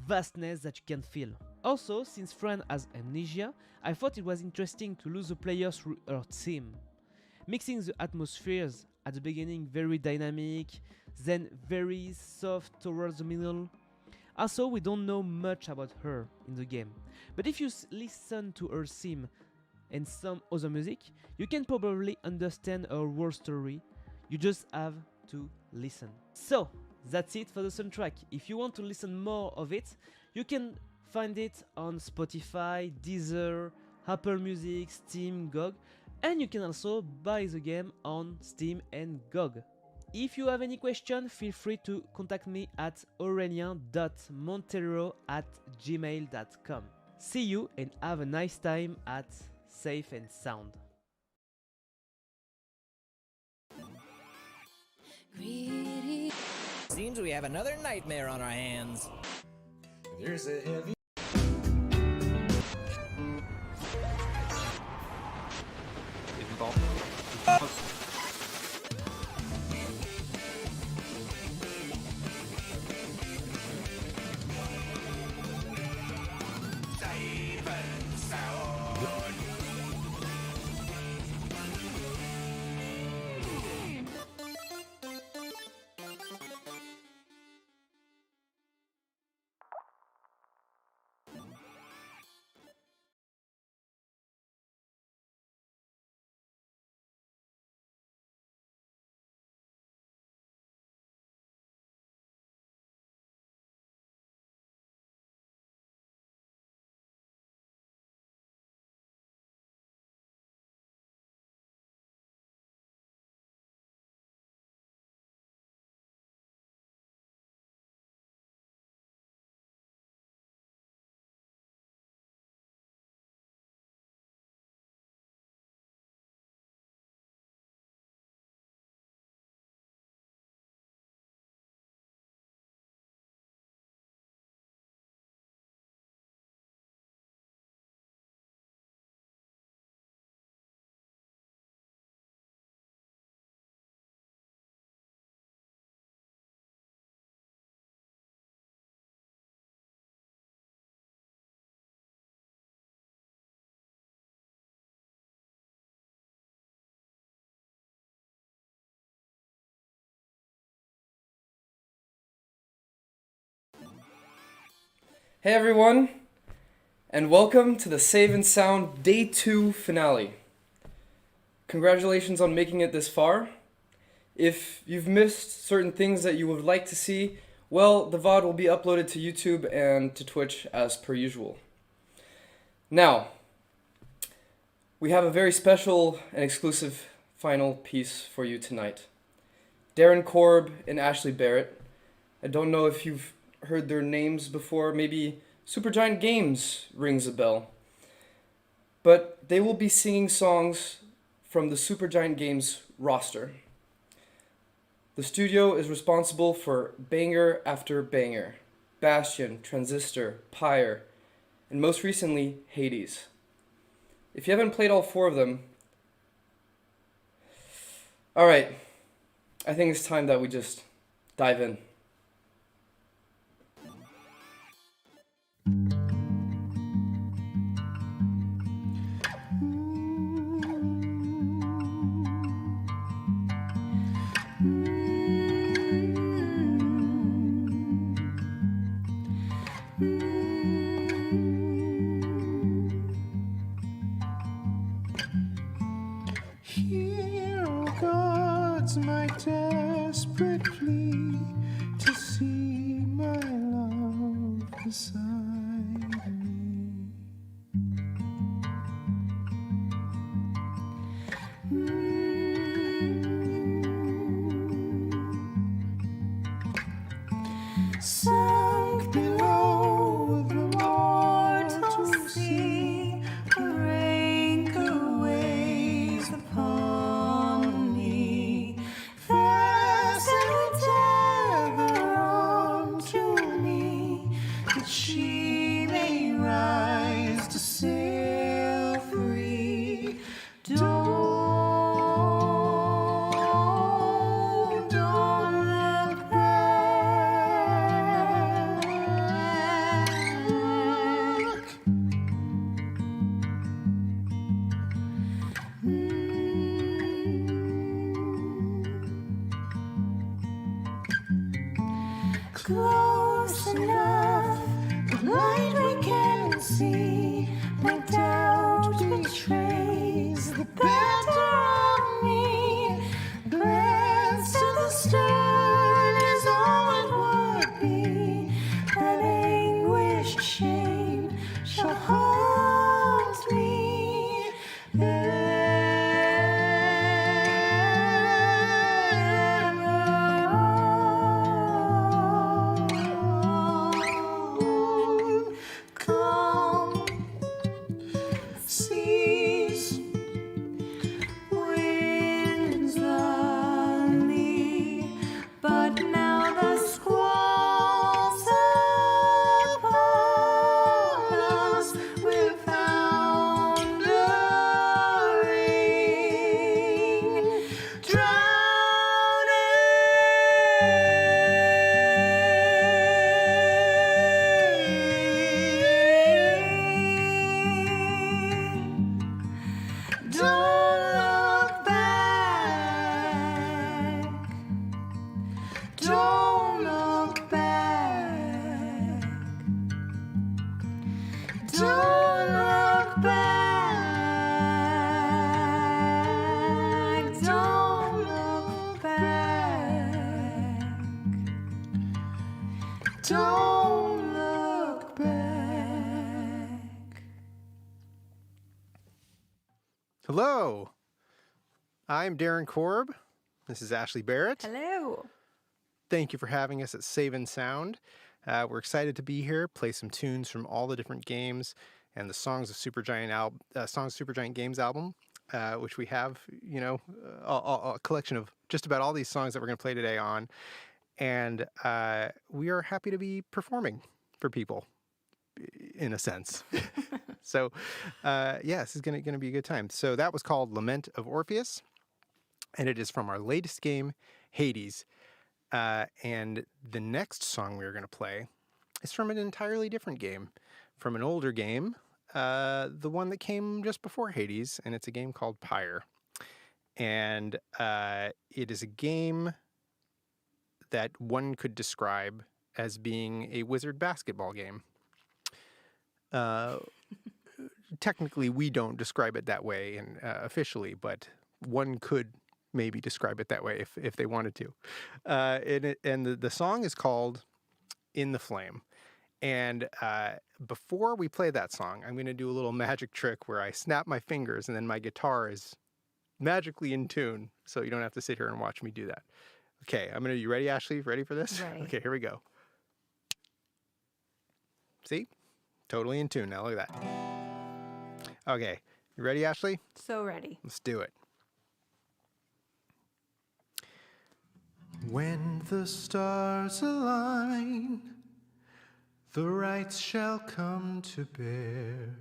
vastness that you can feel. Also, since Fran has amnesia, I thought it was interesting to lose the player through her theme. Mixing the atmospheres at the beginning very dynamic, then very soft towards the middle. Also, we don't know much about her in the game, but if you listen to her theme and some other music, you can probably understand her whole story. You just have to listen. So, that's it for the soundtrack. If you want to listen more of it, you can find it on Spotify, Deezer, Apple Music, Steam, GOG, and you can also buy the game on Steam and GOG. If you have any question, feel free to contact me at aurelien.montero@gmail.com. See you and have a nice time at Safe and Sound. Seems we have another nightmare on our hands. There's a heavy. Hey everyone, and welcome to the Save and Sound Day 2 finale. Congratulations on making it this far. If you've missed certain things that you would like to see, well, the VOD will be uploaded to YouTube and to Twitch as per usual. Now, we have a very special and exclusive final piece for you tonight. Darren Korb and Ashley Barrett. I don't know if you've heard their names before, maybe Supergiant Games rings a bell. But they will be singing songs from the Supergiant Games roster. The studio is responsible for banger after banger, Bastion, Transistor, Pyre, and most recently, Hades. If you haven't played all 4 of them, alright, I think it's time that we just dive in. Hero gods, my desperate plea to see my love beside me. Sunk below the mortal sea, a rancor weighs upon me. Fasten tether onto me, that she may rise to sail free. Don't close enough. The light we can see, no doubt betrays the better of me. Glance to the stern is all it would be. That anguished shame shall haunt me. Calm seas, winds the lee, but now the squalls upon us we're foundering, drowning. Don't look back. Don't look back. Don't look back. Don't look back. Don't look back. Hello, I'm Darren Korb. This is Ashley Barrett. Hello. Thank you for having us at Save and Sound. We're excited to be here, play some tunes from all the different games and the Songs of Supergiant Games album, which we have, a collection of just about all these songs that we're going to play today on. And we are happy to be performing for people, in a sense. So, this is going to be a good time. So that was called Lament of Orpheus, and it is from our latest game, Hades. And the next song we're going to play is from an entirely different game, from an older game, the one that came just before Hades, and it's a game called Pyre. And it is a game that one could describe as being a wizard basketball game. Technically, we don't describe it that way officially, but one could maybe describe it that way if they wanted to. And the song is called In the Flame. And before we play that song, I'm going to do a little magic trick where I snap my fingers and then my guitar is magically in tune, so you don't have to sit here and watch me do that. Okay, you ready, Ashley? Ready for this? Ready. Okay, here we go. See? Totally in tune now. Look at that. Okay, you ready, Ashley? So ready. Let's do it. When the stars align, the rights shall come to bear.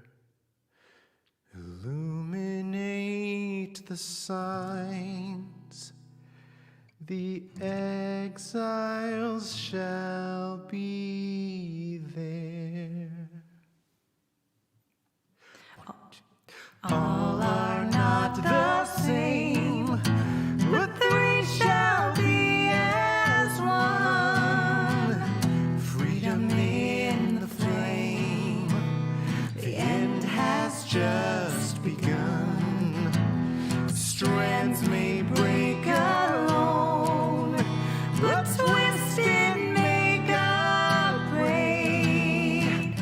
Illuminate the signs. The exiles shall be there. All are not the same, but three shall be as one. Freedom in the flame, the end has just begun. Strands may break alone, but twisted make a break.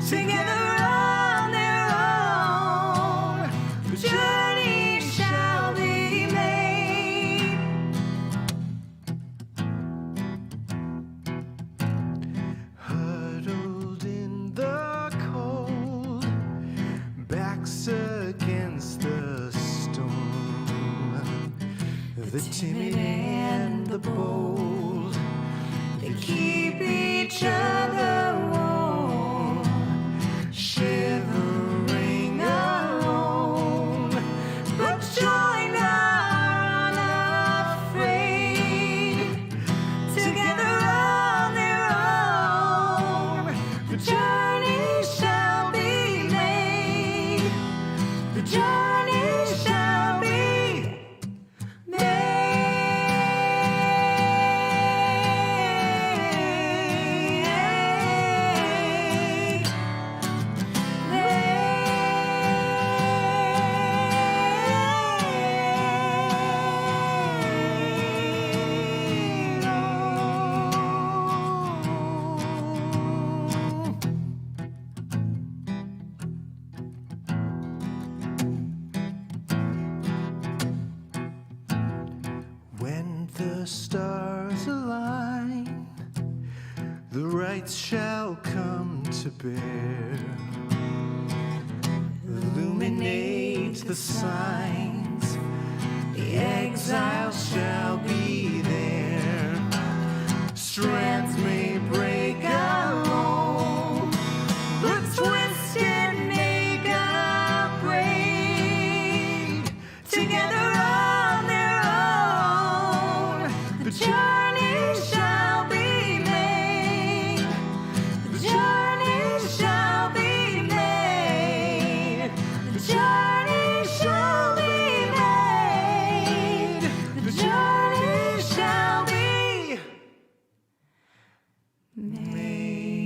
Together on their own, the journey shall be made. Huddled in the cold, backs against the storm. The timid and the bold, They keep each other warm, shivering alone, but joined are unafraid. Together on their own, the journey shall be made. The journey shall be made. the stars align, the rights shall come to bear. Illuminate the signs, the exile shall be there. Strength may break alone, but twisted make a break. Together on their own, the journey shall be made. The journey shall be made. The journey shall be made. The journey shall be made.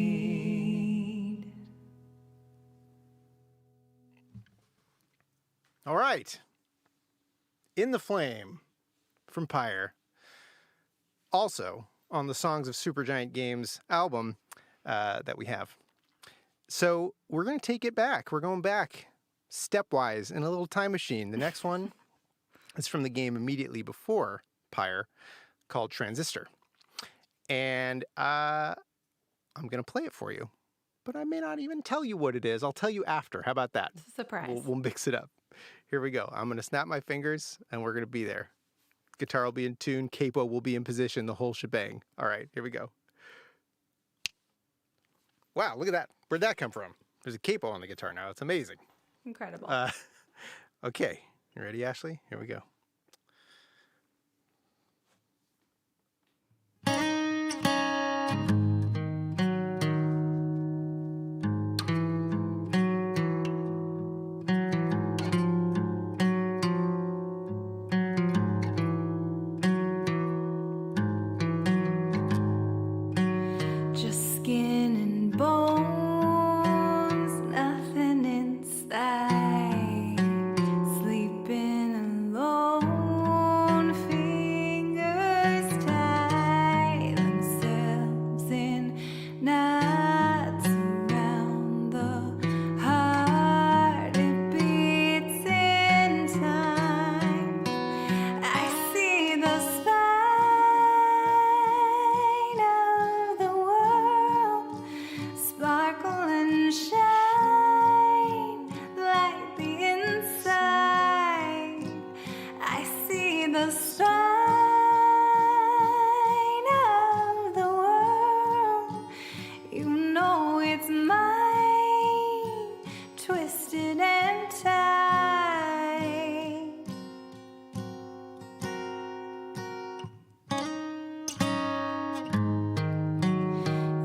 All right. In the Flame from Pyre. Also on the Songs of Supergiant Games album that we have. So we're going to take it back. We're going back stepwise in a little time machine. The next one is from the game immediately before Pyre called Transistor. And I'm going to play it for you. But I may not even tell you what it is. I'll tell you after. How about that? It's a surprise. We'll mix it up. Here we go. I'm going to snap my fingers, and we're going to be there. Guitar will be in tune. Capo will be in position. The whole shebang. All right, here we go. Wow, look at that. Where'd that come from? There's a capo on the guitar now. It's amazing. Incredible. Okay. You ready, Ashley? Here we go. Just skin and bones, nothing inside. Sleeping alone, fingers tie themselves in knots around the heart. It beats in time. I see the spine of the world sparkle and shine like the inside. I see the sign of the world. You know it's mine, twisted and tied.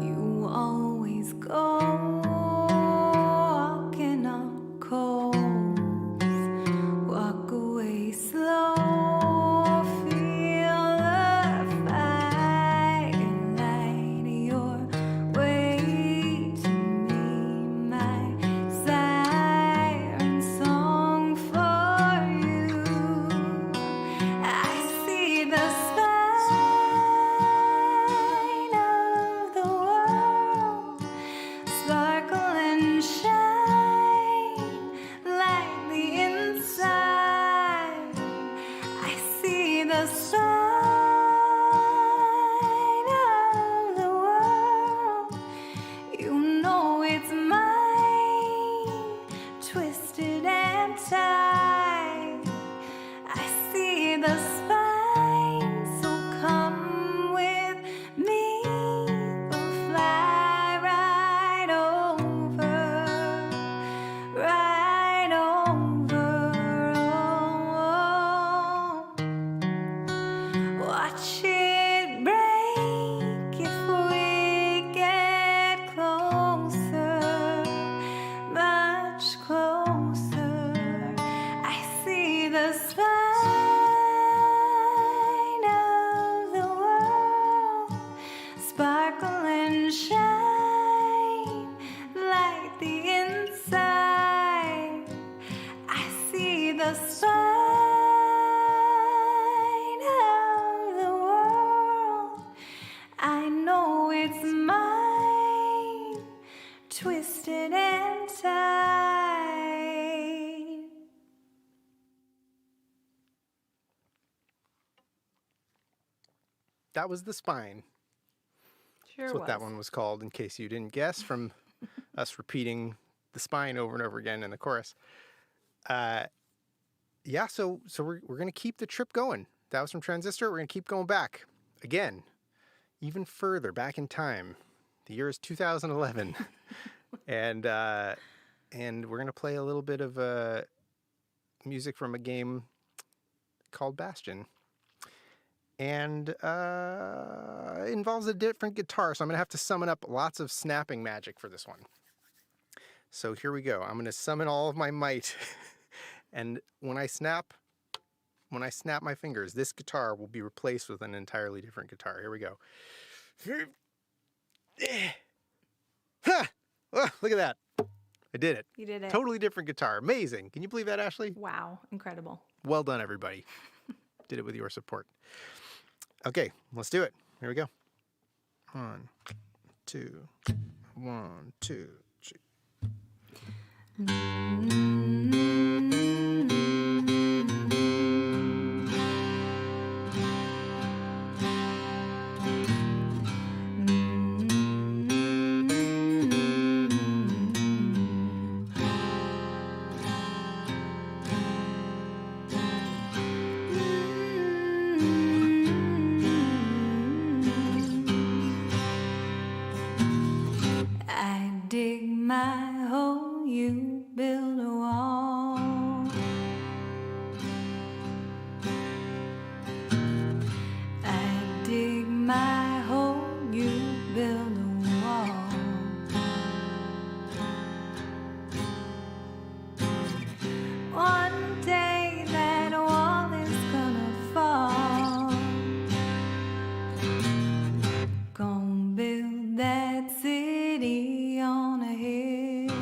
You always go walking on coals. Walk away slow, feel the fire light your way to me. My siren song for you. I see the spine of the world sparkle and shine like the inside. I see the sign of the world. You know it's mine, twisted and tied. I see the spine, so come with me. We'll fly right over, right over. Watch it break if we get closer, much closer. I see the spine of the world sparkle and shine like the inside. I see the sign of the world. I know it's mine, twisted and tied. That was The Spine. Sure That's what that one was called, in case you didn't guess from us repeating The Spine over and over again in the chorus. Yeah, so we're going to keep the trip going. That was from Transistor. We're going to keep going back. Again, even further back in time. The year is 2011. and we're going to play a little bit of music from a game called Bastion. And it involves a different guitar, so I'm going to have to summon up lots of snapping magic for this one. So here we go. I'm going to summon all of my might. And when I snap my fingers, this guitar will be replaced with an entirely different guitar. Here we go. Ha! Oh, look at that. I did it. You did it. Totally different guitar. Amazing. Can you believe that, Ashley? Wow, incredible. Well done, everybody. Did it with your support. Okay, let's do it. Here we go. 1, 2, 1, 2, 3. I dig my hole, you build a wall. I dig my hole, you build a wall. One day that wall is gonna fall. Gonna build that city on a hill.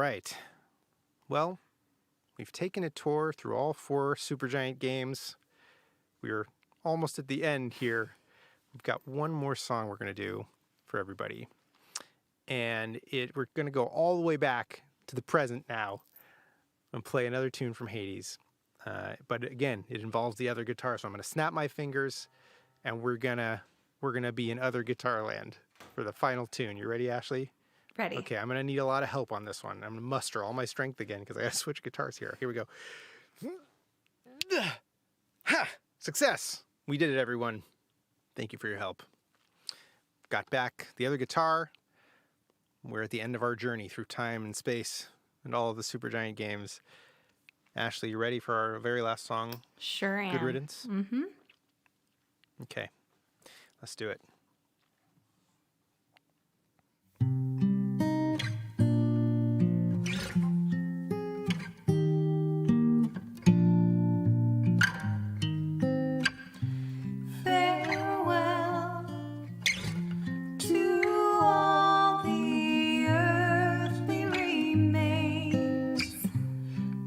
right. Well, we've taken a tour through all 4 Supergiant games. We're almost at the end here. We've got one more song we're going to do for everybody. And we're going to go all the way back to the present now and play another tune from Hades. But again, it involves the other guitar, so I'm going to snap my fingers, and we're gonna be in other guitar land for the final tune. You ready, Ashley? Ready. Okay, I'm going to need a lot of help on this one. I'm going to muster all my strength again because I got to switch guitars here. Here we go. Ha! Success! We did it, everyone. Thank you for your help. Got back the other guitar. We're at the end of our journey through time and space and all of the Supergiant games. Ashley, you ready for our very last song? Sure am. Good riddance? Mm-hmm. Okay, let's do it. Farewell to all the earthly remains.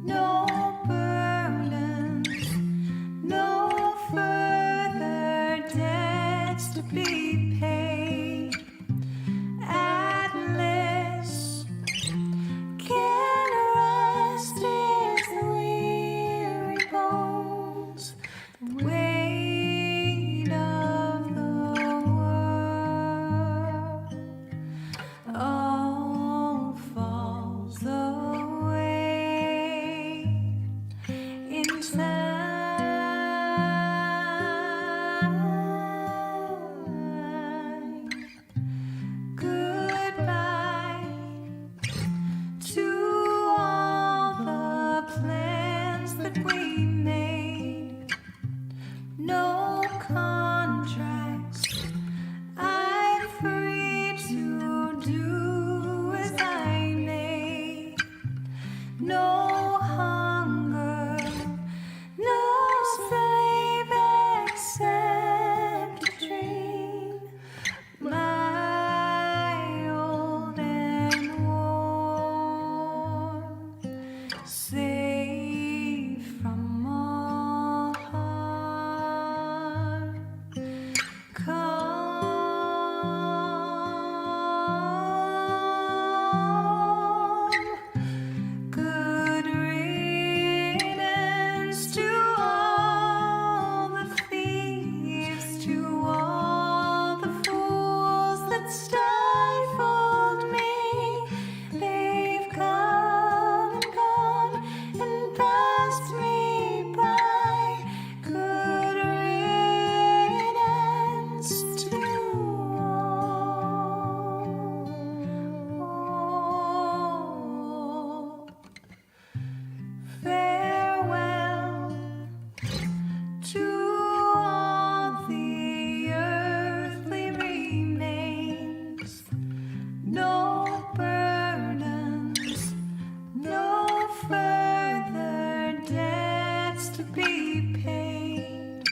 No burdens, no further debts to be paid. Atlas can rest his weary bones. The weight of the world all falls away in time. Goodbye to all the plans that we made. No contracts, I'm free to do as I may. No hunger, no slave except a dream. My old and worn, safe from all harm. Come, good riddance to all the thieves, to all the fools that stifled me. They've come and gone and passed me by. Good riddance to all. Farewell to all the earthly remains. No burdens, no further debts to be paid.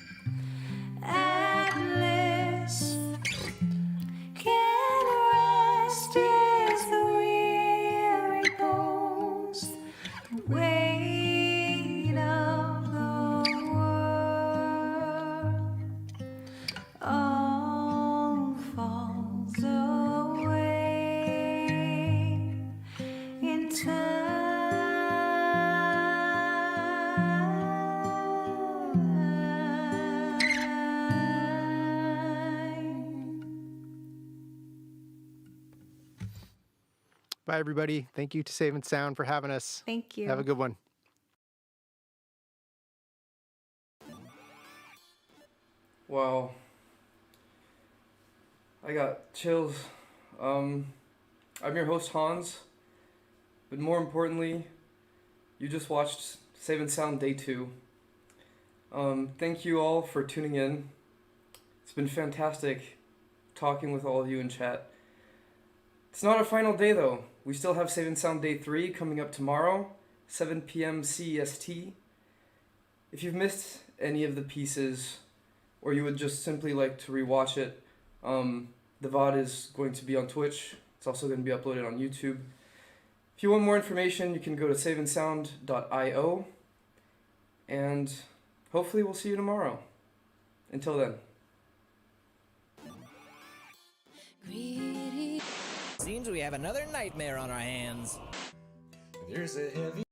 Atlas can rest his weary bones. The weight of the world all falls away in time. Bye, everybody. Thank you to Save and Sound for having us. Thank you. Have a good one. Wow. I got chills. I'm your host, Hans. But more importantly, you just watched Save and Sound Day 2. Thank you all for tuning in. It's been fantastic talking with all of you in chat. It's not our final day though. We still have Save and Sound Day 3 coming up tomorrow, 7 p.m. CEST. If you've missed any of the pieces, or you would just simply like to rewatch it, the VOD is going to be on Twitch. It's also going to be uploaded on YouTube. If you want more information, you can go to saveandsound.io, and hopefully we'll see you tomorrow. Until then. Seems we have another nightmare on our hands. There's a heavy